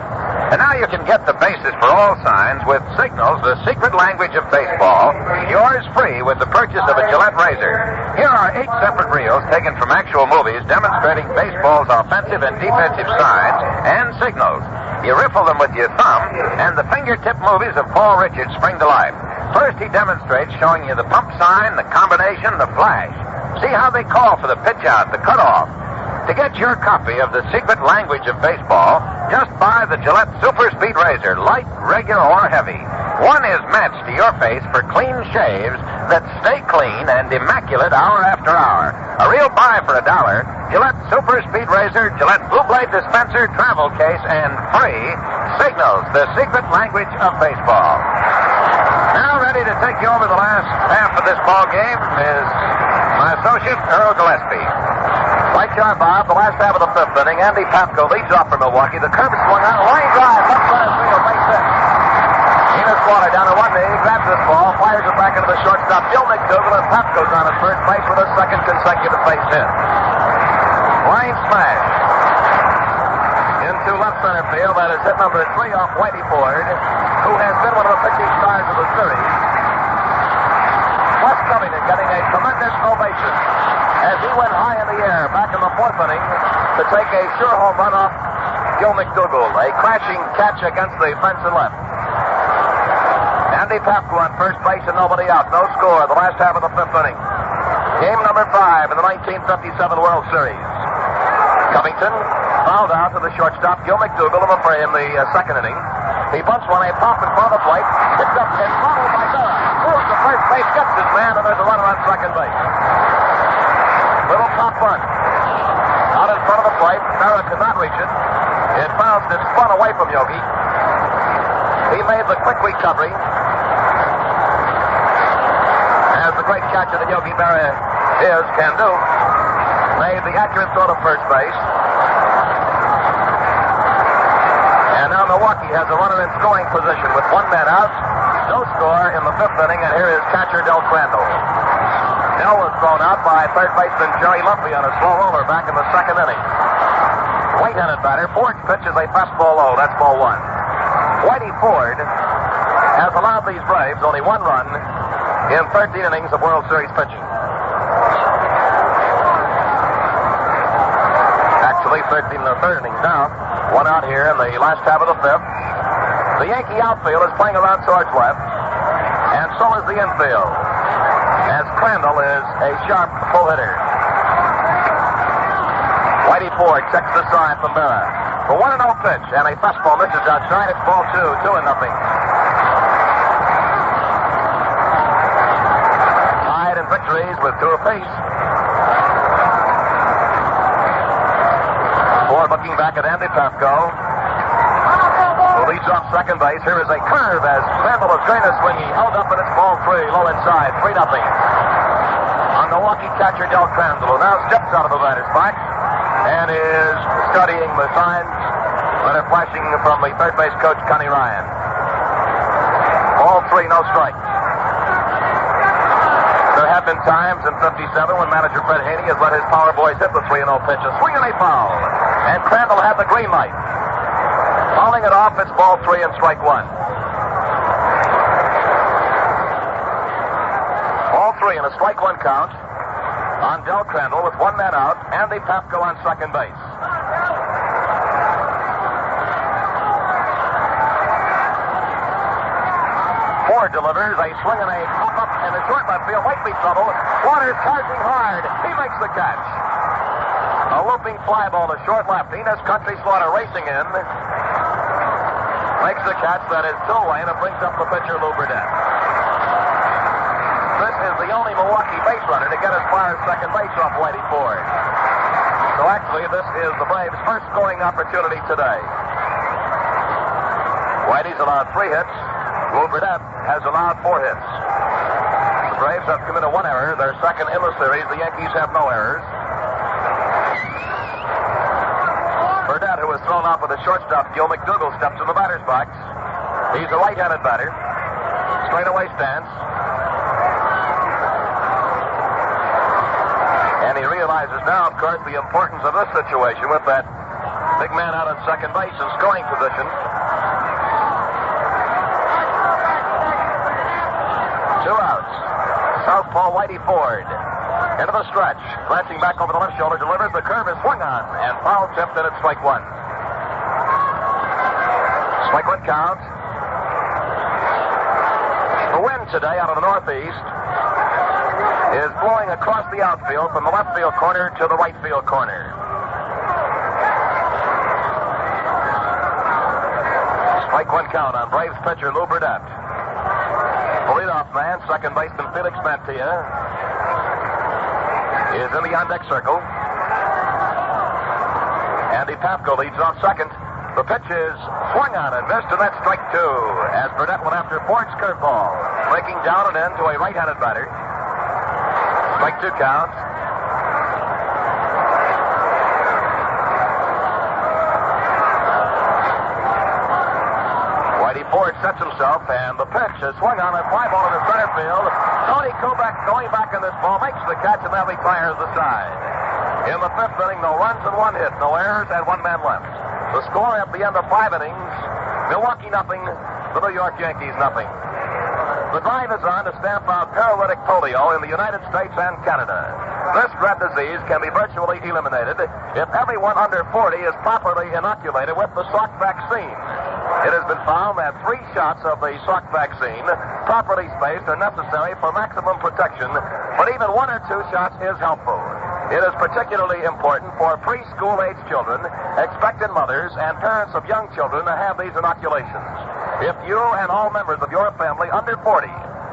[SPEAKER 9] And now you can get the basis for all signs with Signals, the secret language of baseball, yours free with the purchase of a Gillette razor. Here are 8 separate reels taken from actual movies demonstrating baseball's offensive and defensive signs and signals. You riffle them with your thumb, and the fingertip movies of Paul Richards spring to life. First, he demonstrates showing you the pump sign, the combination, the flash. See how they call for the pitch out, the cutoff. To get your copy of the secret language of baseball, just buy the Gillette Super Speed Razor, light, regular, or heavy. One is matched to your face for clean shaves that stay clean and immaculate hour after hour. A real buy for $1. Gillette Super Speed Razor, Gillette Blue Blade Dispenser, travel case, and free Signals, the secret language of baseball. Now ready to take you over the last half of this ball game is my associate, Earl Gillespie. Right yard, Bob, the last half of the 5th inning. Andy Papko leads off for Milwaukee. The curve is swung out. Line drive, left center field, base hit. Enos Water down to 1 knee, grabs this ball, fires it back into the shortstop. Bill McDougal, and Papko's on at first base with a second consecutive base hit. Line smash into left center field. That is hit number 3 off Whitey Ford, who has been one of the pitching stars of the series. Wes Covington getting a tremendous ovation as he went high in the air back in the 4th inning to take a sure home run off Gil McDougal. A crashing catch against the fence and left. Andy Papko on first base and nobody out. No score. The last half of the 5th inning. Game number 5 in the 1957 World Series. Covington fouled out to the shortstop, Gil McDougal, in the 2nd inning. He bunts one, a pop in front of the plate. Picked up and followed by Dara. Moves to first base, gets his man, and there's a runner on second base. Little pop bunt. Out in front of the plate. Dara could not reach it. It bounced and spun away from Yogi. He made the quick recovery. As the great catcher that Yogi Berra can do. Made the accurate throw to first base. And now Milwaukee has a runner in scoring position with 1 man out. No score in the 5th inning, and here is catcher Del Crandall. Del was thrown out by third baseman Jerry Lumpy on a slow roller back in the 2nd inning. Right-handed batter. Ford's pitch is a fastball low. That's ball 1. Whitey Ford has allowed these Braves only 1 run in 13 innings of World Series pitching. Actually,
[SPEAKER 2] 13 in the third innings now. One out here in the last half of the fifth. The Yankee outfield is playing around towards left, and so is the infield, as Crandall is a sharp full hitter. Whitey Ford checks the sign from Berra. For 1-0 pitch, and a fastball misses outside. It's ball 2, 2-0. Tied in victories with 2 apiece. Ford looking back at Andy Pafko, who leads off second base. Here is a curve as Crandall is going to swing. He held up, and it's ball 3, low inside, 3-0. On Milwaukee catcher Del Crandall, who now steps out of the batter's box and is studying the signs that are flashing from the third base coach, Connie Ryan. Ball 3, no strikes. There have been times in 57 when manager Fred Haney has let his power boys hit the 3-0 pitch. A swing and a foul. And Crandall had the green light. Fouling it off, it's ball 3 and strike 1. Ball 3 and a strike 1 count on Del Crandall with 1 man out. Andy Pafko on second base. Ford delivers a swing and a pop-up in the short left field. Might be trouble. Waters charging hard. He makes the catch. A looping fly ball to short left. Enos Country Slaughter racing in. Makes the catch that is still away, and it brings up the pitcher, Lew Burdette. This is the only Milwaukee base runner to get as far as second base off Whitey Ford. So actually, this is the Braves' first scoring opportunity today. Whitey's allowed 3 hits. Lew Burdette has allowed 4 hits. The Braves have committed 1 error. Their second in the series. The Yankees have no errors. Burdette, who was thrown off with a shortstop, Gil McDougall, steps in the batter's box. He's a right-handed batter. Straightaway stance. And he realizes now, of course, the importance of this situation with that big man out on second base in scoring position. 2 outs. Southpaw Whitey Ford into the stretch. Glancing back over the left shoulder, delivers. The curve is swung on and foul tipped, and it's strike 1. Strike 1 count. The wind today out of the northeast is blowing across the outfield from the left field corner to the right field corner. Strike 1 count on Braves pitcher Lew Burdette. The leadoff man, second baseman Felix Mantilla, is in the on-deck circle. Andy Pafko leads off second. The pitch is swung on and missed, and that's strike 2 as Burdette went after Ford's curveball, breaking down and in to a right-handed batter. Strike 2 count. Whitey Ford sets himself, and the pitch is swung on a fly ball in the center field. Tony Kubek going back in this ball makes the catch, and that retires the side. In the 5th inning, no runs and 1 hit, no errors, and 1 man left. The score at the end of 5 innings, Milwaukee nothing, the New York Yankees nothing. The drive is on to stamp out paralytic polio in the United States and Canada. This dread disease can be virtually eliminated if everyone under 40 is properly inoculated with the Salk vaccine. It has been found that 3 shots of the Salk vaccine, properly spaced, are necessary for maximum protection, but even 1 or 2 shots is helpful. It is particularly important for preschool-age children, expectant mothers, and parents of young children to have these inoculations. If you and all members of your family under 40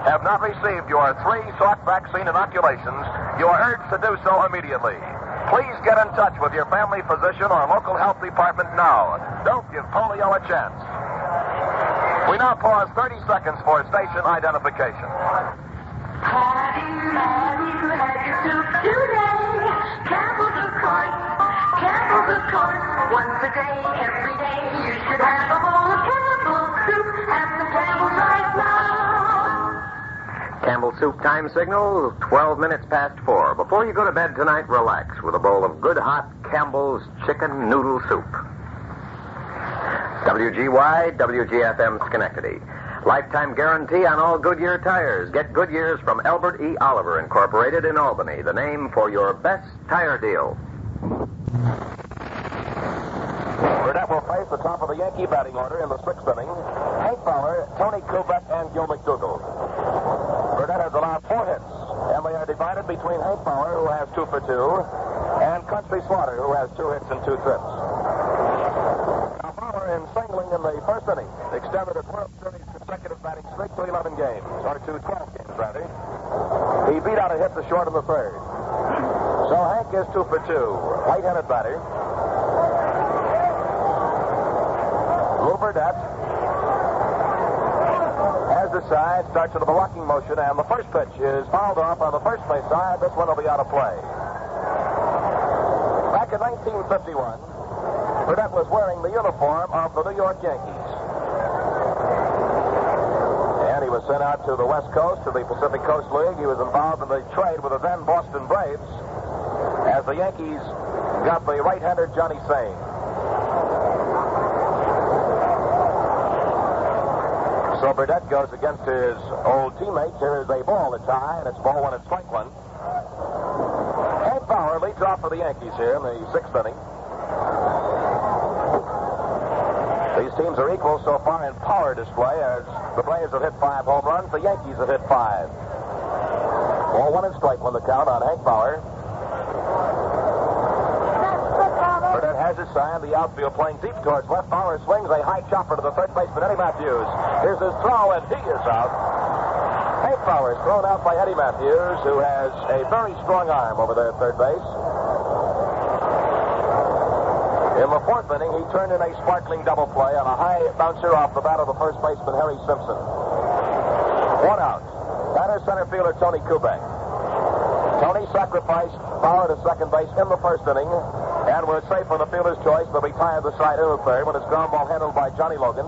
[SPEAKER 2] have not received your 3 Salk vaccine inoculations, you are urged to do so immediately. Please get in touch with your family physician or local health department now. Don't give polio a chance. We now pause 30 seconds for station identification.
[SPEAKER 8] Have you had your soup today? Campbell's of course. Campbell's of course. Once a day, every day, you should have a bowl of Campbell's soup. Have some Campbell's right now.
[SPEAKER 7] Campbell's Soup time signal, 12 minutes past 4. Before you go to bed tonight, relax with a bowl of good hot Campbell's chicken noodle soup. WGY, WGFM Schenectady. Lifetime guarantee on all Goodyear tires. Get Goodyears from Albert E. Oliver Incorporated in Albany, the name for your best tire deal.
[SPEAKER 2] Burdette will face the top of the Yankee batting order in the 6th inning. Hank Fowler, Tony Kubek, and Gil McDougald. Burdette has allowed 4 hits, and they are divided between Hank Fowler, who has 2 for 2, and Country Slaughter, who has 2 hits and 2 trips. Now Fowler, in singling in the 1st inning, extended a World Series consecutive batting streak to 11 games, or to 12 games, rather. He beat out a hit to short in the 3rd. So Hank is 2 for 2. Right-handed batter. Lew Burdette has the side, starts with a blocking motion, and the first pitch is fouled off on the first base side. This one will be out of play. Back in 1951, Burdette was wearing the uniform of the New York Yankees. And he was sent out to the West Coast, to the Pacific Coast League. He was involved in the trade with the then Boston Braves as the Yankees got the right-hander Johnny Sain. So Burdette goes against his old teammate. Here is a ball to tie, and it's ball 1 and strike 1. Hank Fowler leads off for the Yankees here in the 6th inning. These teams are equal so far in power display, as the Braves have hit 5 home runs, the Yankees have hit 5. Ball 1 and strike 1 the count on Hank Fowler. Burdette has his sign, the outfield playing deep towards left. Fowler swings a high chopper to the third baseman, Eddie Matthews. Here's his throw, and he is out. Hank Fowler is thrown out by Eddie Matthews, who has a very strong arm over there at third base. In the 4th inning, he turned in a sparkling double play on a high bouncer off the bat of the first baseman, Harry Simpson. 1 out. Batter center fielder Tony Kubek. Tony sacrificed Fowler to second base in the 1st inning, and was safe on the fielder's choice, but retired the side in the 3rd when his ground ball handled by Johnny Logan.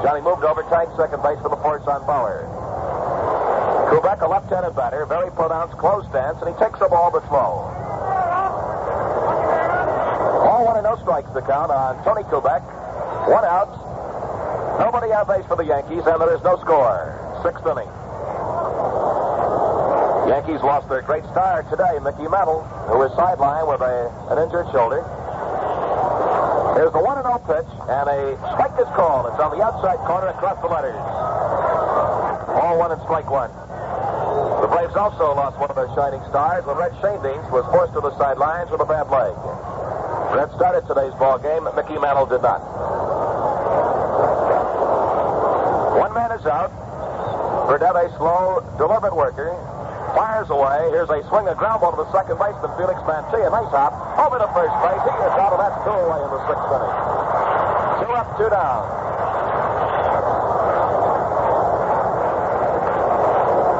[SPEAKER 2] Johnny moved over, tagged second base for the force on Fowler. Kubek, a left-handed batter, very pronounced close stance, and he takes the ball that's low. All 1 and no strikes to count on Tony Kubek. 1 out. Nobody on base for the Yankees, and there is no score. 6th inning. Yankees lost their great star today, Mickey Mantle, who is sidelined with an injured shoulder. Here's the 1-0 pitch, and a strike is called. It's on the outside corner across the letters. All 1 and strike 1. The Braves also lost one of their shining stars when Red Schoendienst was forced to the sidelines with a bad leg. Red started today's ball game. Mickey Mantle did not. 1 man is out. Burdette, a slow, deliberate worker, fires away. Here's a swing, a ground ball to the second baseman, Felix Mantilla. Nice hop. Over to first base. He is out, and that's 2 away in the 6th inning. 2 up, 2 down.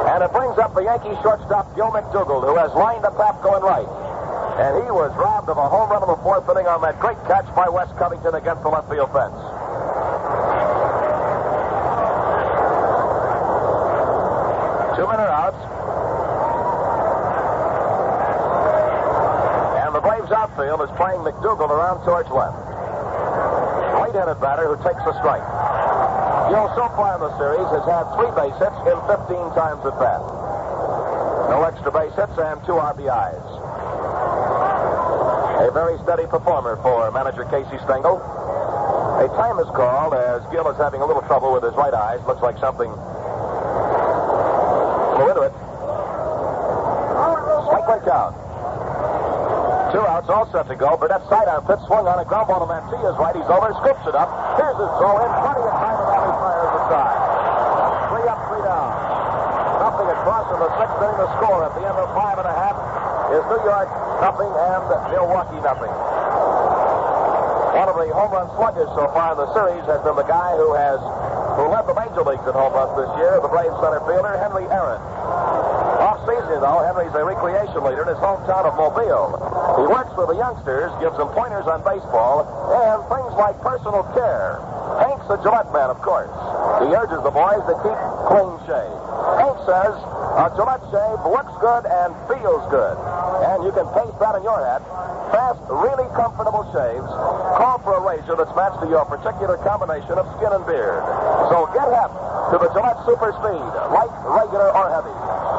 [SPEAKER 2] And it brings up the Yankee shortstop, Gil McDougald, who has lined the tap going right. And he was robbed of a home run in the 4th inning on that great catch by Wes Covington against the left field fence. Two men are out. And the Braves outfield is playing McDougald around towards left. Right-handed batter who takes a strike. Gil, so far in the series, has had 3 base hits in 15 times at bat. No extra base hits and 2 RBIs. A very steady performer for manager Casey Stengel. A time is called as Gil is having a little trouble with his right eyes. Looks like something flew into it. Strike break out. 2 outs, all set to go. Burdette's sidearm pitch swung on a ground ball to Mancilla's right. He's over, scoops it up. Here's his throw in. Plenty of time, and now he fires aside. 3 up, 3 down. Nothing across in the 6th inning. The score at the end of 5 1/2 is New York nothing and Milwaukee nothing. One of the home run sluggers so far in the series has been the guy who led the major leagues in home runs this year, the Braves center fielder, Henry Aaron. Off-season, though, Henry's a recreation leader in his hometown of Mobile. He works with the youngsters, gives them pointers on baseball, and things like personal care. Hank's a Gillette man, of course. He urges the boys to keep clean shave. Hank says a Gillette shave looks good and feels good. And you can paste that in your hat. Fast, really comfortable shaves. Call for a razor that's matched to your particular combination of skin and beard. So get hep to the Gillette Super Speed, light, regular, or heavy.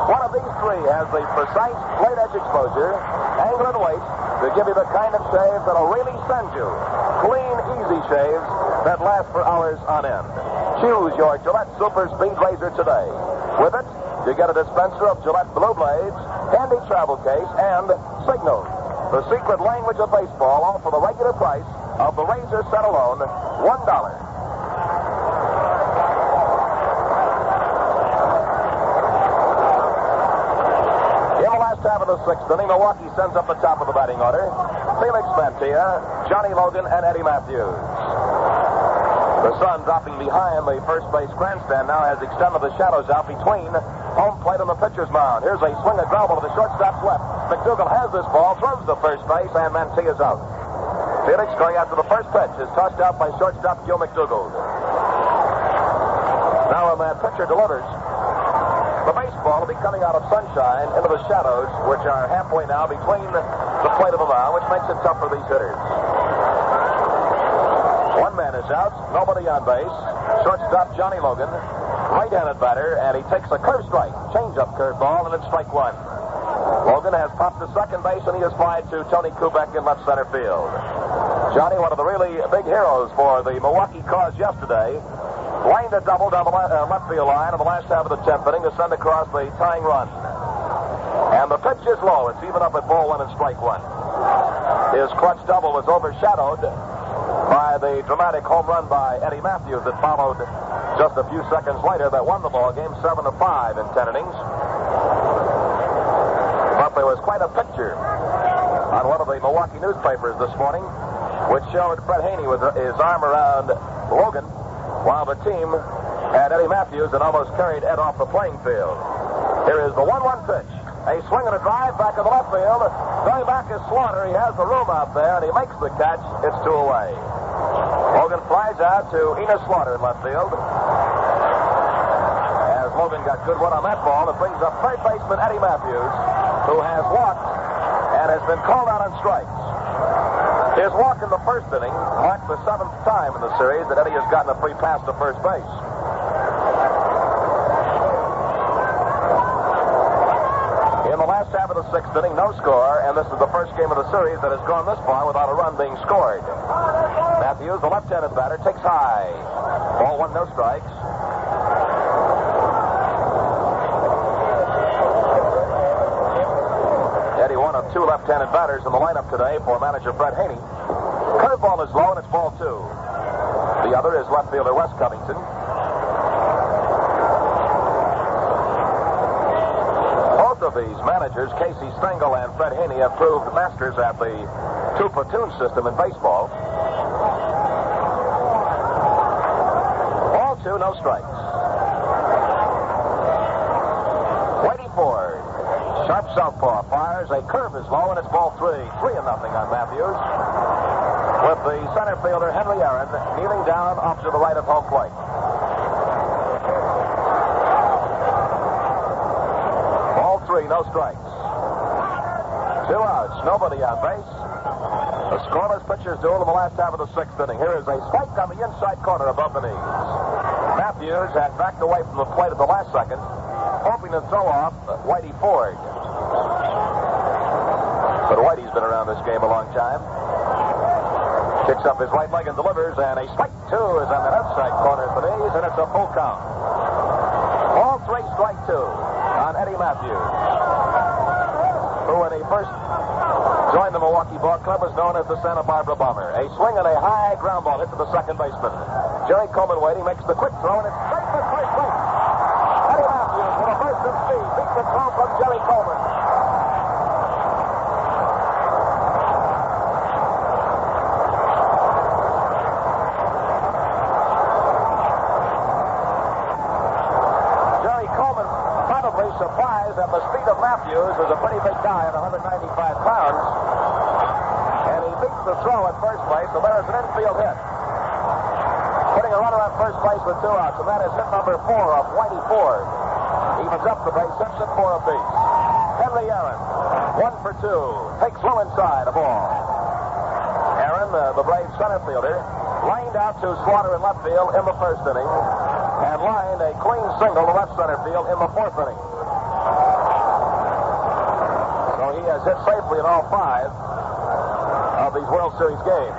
[SPEAKER 2] One of these three has the precise blade edge exposure, angle and weight to give you the kind of shave that'll really send you clean, easy shaves that last for hours on end. Choose your Gillette Super Speed Razor today. With it, you get a dispenser of Gillette Blue Blades, handy travel case, and signals. The secret language of baseball, all for the regular price of the razor set alone, $1. Half of the sixth inning, Milwaukee sends up the top of the batting order. Felix Mantilla, Johnny Logan, and Eddie Matthews. The sun dropping behind the first base grandstand now has extended the shadows out between home plate and the pitcher's mound. Here's a swing and ground ball to the shortstop's left. McDougal has this ball, throws to first base, and Mantilla's out. Felix going after the first pitch is tossed out by shortstop Gil McDougal. Now when that pitcher delivers, the baseball will be coming out of sunshine into the shadows, which are halfway now between the plate of the mound, which makes it tough for these hitters. One man is out, nobody on base. Shortstop Johnny Logan, right-handed batter, and he takes a curve strike, change-up curveball, and it's strike one. Logan has popped to second base, and he is flied to Tony Kubek in left center field. Johnny, one of the really big heroes for the Milwaukee cause yesterday, lined a double down the left field line in the last half of the 10th inning to send across the tying run. And the pitch is low. It's even up at ball one and strike one. His clutch double was overshadowed by the dramatic home run by Eddie Matthews that followed just a few seconds later that won the ball game 7-5 in 10 innings. But there was quite a picture on one of the Milwaukee newspapers this morning which showed Fred Haney with his arm around Logan, while the team had Eddie Matthews and almost carried Ed off the playing field. Here is the 1-1 pitch. A swing and a drive back in the left field. Going back is Slaughter. He has the room out there, and he makes the catch. It's 2 away. Logan flies out to Enos Slaughter in left field. As Logan got good one on that ball, it brings up third baseman Eddie Matthews, who has walked and has been called out on strikes. His walk in the first inning marked the 7th time in the series that Eddie has gotten a free pass to first base. In the last half of the 6th inning, no score, and this is the first game of the series that has gone this far without a run being scored. Matthews, the left-handed batter, takes high. Ball one, no strikes. Eddie, one of 2 left-handed batters in the lineup today for manager Fred Haney. Curveball is low, and it's ball 2. The other is left fielder Wes Covington. Both of these managers, Casey Stengel and Fred Haney, have proved masters at the 2-platoon system in baseball. Ball 2, no strikes. Whitey Ford, sharp southpaw, fires. A curve is low, and it's ball 3. 3-0 on Matthews. With the center fielder, Henry Aaron, kneeling down off to the right of home plate. Ball 3, no strikes. 2 outs, nobody on base. A scoreless pitcher's duel in the last half of the 6th inning. Here is a spike on the inside corner above the knees. Matthews had backed away from the plate at the last second, hoping to throw off Whitey Ford. But Whitey's been around this game a long time. Kicks up his right leg and delivers, and a strike 2 is on the outside corner of the knees, and it's a full count. Ball 3, strike 2 on Eddie Matthews, who when he first joined the Milwaukee Ball Club was known as the Santa Barbara Bomber. A swing and a high ground ball hit to the second baseman. Jerry Coleman waiting, makes the quick throw, and it's straight to first base. Eddie Matthews with a burst of speed beats the throw from Jerry Coleman. Surprised at the speed of Matthews, who's a pretty big guy at 195 pounds. And he beats the throw at first base, so there's an infield hit. Putting a runner on first base with 2 outs, and that is hit number 4 of Whitey Ford. Evens up the base, sets it 4 apiece. Henry Aaron, 1 for 2, takes low inside a ball. Aaron, the Braves center fielder, lined out to Slaughter in left field in the first inning, and lined a clean single to left center field in the 4th inning. has hit safely in all 5 of these World Series games.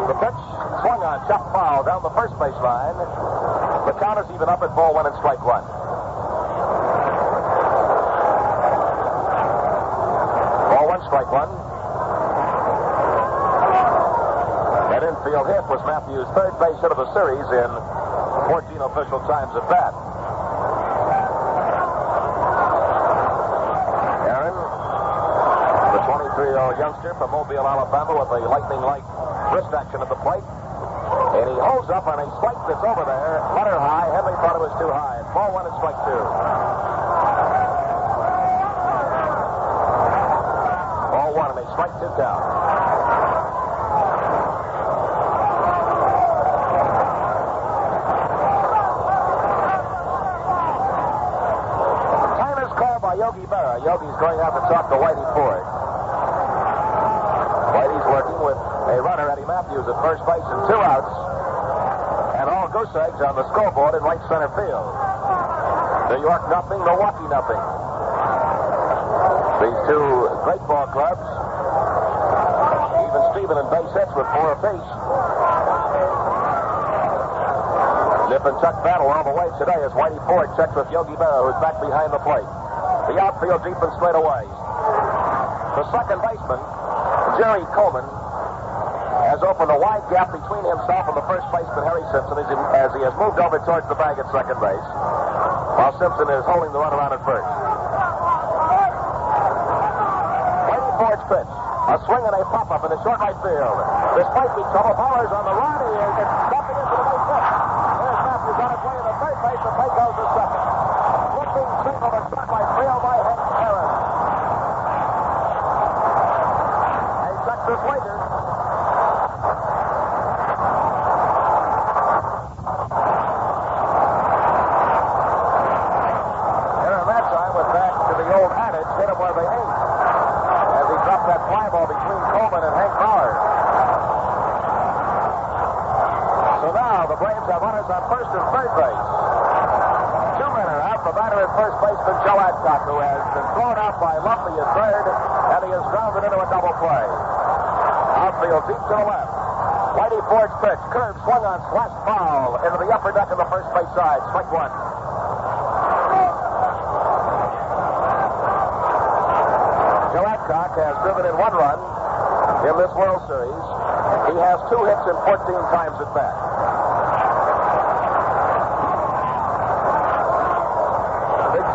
[SPEAKER 2] The pitch swung on, chopped foul down the first base line. The count is even up at ball 1 and strike 1. Ball 1, strike 1. That infield hit was Matthews' third base hit of the series in 14 official times at bat. Aaron, the 23-year-old youngster from Mobile, Alabama, with a lightning-like wrist action at the plate. And he holds up on a strike that's over there. Letter high. Henry thought it was too high. Ball 1 and strike 2. Ball 1 and a strike 2 count. Time is called by Yogi Berra. Yogi's going out to talk to Whitey Ford. Whitey's working with a runner, Eddie Matthews, at first base and 2 outs. And all goose eggs on the scoreboard in right center field. New York nothing, Milwaukee nothing. These two great ball clubs, even Steven and base hits with 4 apiece. Nip and tuck battle all the way today as Whitey Ford checks with Yogi Berra, who's back behind the plate. The outfield deep and straight away. The second baseman, Jerry Coleman, has opened a wide gap between himself and the first baseman, Harry Simpson, as he has moved over towards the bag at second base, while Simpson is holding the run around at first. Whitey Ford's pitch. A swing and a pop-up in the short right field. This might be trouble. Fowler's on the run. He is stepping into the base hit. There's Matthews on his way to the third base, and Bay goes to second. Looking single to short right field by Hank Aaron. A Texas Lakers. First baseman Joe Adcock, who has been thrown out by Lumpy at third, and he is grounded into a double play. Outfield deep to the left. Whitey Ford's pitch, curve swung on, slashed foul into the upper deck of the first base side. Strike 1. Joe Adcock has driven in 1 run in this World Series. He has 2 hits in 14 times at bat.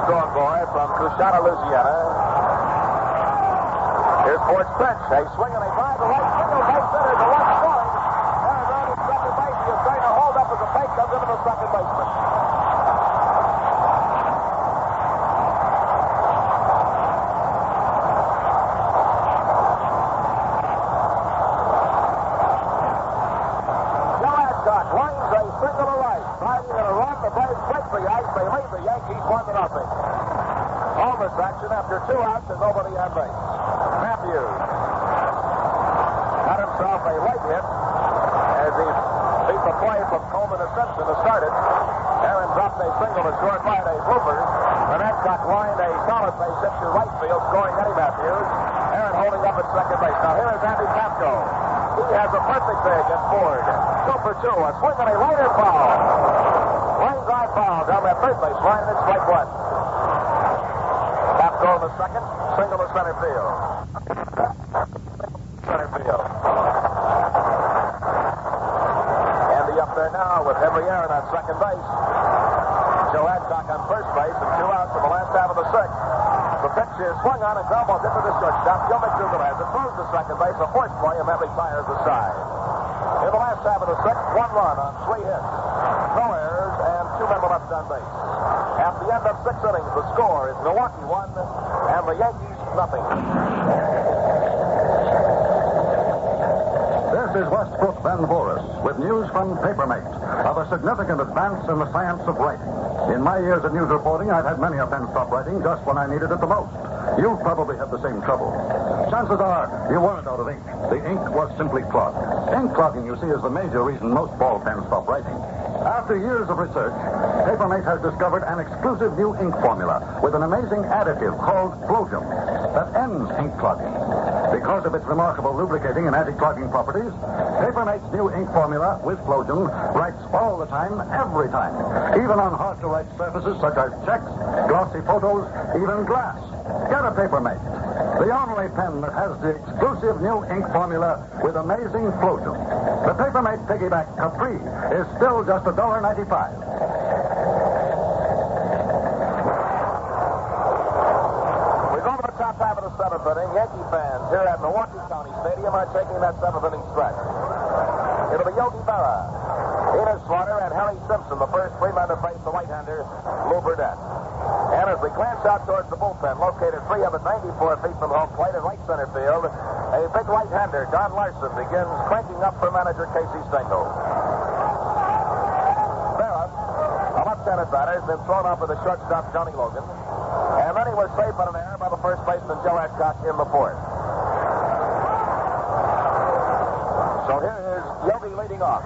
[SPEAKER 2] Strong boy from Coushatta, Louisiana. Here's Ford's pitch. A swing and a drive to right. Single base center to left scoring. Aaron on his second base. He is trying to hold up as the fake comes into the second baseman. Joe Adcock lines a single to right. Driving in a run. The Braves break the ice. They lead the Yankees 1-0. All this action after 2 outs is over the end base. Matthews got himself a late hit as he beat the play from Coleman to Simpson to start it. Aaron dropped a single to short right, a blooper. And Adcock lined a solid base hit to right field, scoring Eddie Matthews. Aaron holding up at second base. Now here is Andy Pasco. He has a perfect day against Ford. 2 for 2. A swing and a liner foul. Line drive foul down that third base line, and it's strike 1. Go in the second, single to center field. Center field. Andy up there now with Henry Aaron on second base. Joe Adcock on first base and 2 outs in the last half of the 6th. The pitch is swung on and ground ball hit to the shortstop. Joe McDougal has it. Throws to second base. A force play and that retires the side. In the last half of the 6th, 1 run on 3 hits. No errors and 2 men left on base. At the end of 6 innings, the score is Milwaukee 1 and the Yankees nothing.
[SPEAKER 10] This is Westbrook Van Voris with news from Papermate of a significant advance in the science of writing. In my years of news reporting, I've had many a pen stop writing just when I needed it the most. You've probably had the same trouble. Chances are you weren't out of ink. The ink was simply clogged. Ink clogging, you see, is the major reason most ball pens stop writing. After years of research, Papermate has discovered an exclusive new ink formula with an amazing additive called Flogium that ends ink clogging. Because of its remarkable lubricating and anti-clogging properties, Papermate's new ink formula with Flogium writes all the time, every time, even on hard-to-write surfaces such as checks, glossy photos, even glass. Get a Papermate, the only pen that has the exclusive new ink formula with amazing Flogium. The Papermate Piggyback Capri is still just $1.95.
[SPEAKER 2] Top half of the seventh inning, Yankee fans here at Milwaukee County Stadium are taking that seventh inning stretch. It'll be Yogi Berra, Enos Slaughter, and Harry Simpson, the first three men to face the right-hander, Lew Burdette. And as we glance out towards the bullpen, located 394 feet from home plate in right center field, a big right-hander, Don Larson, begins cranking up for manager Casey Stengel. Berra, a left-handed batter, has been thrown out for the shortstop, Johnny Logan. And then he was saved on an error by the first baseman, Joe Adcock, in the fourth. So here is Yogi leading off.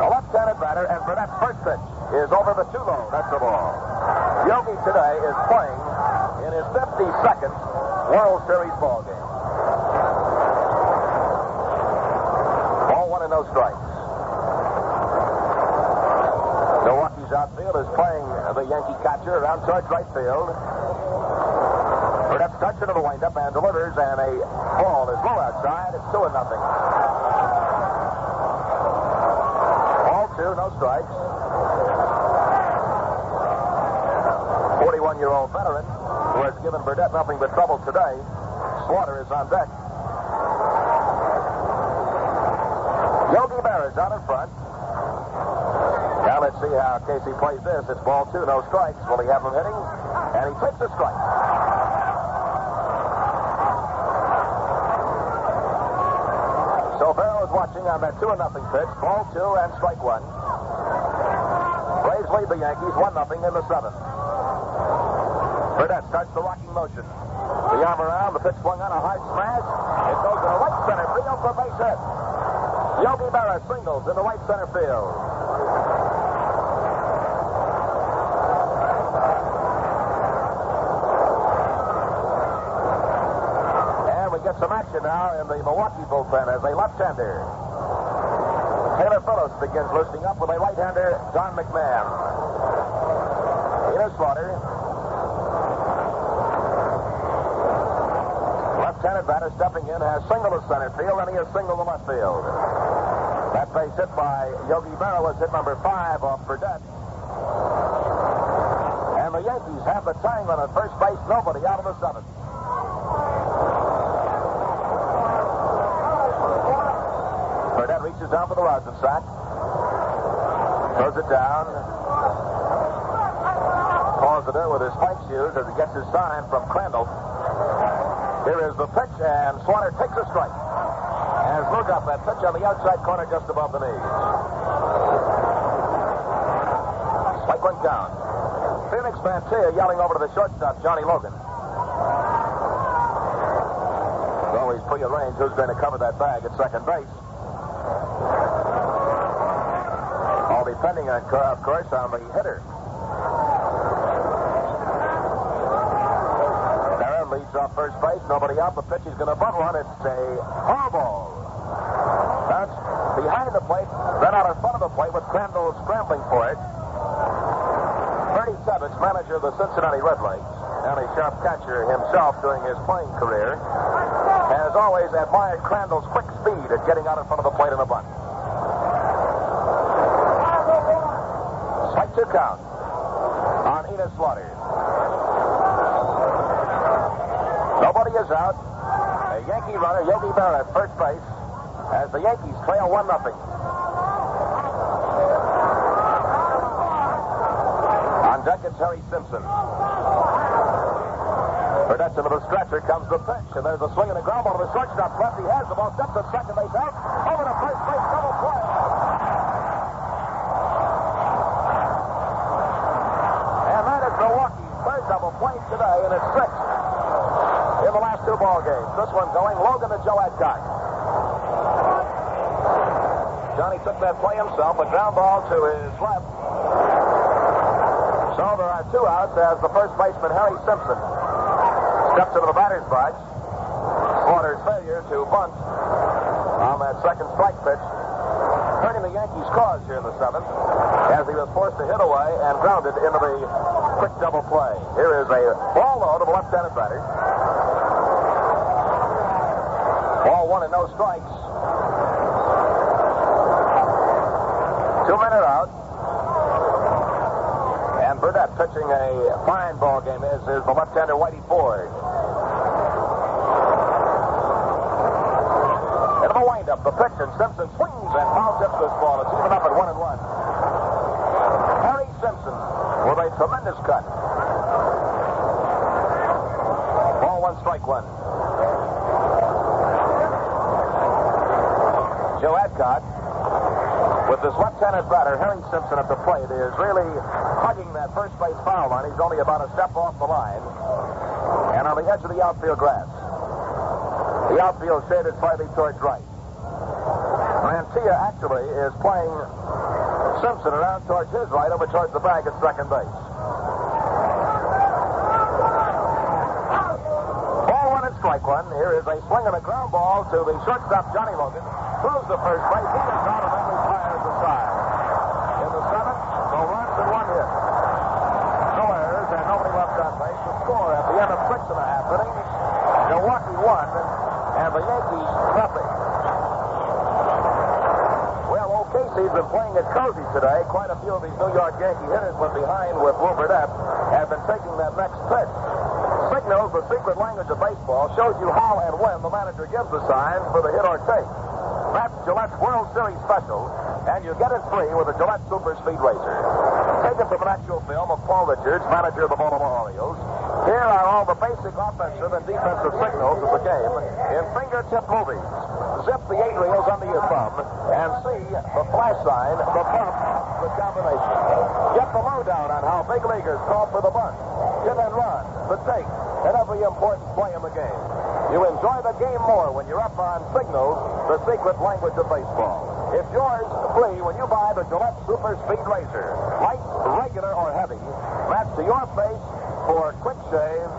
[SPEAKER 2] A left-handed batter, and for that first pitch is over the 2-low. That's the ball. Yogi today is playing in his 52nd World Series ball game. Ball 1 and no strikes. Milwaukee's outfield is playing the Yankee catcher around towards right field. Burdette starts into the windup and delivers, and a ball is low outside. It's 2-0. Ball 2, no strikes. 41-year-old veteran who has given Burdette nothing but trouble today. Slaughter is on deck. Yogi Berra is out in front. Now let's see how Casey plays this. It's ball 2, no strikes. Will he have him hitting? And he takes a strike. So Berra was watching on that 2-0 pitch. Ball 2 and strike 1. Braves lead the Yankees 1-0 in the seventh. Burdette starts the rocking motion. The arm around, the pitch swung on, a hard smash. It goes to the right center field for a base hit. Yogi Berra singles in the right center field. Get some action now in the Milwaukee bullpen as a left-hander. Taylor Phillips begins loosening up with a right-hander, Don McMahon. Enos Slaughter. Left-handed batter stepping in has single to center field, and he has single to left field. That base hit by Yogi Berra was hit number 5 off Burdette. And the Yankees have the tying run at first base, nobody out of the seventh. Burdette reaches down for the rosin sack. Throws it down. Calls it in with his spike shoes as he gets his sign from Crandall. Here is the pitch, and Slaughter takes a strike. As Lew got that pitch on the outside corner just above the knees. Strike 1 count. Felix Mantilla yelling over to the shortstop, Johnny Logan. Always prearranged who's going to cover that bag at second base. All depending, of course, on the hitter. Berra leads off first base. Nobody out. The pitch is going to bunt one. It's a foul ball. That's behind the plate, then out in front of the plate with Crandall scrambling for it. Bernie Savage, manager of the Cincinnati Redlegs, and a sharp catcher himself during his playing career, has always admired Crandall's quick speed at getting out in front of the plate in a bunt. Strike 2 count on Enos Slaughter. Nobody is out. A Yankee runner, Yogi Berra, at first base, as the Yankees trail 1-0. On deck, it's Harry Simpson. Burdette into the stretcher, comes the pitch, and there's a swing and a ground ball to the shortstop. Left, he has the ball, steps at second base out, over to first base, double play. And that is Milwaukee's third double play today, and it's 6th in the last 2 ball games. This one going Logan to Joe Adcock. Johnny took that play himself, a ground ball to his left. So there are 2 outs as the first baseman, Harry Simpson, steps into the batter's box. Slaughter's failure to bunt on that second strike pitch, hurting the Yankees' cause here in the 7th, as he was forced to hit away and grounded into the quick double play. Here is a ball low to the left-handed batter. Ball 1 and no strikes. 2 men are out. And Burdette pitching a fine ball game is the left-hander Whitey Ford. Into the windup, the pitch, and Simpson swings and foul tips this ball. It's even up at 1-1. Harry Simpson with a tremendous cut. Ball 1, strike 1. Joe Adcock, with this left-handed batter, Harry Simpson at the plate, is really hugging that first base foul line. He's only about a step off the line and on the edge of the outfield grass. The outfield shaded slightly towards right. Mantilla actually is playing Simpson around towards his right, over towards the bag at second base. Ball 1 and strike 1. Here is a swing and a ground ball to the shortstop, Johnny Logan. Throws the first base. He is out and then retires the side. In the 7th, no runs and 1 hit. No errors and nobody left on base. The score at the end of 6 1/2 innings, Milwaukee 1 and the Yankees nothing. Well, OKC's been playing it cozy today. Quite a few of these New York Yankee hitters went behind with Lew Burdette, have been taking that next pitch. Signals, the secret language of baseball, shows you how and when the manager gives the sign for the hit or take. That's Gillette's World Series special, and you get it free with a Gillette Super Speed Racer. Taken from an actual film of Paul Richards, manager of the Baltimore Orioles. Here are all the basic offensive and defensive signals of the game in fingertip movies. Zip the 8 reels under your thumb and see the flash sign, the bump, the combination. Get the lowdown on how big leaguers call for the bunt, hit and run, the take, and every important play in the game. You enjoy the game more when you're up on signals, the secret language of baseball. It's yours free when you buy the Gillette Super Speed Razor. Light, regular, or heavy. Matched to your face for quick shaves,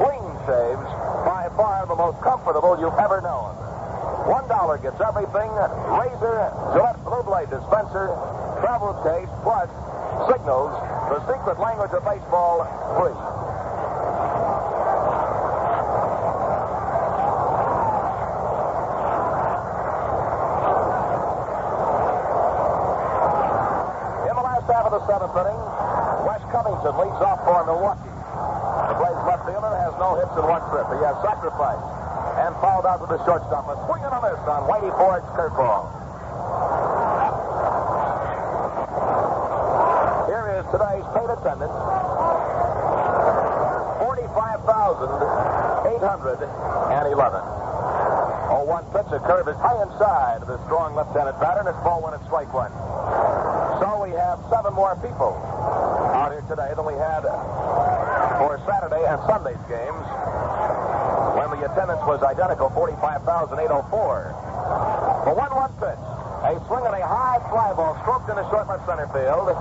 [SPEAKER 2] clean shaves, by far the most comfortable you've ever known. $1 gets everything: razor, Gillette Blue Blade dispenser, travel case, plus signals, the secret language of baseball, free. Half of the 7th inning, Wes Covington leads off for Milwaukee. The Braves left fielder has no hits and 1 trip. He has sacrificed and fouled out to the shortstop. A swing and a miss on Whitey Ford's curveball. Here is today's paid attendance: 45,811. 0-1 pitch. A curve is high inside the strong left-handed batter, and it's ball 1 and strike 1. So we have 7 more people out here today than we had for Saturday and Sunday's games, when the attendance was identical, 45,804. The 1-1 pitch. A swing and a high fly ball stroked into short left center field.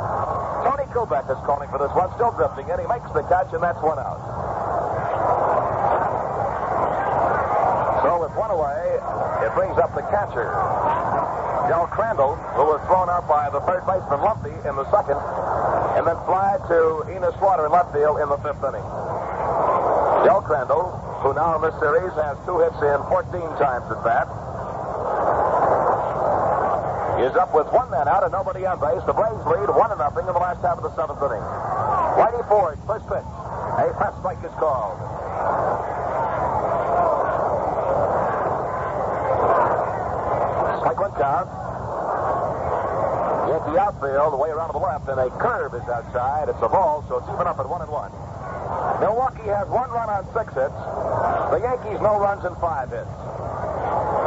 [SPEAKER 2] Tony Kubek is calling for this one, still drifting in. He makes the catch, and that's 1 out. So with 1 away, it brings up the catcher, Del Crandall, who was thrown out by the third baseman Lumpy in the 2nd, and then fly to Enos Slaughter in left field in the 5th inning. Del Crandall, who now in this series has 2 hits in 14 times at bat, is up with 1 man out and nobody on base. The Braves lead 1-0 in the last half of the 7th inning. Whitey Ford, first pitch. A fast strike is called. Strike 1 count. Yankee outfield, way around to the left, and a curve is outside. It's a ball, so it's even up at 1-1. Milwaukee has 1 run on 6 hits. The Yankees no runs and 5 hits.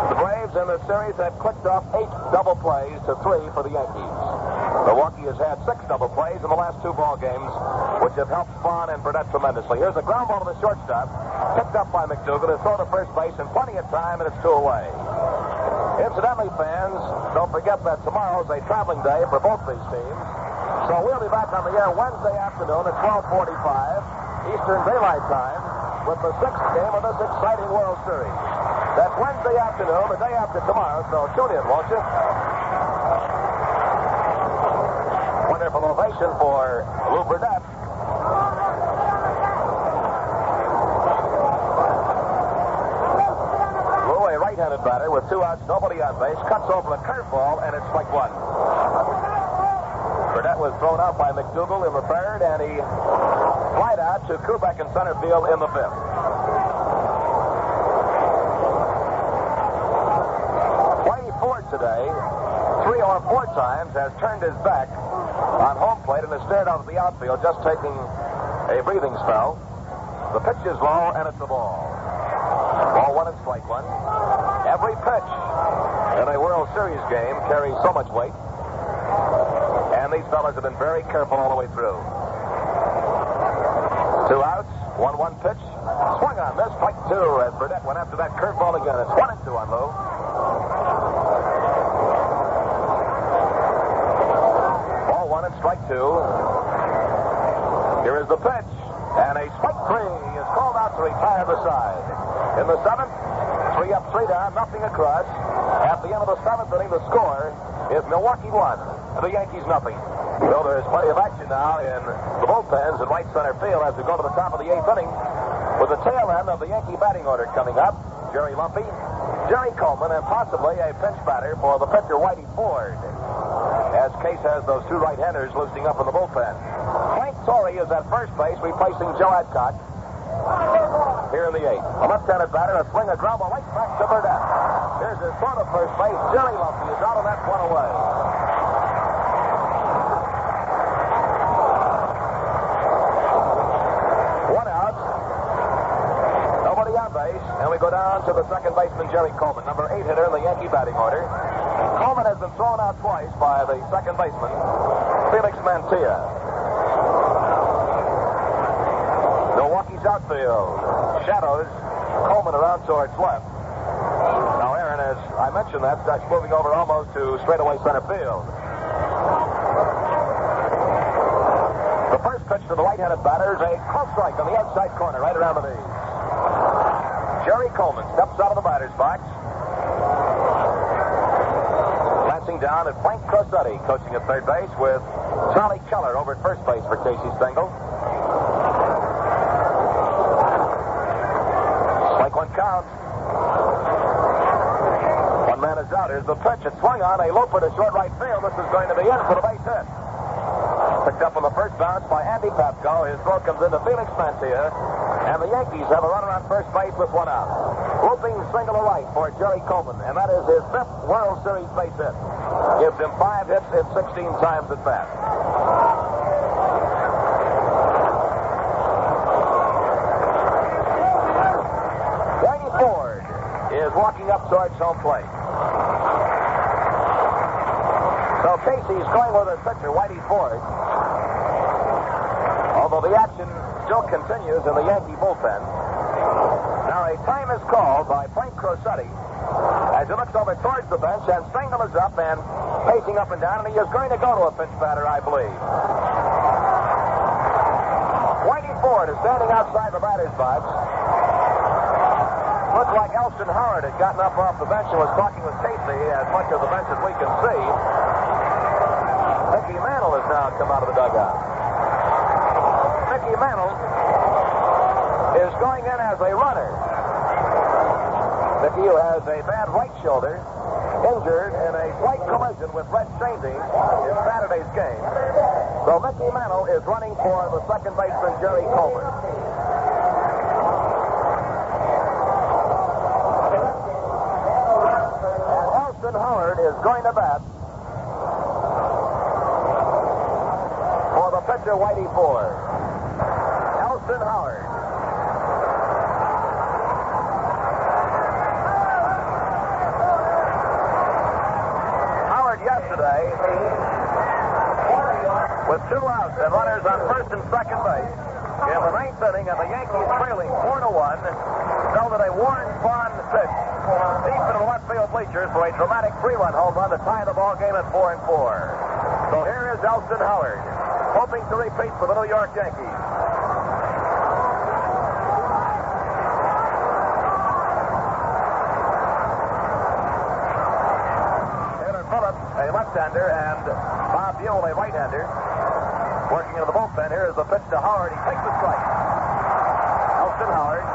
[SPEAKER 2] The Braves in this series have clicked off 8 double plays to 3 for the Yankees. Milwaukee has had 6 double plays in the last 2 ball games, which have helped Spahn and Burdette tremendously. Here's a ground ball to the shortstop, picked up by McDougal to throw to first base in plenty of time, and it's 2 away. Incidentally, fans, don't forget that tomorrow is a traveling day for both these teams. So we'll be back on the air Wednesday afternoon at 12:45 Eastern Daylight Time with the 6th game of this exciting World Series. That's Wednesday afternoon, the day after tomorrow, so tune in, won't you? Wonderful ovation for Lew Burdette. Lew, a right-handed batter with 2 outs, nobody on base, cuts over a curveball, and it's strike 1. Burdette was thrown out by McDougal in the 3rd, and he flied out to Kubek in center field in the 5th. Whitey Ford today, 3 or 4 times, has turned his back on home plate and has stared out of the outfield, just taking a breathing spell. The pitch is low, and it's a ball. Ball 1 and strike 1. Every pitch in a World Series game carries so much weight. And these fellas have been very careful all the way through. 2 outs, 1-1 pitch. Swung on this, strike 2, as Burdette went after that curveball again. It's 1-2 on Lew. Ball 1 and strike 2. Here is the pitch. And a strike 3 is called out to retire the side. In the 7th, 3 up, 3 down, nothing across. At the end of the 7th inning, the score is Milwaukee 1, and the Yankees nothing. So there's plenty of action now in the bullpens in right center field as we go to the top of the 8th inning with the tail end of the Yankee batting order coming up. Jerry Lumpy, Jerry Coleman, and possibly a pinch batter for the pitcher Whitey Ford, as Case has those 2 right-handers loosening up in the bullpen. Frank Torrey is at first base, replacing Joe Adcock here in the 8th. A left-handed batter, a swing, a ground ball right back to Burdette. Here's his throw to first base. Jerry Lumpy is out, and that's 1 away. And we go down to the second baseman, Jerry Coleman, number 8 hitter in the Yankee batting order. Coleman has been thrown out twice by the second baseman, Felix Mantilla. Milwaukee's outfield shadows Coleman around towards left. Now, Aaron, as I mentioned, that starts moving over almost to straightaway center field. The first pitch to the right-handed batter is a close strike on the outside corner, right around the knees. Jerry Coleman steps out of the batter's box. Glancing down at Frank Crosetti, coaching at third base, with Charlie Keller over at first base for Casey Stengel. Strike 1 count. 1 man is out. Here's the pitch. It's swung on. A looper to short right field. This is going to be in for the base hit. Picked up on the first bounce by Andy Papko. His throw comes into Felix Mantilla. And the Yankees have a runner on first base with 1 out. Looping single to right for Jerry Coleman, and that is his 5th World Series base hit. Gives him 5 hits, hit 16 times at bat. Whitey Ford is walking up towards home plate. So Casey's going with his pitcher, Whitey Ford. Although the action still continues in the Yankee bullpen. Now a time is called by Frank Crosetti as he looks over towards the bench, and Stengel is up and pacing up and down, and he is going to go to a pinch batter, I believe. Whitey Ford is standing outside the batter's box. Looked like Elston Howard had gotten up off the bench and was talking with Casey as much of the bench as we can see. Mickey Mantle has now come out of the dugout. Mickey Mantle is going in as a runner. Mickey, who has a bad right shoulder, injured in a slight collision with Red Shandy in Saturday's game. So Mickey Mantle is running for the second baseman, Jerry Coleman. And Elston Howard is going to bat for the pitcher, Whitey Ford. Elston Howard. Howard yesterday, with 2 outs and runners on first and second base, in the 9th inning, and the Yankees trailing 4-1, dealt at a Warren Bond pitch deep into the left field bleachers for a dramatic 3-run home run to tie the ball game at 4-4. So here is Elston Howard, hoping to repeat for the New York Yankees. A left-hander, and Bob Buell, a right-hander, working into the bullpen. Here is the pitch to Howard. He takes the strike. Elston Howard.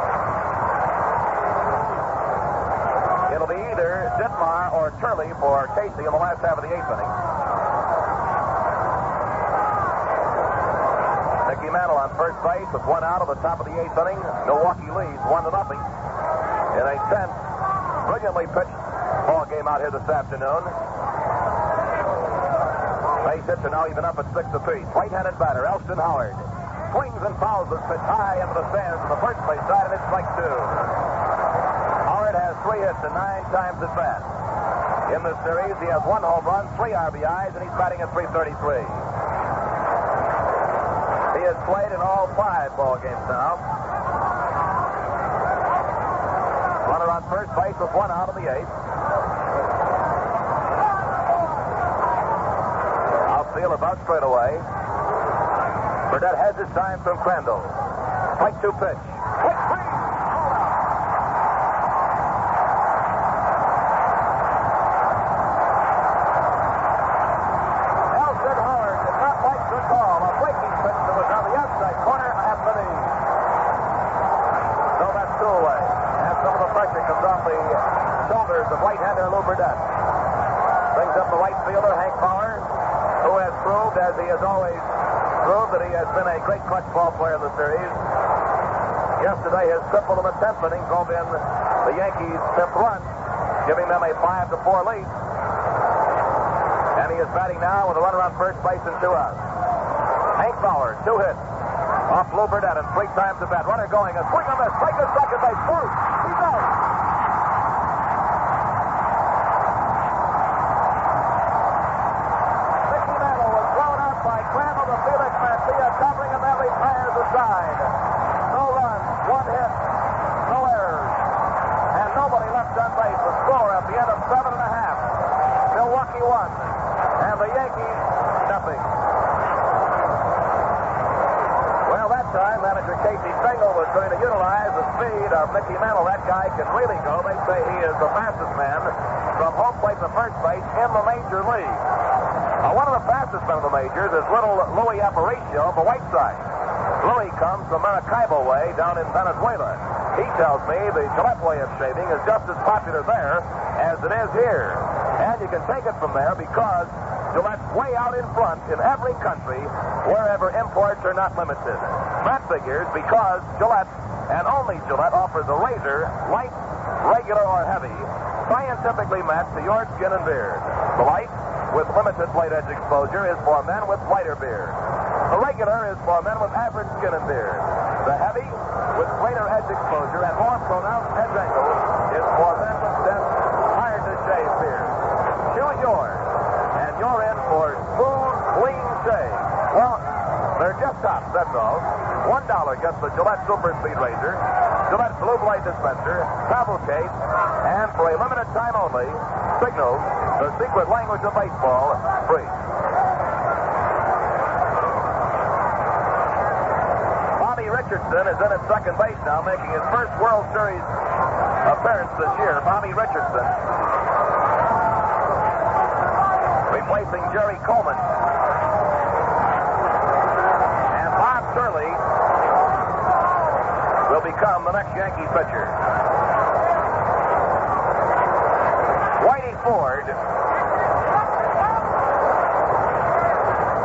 [SPEAKER 2] It'll be either Ditmar or Turley for Casey in the last half of the 8th inning. Mickey Mantle on first base with 1 out at the top of the 8th inning. Milwaukee leads 1-0 in a tense, brilliantly pitched ball game out here this afternoon. Base hits are now even up at 6 apiece. Right-handed batter, Elston Howard. Swings and fouls this pitch high into the stands on the first base side, and it's strike 2. Howard has 3 hits and 9 times at bat. In this series, he has 1 home run, 3 RBIs, and he's batting at .333. He has played in all 5 ball games now. Runner on first base with 1 out of the 8th. Outfield about straight away. Burdette has his time from Crandall. Strike 2 pitch. Quick swing. Elston Howard did not like the call. A breaking pitch that was on the outside corner at the knee. So that's 2 away. And some of the pressure comes off the shoulders of right-hander Lew Burdette. Brings up the right fielder, Hank Bauer, who has proved, as he has always proved, that he has been a great clutch ball player in the series. Yesterday, his triple in the 10th inning drove in the Yankees' 5th run, giving them a 5-4 lead. And he is batting now with a runner on first base and 2 outs. Hank Bauer, 2 hits off Lew Burdette and 3 times at bat. Runner going, a swing on this, strike to second base, Bruce, he's out. Covering him every tires aside. No runs, 1 hit, no errors, and nobody left on base. The score at the end of 7 1/2. Milwaukee 1, and the Yankees nothing. Well, that time manager Casey Stengel was going to utilize the speed of Mickey Mantle. That guy can really go. They say he is the fastest man from home plate to first base in the major league. One of the fastest men of the majors is little Louis Aparicio of the White Sox. Louis comes from Maracaibo way down in Venezuela. He tells me the Gillette way of shaving is just as popular there as it is here. And you can take it from there because Gillette's way out in front in every country wherever imports are not limited. That figures because Gillette, and only Gillette, offers a razor, light, regular, or heavy, scientifically matched to your skin and beard. The light, with limited blade edge exposure, is for men with lighter beard. The regular is for men with average skin and beard. The heavy, with greater edge exposure and more pronounced edge angle, is for men with dense, hard to shave beard. Choose yours, and you're in for smooth, clean shave. Well, they're just tops, that's all. $1 gets the Gillette Super Speed Razor, Gillette Blue Blade Dispenser, travel case, and for a limited time only, Signals, the secret language of baseball, free. Bobby Richardson is in at second base now, making his first World Series appearance this year. Bobby Richardson replacing Jerry Coleman. And Bob Turley will become the next Yankee pitcher. Whitey Ford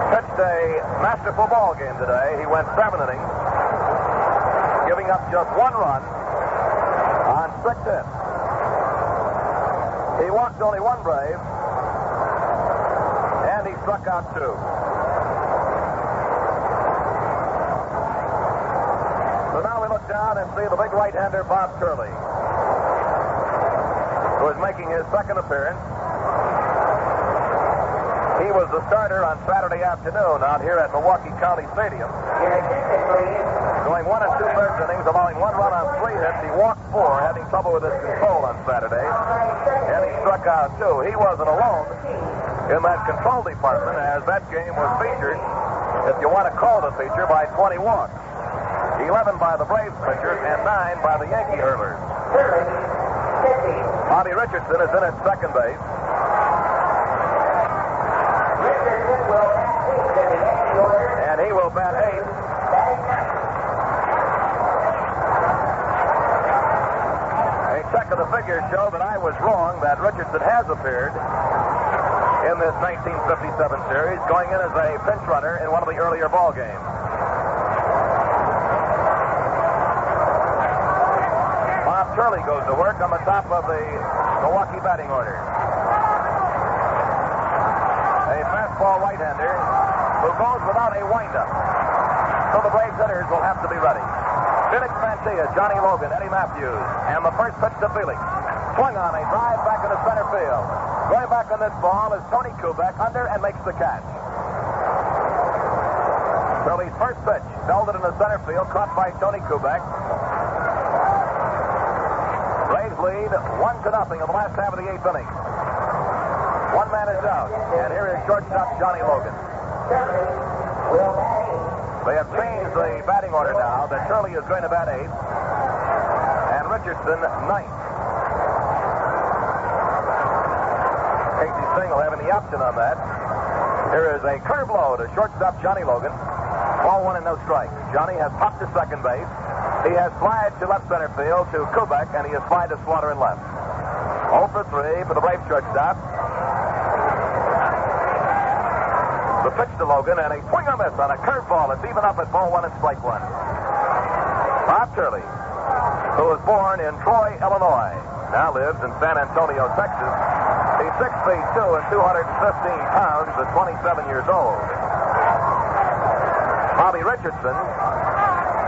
[SPEAKER 2] pitched a masterful ball game today. He went 7 innings, giving up just 1 run on 6 hits. He walked only 1 Brave, and he struck out 2. So now we look down and see the big right-hander Bob Turley, who is making his second appearance. He was the starter on Saturday afternoon out here at Milwaukee County Stadium. Going 1 2/3 innings, allowing 1 run on 3 hits. He walked 4, having trouble with his control on Saturday. And he struck out, too. He wasn't alone in that control department as that game was featured, if you want to call it a feature, by 20 walks. 11 by the Braves pitchers and 9 by the Yankee hurlers. Bobby Richardson is in at second base. And he will bat eighth. A check of the figures show that I was wrong, that Richardson has appeared in this 1957 series, going in as a pinch runner in one of the earlier ball games. Bob Turley goes to work on the top of the Milwaukee batting order. A fastball right-hander who goes without a windup. So the Braves hitters will have to be ready. Felix Mantilla, Johnny Logan, Eddie Matthews, and the first pitch to Felix. Swung on a drive back into center field. Going back on this ball is Tony Kubek under and makes the catch. Turley's first pitch belted into center field, caught by Tony Kubek. Braves lead 1-0 in the last half of the eighth inning. One man is out, and here is shortstop Johnny Logan. They have changed the batting order now, that Turley is going to bat eighth, and Richardson ninth. Casey Singh will have any option on that. Here is a curve low to shortstop Johnny Logan. Ball one and no strikes. Johnny has popped to second base. He has flied to left center field to Kubek, and he has flied to Slaughter in left. 0 for 3 for the Braves shortstop. The pitch to Logan, and a swing on this on a curveball. It's even up at ball one and strike one. Bob Turley, who was born in Troy, Illinois, now lives in San Antonio, Texas. He's 6 feet 2 and 215 pounds at 27 years old. Bobby Richardson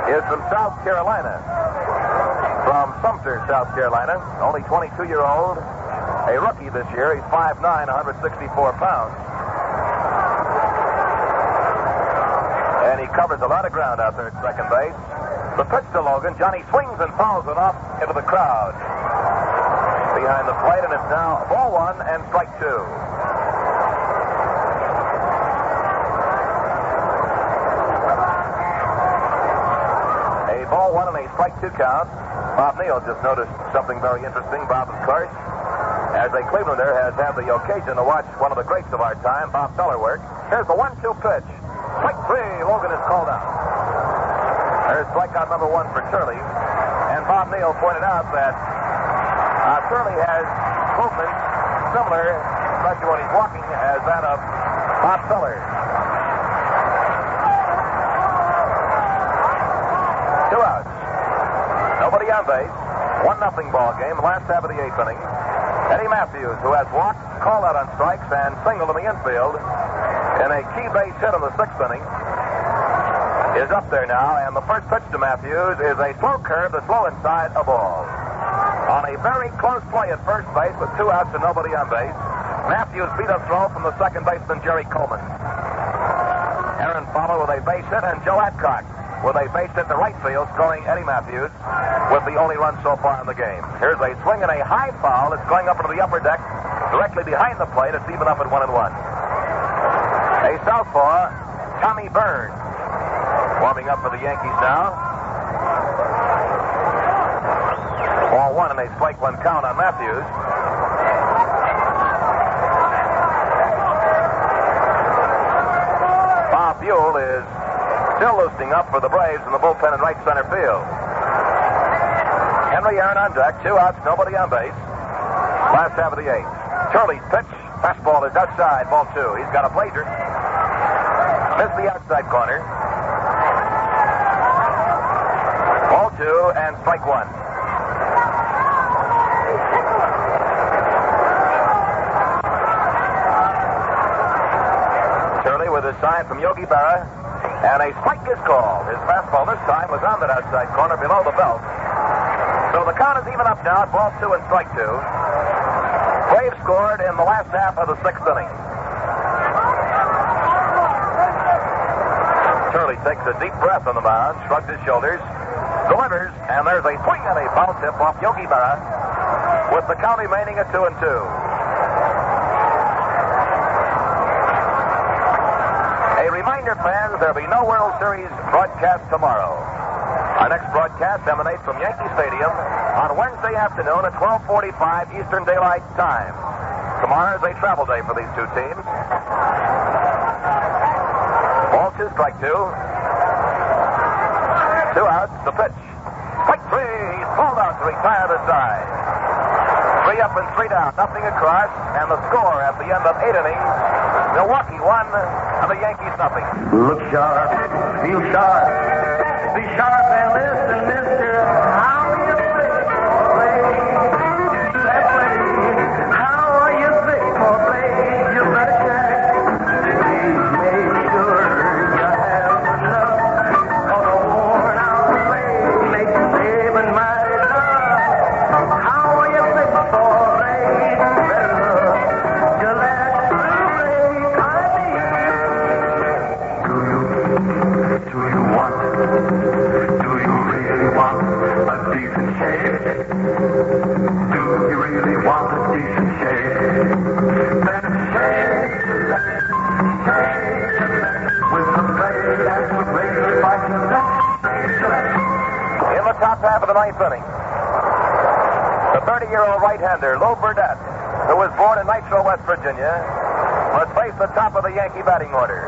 [SPEAKER 2] is from South Carolina. From Sumter, South Carolina. Only 22-year-old. A rookie this year. He's 5'9", 164 pounds. And he covers a lot of ground out there at second base. The pitch to Logan. Johnny swings and fouls it off into the crowd behind the plate, and it's now ball one and strike two. A ball one and a strike two count. Bob Neal just noticed something very interesting. Bob, of course, as a Clevelander, has had the occasion to watch one of the greats of our time, Bob Feller, work. Here's the 1-2 pitch. Strike three. Logan is called out. There's strikeout number one for Turley. And Bob Neal pointed out that Turley has movement similar, especially when he's walking, as that of Bob Feller. Two outs. Nobody on base. 1-0 ball game. Last half of the eighth inning. Eddie Matthews, who has walked, called out on strikes, and singled in the infield in a key base hit in the sixth inning, is up there now, and the first pitch to Matthews is a slow curve that's low inside a ball. On a very close play at first base with 2 outs and nobody on base, Matthews beat a throw from the second baseman, Jerry Coleman. Aaron followed with a base hit, and Joe Adcock with a base hit to right field, scoring Eddie Matthews with the only run so far in the game. Here's a swing and a high foul. It's going up into the upper deck, directly behind the plate. It's even up at 1-1. A southpaw, Tommy Byrne, warming up for the Yankees now. Ball one and a strike one count on Matthews. Bob Buell is still loosening up for the Braves in the bullpen in right center field. Henry Aaron on deck, 2 outs, nobody on base. Last half of the eighth. Turley's pitch, fastball is outside, ball two. He's got a blazer. Missed the outside corner. Ball two and strike one. Turley with a sign from Yogi Berra, and a strike is called. His fastball this time was on that outside corner below the belt. So the count is even up now at ball two and strike two. Braves scored in the last half of the sixth inning. Turley takes a deep breath on the mound, shrugs his shoulders, delivers, and there's a swing and a foul tip off Yogi Berra with the count remaining at 2-2. A reminder, fans, there'll be no World Series broadcast tomorrow. Our next broadcast emanates from Yankee Stadium on Wednesday afternoon at 12:45 Eastern Daylight Time. Tomorrow is a travel day for these two teams. Ball 2, strike 2. 2 outs, the pitch. Strike 3, he's pulled out to retire the side. 3 up and 3 down, nothing across, and the score at the end of 8 innings, Milwaukee 1 and the Yankees nothing.
[SPEAKER 8] Look sharp, feel sharp, be sharp and listen, mister. How you play, that way. How you think for play, you better check. Please make sure you have enough of a worn out play. Make saving mighty tough. How you think for play, better look. You let the play kind Do you want? Do you really want a decent shave? Do you really want a decent shave? Then shave with the blade and the razor like a
[SPEAKER 2] In the top half of the 9th inning, the 30-year-old right-hander, Lew Burdette, who was born in Nitro, West Virginia, must face the top of the Yankee batting order.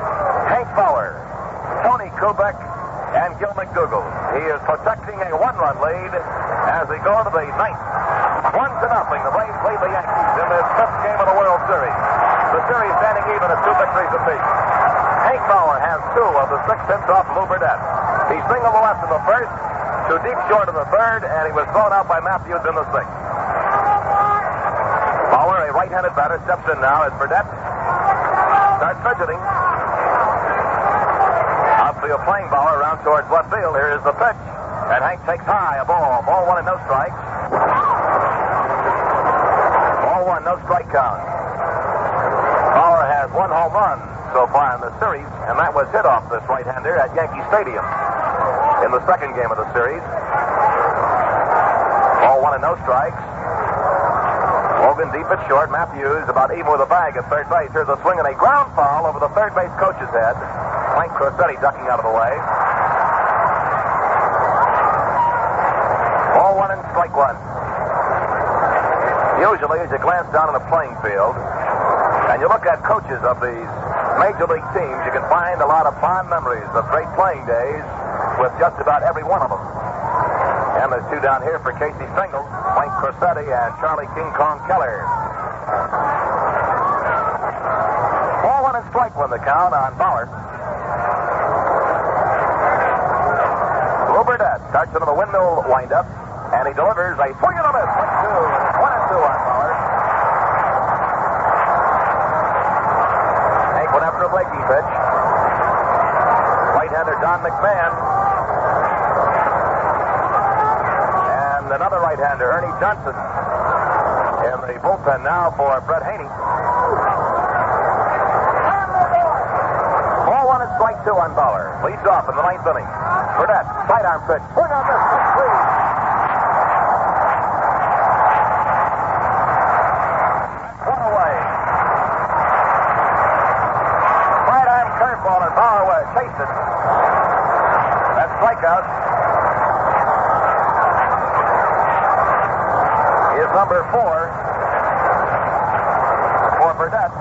[SPEAKER 2] Hank Bauer, Tony Kubek, and Gil McDougall. He is protecting a 1-run lead as they go to the 9th. 1-0. The Braves lead the Yankees in this 5th game of the World Series. The series standing even at 2 victories apiece. Hank Bauer has 2 of the 6 hits off Lew Burdette. He singled the left in the 1st, 2 deep short in the 3rd, and he was thrown out by Matthews in the 6th. Bauer, a right-handed batter, steps in now as Burdette starts fidgeting. Outfield playing Bauer around towards left field. Here is the pitch. And Hank takes high a ball. Ball 1 and no strikes. Ball 1, no strike count. Bauer has 1 home run so far in the series, and that was hit off this right-hander at Yankee Stadium in the 2nd game of the series. Ball 1 and no strikes. Logan deep at short. Matthews about even with the bag at third base. Here's a swing and a ground foul over the third base coach's head. Frank Crosetti ducking out of the way. Ball 1 and strike 1. Usually, as you glance down on the playing field and you look at coaches of these major league teams, you can find a lot of fond memories of great playing days with just about every one of them. And there's 2 down here for Casey Stengel, Frank Crosetti, and Charlie King Kong Keller. Ball 1 and strike 1, the count on Bauer. Lew Burdette starts into the windmill windup, and he delivers a swing and a miss. 1 and 2 on Bauer. Hank went after a breaking pitch. Right-hander Don McMahon. And another right-hander, Ernie Johnson, in the bullpen now for Brett Haney. Ball 1 and strike 2 on Bauer. Leads off in the 9th inning. Burdette, sidearm pitch. Swing on this. One away. Sidearm curveball, and Bauer chased it. That's strikeout. Is number 4 for Burdette.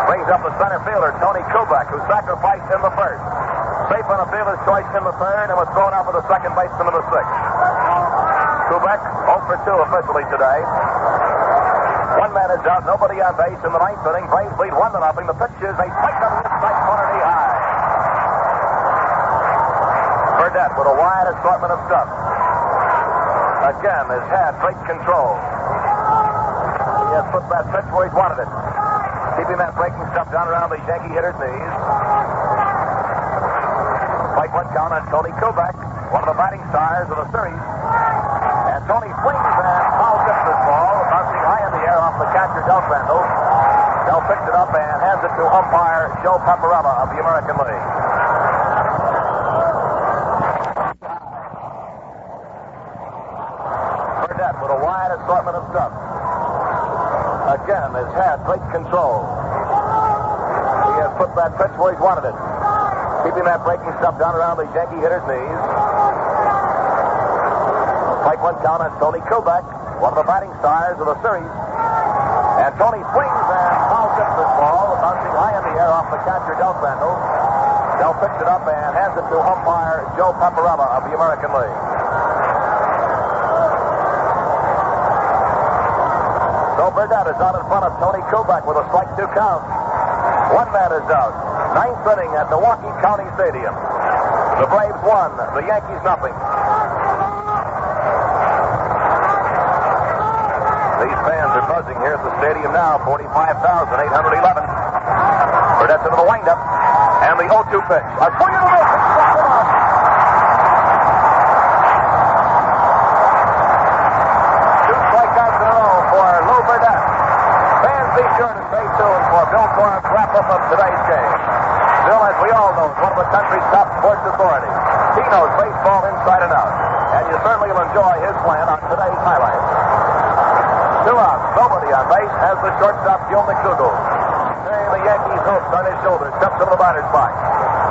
[SPEAKER 2] Brings up the center fielder, Tony Kubek, who sacrificed in the 1st. Safe on a fielder's choice in the 3rd and was thrown out for the second baseman in the 6th. Kubek 0 for 2 officially today. 1 man is out, nobody on base in the 9th inning. Braves lead 1-0. The pitch is a strike on the inside corner knee high. Burdette with a wide assortment of stuff. Again, has had great control. He has put that pitch where he's wanted it. Keeping that breaking stuff down around these Yankee hitters' knees. Strike 1 count on Tony Kubek, one of the batting stars of the series. And Tony swings and fouls up this ball, bouncing high in the air off the catcher, Del Crandall. Del picks it up and hands it to umpire Joe Paparella of the American League. Burdette with a wide assortment of stuff. Again, has had great control. He has put that pitch where he's wanted it. keeping that breaking stuff down around the Yankee hitter's knees. Strike one count on Tony Kubek, one of the batting stars of the series. And Tony swings and fouls it this ball, bouncing high in the air off the catcher, Del Crandall. Del picks it up and hands it to umpire Joe Paparella of the American League. So Burdette is out in front of Tony Kubek with a strike 2 count. One man is out. Ninth inning at Milwaukee County Stadium. The Braves 1, the Yankees nothing. These fans are buzzing here at the stadium now. 45,811. Burdette's into the windup. And the 0-2 pitch. A swing and a miss. It's struck him out. Two strikeouts in a row for Lew Burdette. Fans, be sure to stay tuned for Bill Thorpe's wrap-up of today's game. Bill, as we all know, is one of the country's top sports authorities. He knows baseball inside and out. And you certainly will enjoy his plan on today's highlights. 2 outs. Nobody on base has the shortstop, Gil McDougall. Carrying the Yankees' hopes on his shoulders. Steps into the batter's box.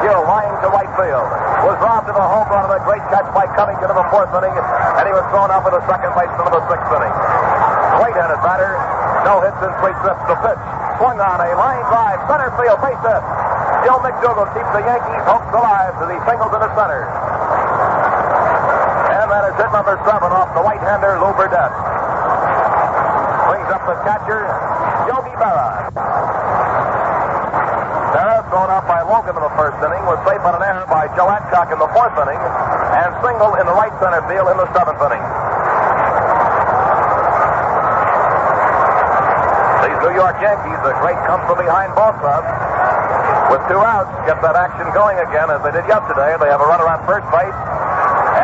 [SPEAKER 2] Gil lying to right field. Was robbed of a home run of a great catch by Covington in the 4th inning. And he was thrown out for the second baseman of the 6th inning. Right-handed batter. No hits in 3 trips. The pitch. Swung on a line drive. Center field. Base hit. Gil McDougall keeps the Yankees' hopes alive as he singles into center. And that is hit number 7 off the right-hander, Lew Burdette. Brings up the catcher, Yogi Berra. Berra, thrown out by Logan in the 1st inning, was saved on an error by Joe Adcock in the 4th inning, and single in the right center field in the 7th inning. These New York Yankees, a great come from behind ball club. With 2 outs, get that action going again as they did yesterday. They have a runner on first base.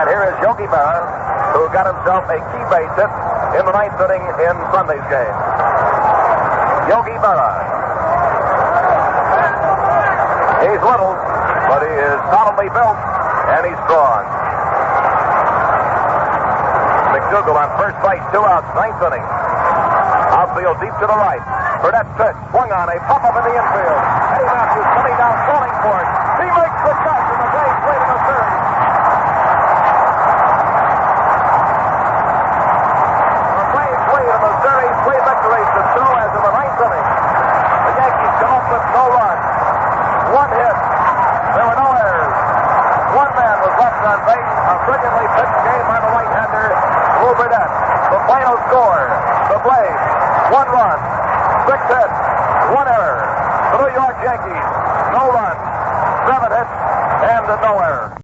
[SPEAKER 2] And here is Yogi Berra, who got himself a key base hit in the 9th inning in Sunday's game. Yogi Berra. He's little, but he is solidly built, and he's strong. McDougall on first base, 2 outs, 9th inning. Outfield deep to the right. Burdette's pitch, swung on, a pop-up in the infield. Eddie Matthews coming down, calling for it. He makes the catch, and the Braves lead in the series. The Braves lead in the series, 3 victories to 2 as in the 9th inning. The Yankees come up with no runs. 1 hit. There were no errors. 1 man was left on base. A brilliantly pitched game by the right-hander, Lew Burdette. The final score, the Braves, 1 run, 6 hits, 1 error. The New York Yankees, no runs, 7 hits, and no error.